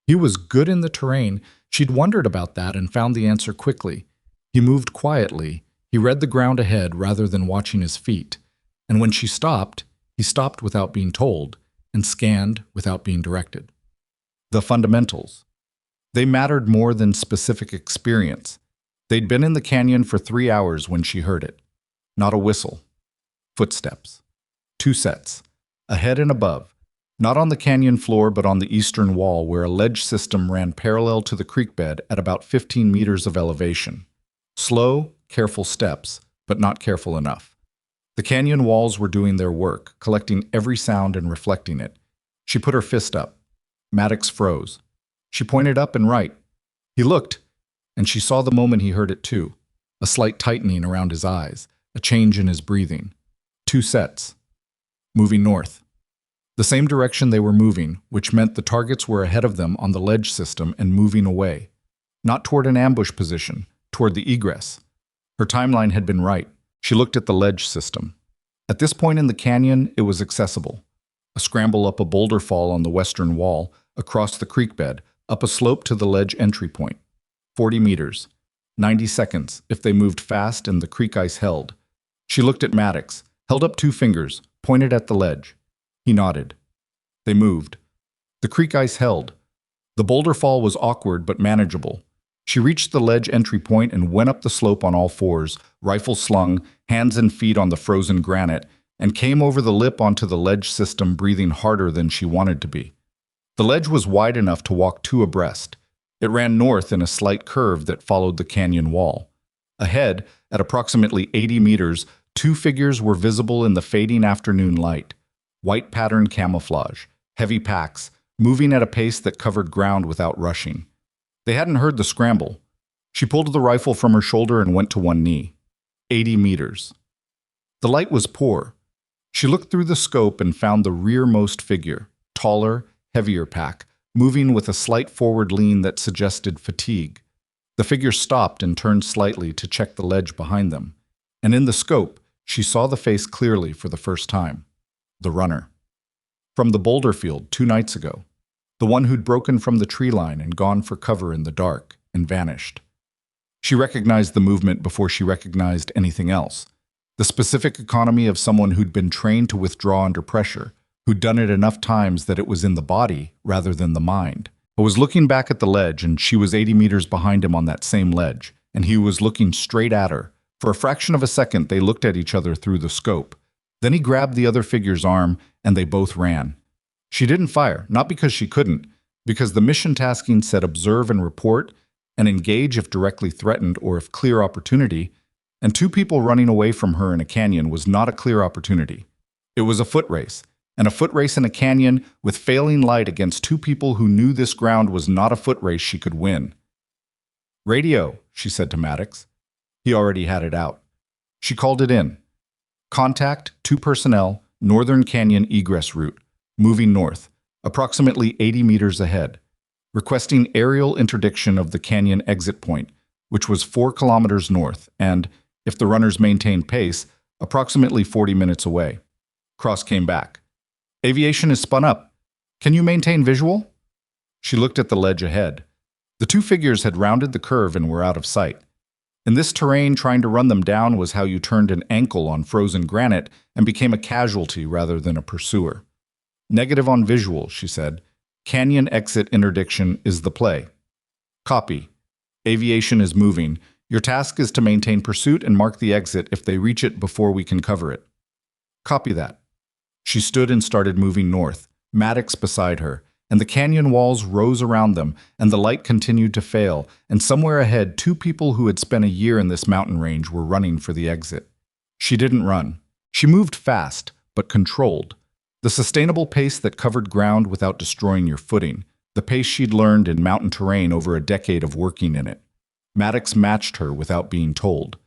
He was good in the terrain. She'd wondered about that and found the answer quickly. He moved quietly. He read the ground ahead rather than watching his feet. And when she stopped, he stopped without being told and scanned without being directed. The fundamentals. They mattered more than specific experience. They'd been in the canyon for 3 hours when she heard it. Not a whistle. Footsteps. 2 sets. Ahead and above. Not on the canyon floor, but on the eastern wall where a ledge system ran parallel to the creek bed at about 15 meters of elevation. Slow, careful steps, but not careful enough. The canyon walls were doing their work, collecting every sound and reflecting it. She put her fist up. Maddox froze. She pointed up and right. He looked, and she saw the moment he heard it too. A slight tightening around his eyes, a change in his breathing. 2 sets. Moving north. The same direction they were moving, which meant the targets were ahead of them on the ledge system and moving away. Not toward an ambush position, toward the egress. Her timeline had been right. She looked at the ledge system. At this point in the canyon, it was accessible. A scramble up a boulder fall on the western wall, across the creek bed, up a slope to the ledge entry point. 40 meters. 90 seconds, if they moved fast and the creek ice held. She looked at Maddox, held up 2 fingers, pointed at the ledge. He nodded. They moved. The creek ice held. The boulder fall was awkward but manageable. She reached the ledge entry point and went up the slope on all fours, rifle slung, hands and feet on the frozen granite, and came over the lip onto the ledge system, breathing harder than she wanted to be. The ledge was wide enough to walk 2 abreast. It ran north in a slight curve that followed the canyon wall. Ahead, at approximately 80 meters, 2 figures were visible in the fading afternoon light. White patterned camouflage, heavy packs, moving at a pace that covered ground without rushing. They hadn't heard the scramble. She pulled the rifle from her shoulder and went to one knee. 80 meters. The light was poor. She looked through the scope and found the rearmost figure, taller, heavier pack, moving with a slight forward lean that suggested fatigue. The figure stopped and turned slightly to check the ledge behind them. And in the scope, she saw the face clearly for the first time. The runner. From the boulder field 2 nights ago. The one who'd broken from the tree line and gone for cover in the dark and vanished. She recognized the movement before she recognized anything else. The specific economy of someone who'd been trained to withdraw under pressure, who'd done it enough times that it was in the body rather than the mind. I was looking back at the ledge, and she was 80 meters behind him on that same ledge, and he was looking straight at her. For a fraction of a second, they looked at each other through the scope. Then he grabbed the other figure's arm, and they both ran. She didn't fire, not because she couldn't, because the mission tasking said observe and report, and engage if directly threatened or if clear opportunity, and 2 people running away from her in a canyon was not a clear opportunity. It was a foot race, and a foot race in a canyon with failing light against 2 people who knew this ground was not a foot race she could win. Radio, she said to Maddox. He already had it out. She called it in. Contact, 2 personnel, Northern Canyon egress route, moving north, approximately 80 meters ahead, requesting aerial interdiction of the canyon exit point, which was 4 kilometers north and, if the runners maintained pace, approximately 40 minutes away. Cross came back. Aviation is spun up. Can you maintain visual? She looked at the ledge ahead. The 2 figures had rounded the curve and were out of sight. In this terrain, trying to run them down was how you turned an ankle on frozen granite and became a casualty rather than a pursuer. Negative on visual, she said. Canyon exit interdiction is the play. Copy. Aviation is moving. Your task is to maintain pursuit and mark the exit if they reach it before we can cover it. Copy that. She stood and started moving north, Maddox beside her, and the canyon walls rose around them, and the light continued to fail, and somewhere ahead 2 people who had spent a year in this mountain range were running for the exit. She didn't run. She moved fast, but controlled. The sustainable pace that covered ground without destroying your footing, the pace she'd learned in mountain terrain over a decade of working in it. Maddox matched her without being told.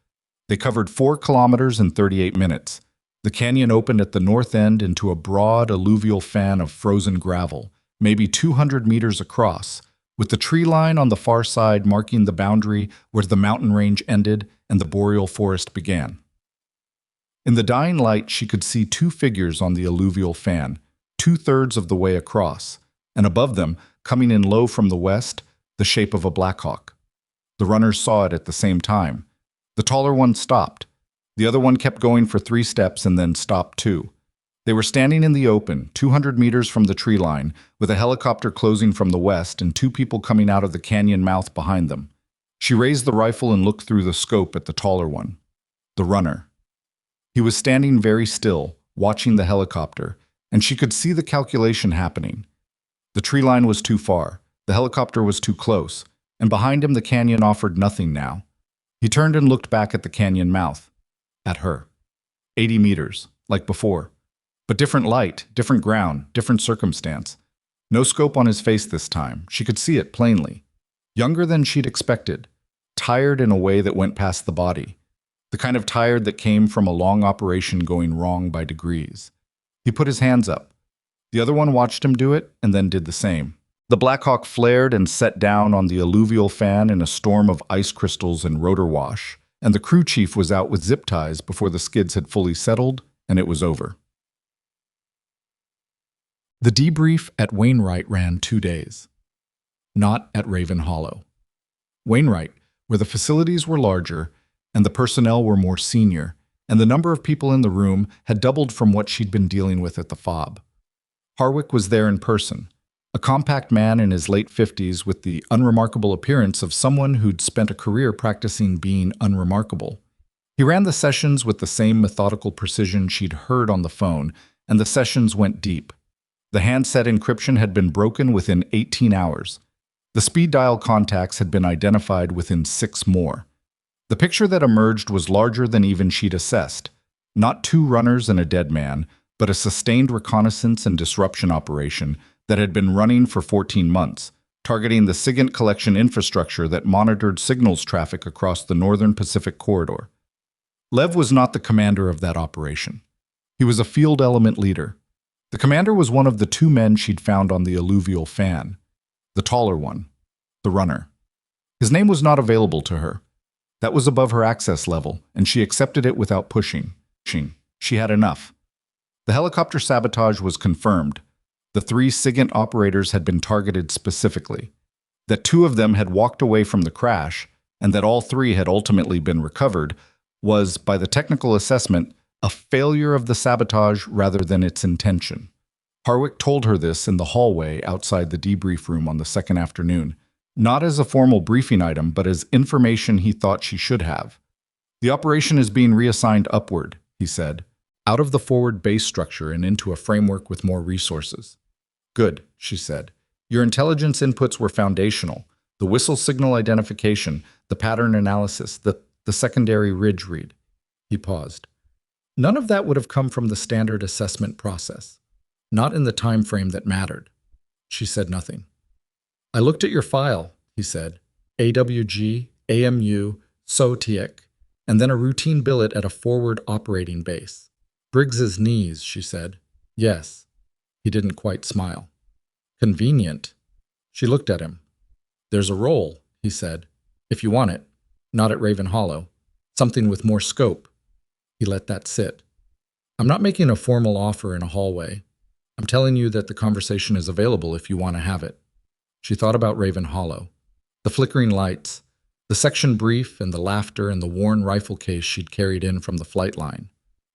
They covered 4 kilometers in 38 minutes. The canyon opened at the north end into a broad alluvial fan of frozen gravel, maybe 200 meters across, with the tree line on the far side marking the boundary where the mountain range ended and the boreal forest began. In the dying light, she could see two figures on the alluvial fan, 2/3 of the way across, and above them, coming in low from the west, the shape of a blackhawk. The runners saw it at the same time. The taller one stopped. The other one kept going for 3 steps and then stopped too. They were standing in the open, 200 meters from the tree line, with a helicopter closing from the west and 2 people coming out of the canyon mouth behind them. She raised the rifle and looked through the scope at the taller one, the runner. He was standing very still, watching the helicopter, and she could see the calculation happening. The tree line was too far, the helicopter was too close, and behind him the canyon offered nothing now. He turned and looked back at the canyon mouth. At her. 80 meters, like before. But different light, different ground, different circumstance. No scope on his face this time. She could see it plainly. Younger than she'd expected. Tired in a way that went past the body. The kind of tired that came from a long operation going wrong by degrees. He put his hands up. The other one watched him do it and then did the same. The Blackhawk flared and set down on the alluvial fan in a storm of ice crystals and rotor wash, and the crew chief was out with zip ties before the skids had fully settled, and it was over. The debrief at Wainwright ran 2 days. Not at Raven Hollow. Wainwright, where the facilities were larger, and the personnel were more senior, and the number of people in the room had doubled from what she'd been dealing with at the FOB. Harwick was there in person, a compact man in his late 50s with the unremarkable appearance of someone who'd spent a career practicing being unremarkable. He ran the sessions with the same methodical precision she'd heard on the phone, and the sessions went deep. The handset encryption had been broken within 18 hours. The speed dial contacts had been identified within 6 more. The picture that emerged was larger than even she'd assessed. Not 2 runners and a dead man, but a sustained reconnaissance and disruption operation that had been running for 14 months, targeting the SIGINT collection infrastructure that monitored signals traffic across the northern Pacific corridor. Lev was not the commander of that operation. He was a field element leader. The commander was one of the 2 men she'd found on the alluvial fan, the taller one, the runner. His name was not available to her. That was above her access level, and she accepted it without pushing. She had enough. The helicopter sabotage was confirmed. The 3 SIGINT operators had been targeted specifically. That 2 of them had walked away from the crash, and that all 3 had ultimately been recovered, was, by the technical assessment, a failure of the sabotage rather than its intention. Harwick told her this in the hallway outside the debrief room on the second afternoon, not as a formal briefing item, but as information he thought she should have. The operation is being reassigned upward, he said, out of the forward base structure and into a framework with more resources. Good, she said. Your intelligence inputs were foundational. The whistle signal identification, the pattern analysis, the secondary ridge read. He paused. None of that would have come from the standard assessment process. Not in the time frame that mattered. She said nothing. I looked at your file, he said. AWG, AMU, SOTIEC, and then a routine billet at a forward operating base. Briggs's knees, she said. Yes. He didn't quite smile. Convenient. She looked at him. There's a role, he said. If you want it. Not at Raven Hollow. Something with more scope. He let that sit. I'm not making a formal offer in a hallway. I'm telling you that the conversation is available if you want to have it. She thought about Raven Hollow. The flickering lights, the section brief and the laughter and the worn rifle case she'd carried in from the flight line.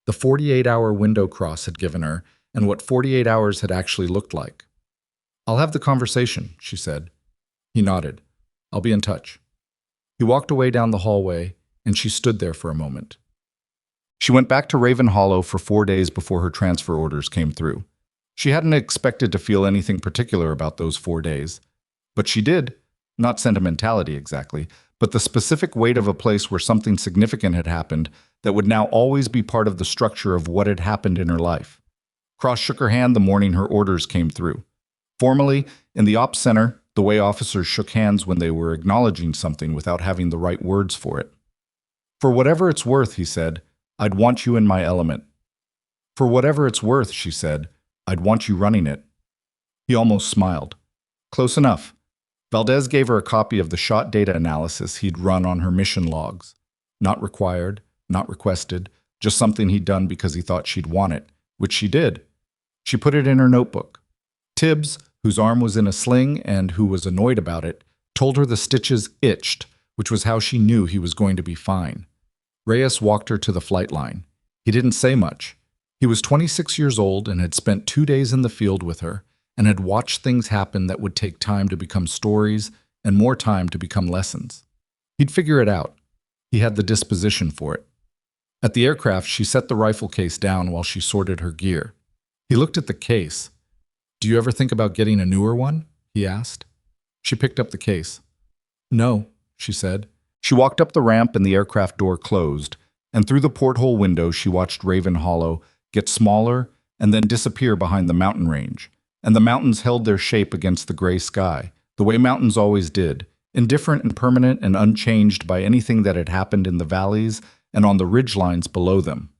The 48-hour window cross had given her, and what 48 hours had actually looked like. I'll have the conversation, she said. He nodded. I'll be in touch. He walked away down the hallway, and she stood there for a moment. She went back to Raven Hollow for 4 days before her transfer orders came through. She hadn't expected to feel anything particular about those 4 days. But she did. Not sentimentality exactly, but the specific weight of a place where something significant had happened that would now always be part of the structure of what had happened in her life. Cross shook her hand the morning her orders came through. Formally, in the ops center, the way officers shook hands when they were acknowledging something without having the right words for it. For whatever it's worth, he said, I'd want you in my element. For whatever it's worth, she said, I'd want you running it. He almost smiled. Close enough. Valdez gave her a copy of the shot data analysis he'd run on her mission logs. Not required, not requested, just something he'd done because he thought she'd want it, which she did. She put it in her notebook. Tibbs, whose arm was in a sling and who was annoyed about it, told her the stitches itched, which was how she knew he was going to be fine. Reyes walked her to the flight line. He didn't say much. He was 26 years old and had spent 2 days in the field with her and had watched things happen that would take time to become stories and more time to become lessons. He'd figure it out. He had the disposition for it. At the aircraft, she set the rifle case down while she sorted her gear. He looked at the case. "Do you ever think about getting a newer one?" he asked. She picked up the case. "No," she said. She walked up the ramp and the aircraft door closed, and through the porthole window she watched Raven Hollow get smaller and then disappear behind the mountain range. And the mountains held their shape against the gray sky, the way mountains always did, indifferent and permanent and unchanged by anything that had happened in the valleys and on the ridgelines below them.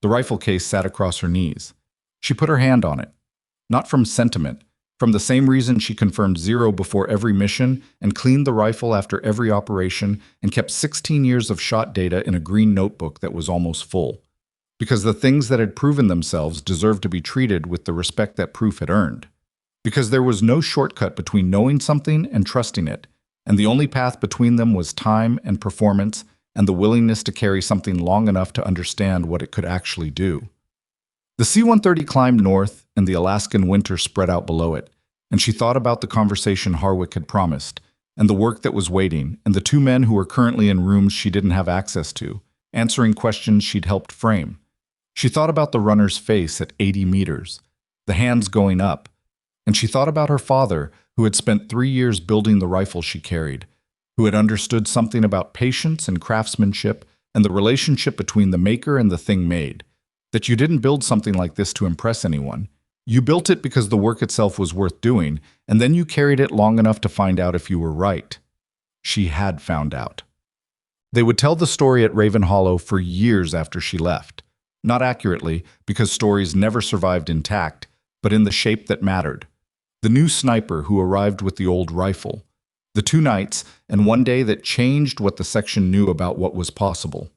The rifle case sat across her knees. She put her hand on it. Not from sentiment, from the same reason she confirmed 0 before every mission and cleaned the rifle after every operation and kept 16 years of shot data in a green notebook that was almost full. Because the things that had proven themselves deserved to be treated with the respect that proof had earned. Because there was no shortcut between knowing something and trusting it, and the only path between them was time and performance and the willingness to carry something long enough to understand what it could actually do. The C-130 climbed north, and the Alaskan winter spread out below it, and she thought about the conversation Harwick had promised, and the work that was waiting, and the 2 men who were currently in rooms she didn't have access to, answering questions she'd helped frame. She thought about the runner's face at 80 meters, the hands going up, and she thought about her father, who had spent 3 years building the rifle she carried, who had understood something about patience and craftsmanship and the relationship between the maker and the thing made. That you didn't build something like this to impress anyone. You built it because the work itself was worth doing, and then you carried it long enough to find out if you were right. She had found out. They would tell the story at Raven Hollow for years after she left. Not accurately, because stories never survived intact, but in the shape that mattered. The new sniper who arrived with the old rifle. The 2 nights and 1 day that changed what the section knew about what was possible.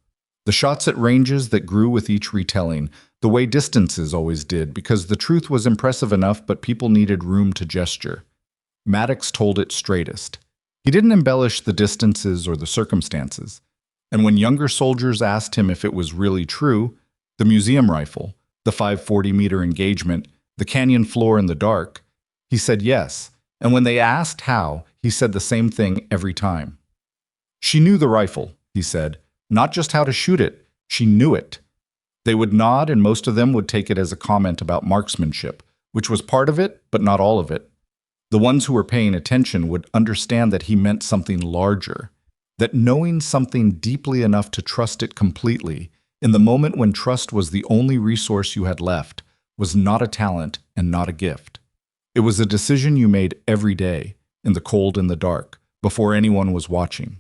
The shots at ranges that grew with each retelling, the way distances always did, because the truth was impressive enough but people needed room to gesture. Maddox told it straightest. He didn't embellish the distances or the circumstances. And when younger soldiers asked him if it was really true, the museum rifle, the 540-meter engagement, the canyon floor in the dark, he said yes, and when they asked how, he said the same thing every time. She knew the rifle, he said, not just how to shoot it, she knew it. They would nod and most of them would take it as a comment about marksmanship, which was part of it, but not all of it. The ones who were paying attention would understand that he meant something larger, that knowing something deeply enough to trust it completely, in the moment when trust was the only resource you had left, was not a talent and not a gift. It was a decision you made every day, in the cold and the dark, before anyone was watching.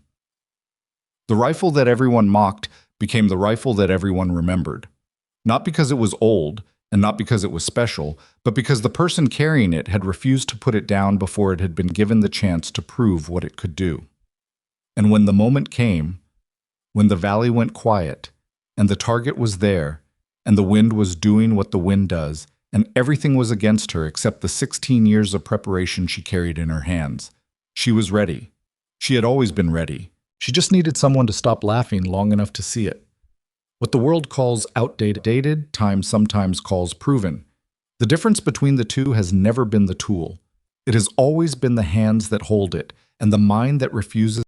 The rifle that everyone mocked became the rifle that everyone remembered. Not because it was old, and not because it was special, but because the person carrying it had refused to put it down before it had been given the chance to prove what it could do. And when the moment came, when the valley went quiet, and the target was there, and the wind was doing what the wind does, and everything was against her except the 16 years of preparation she carried in her hands, she was ready. She had always been ready. She just needed someone to stop laughing long enough to see it. What the world calls outdated, time sometimes calls proven. The difference between the two has never been the tool. It has always been the hands that hold it, and the mind that refuses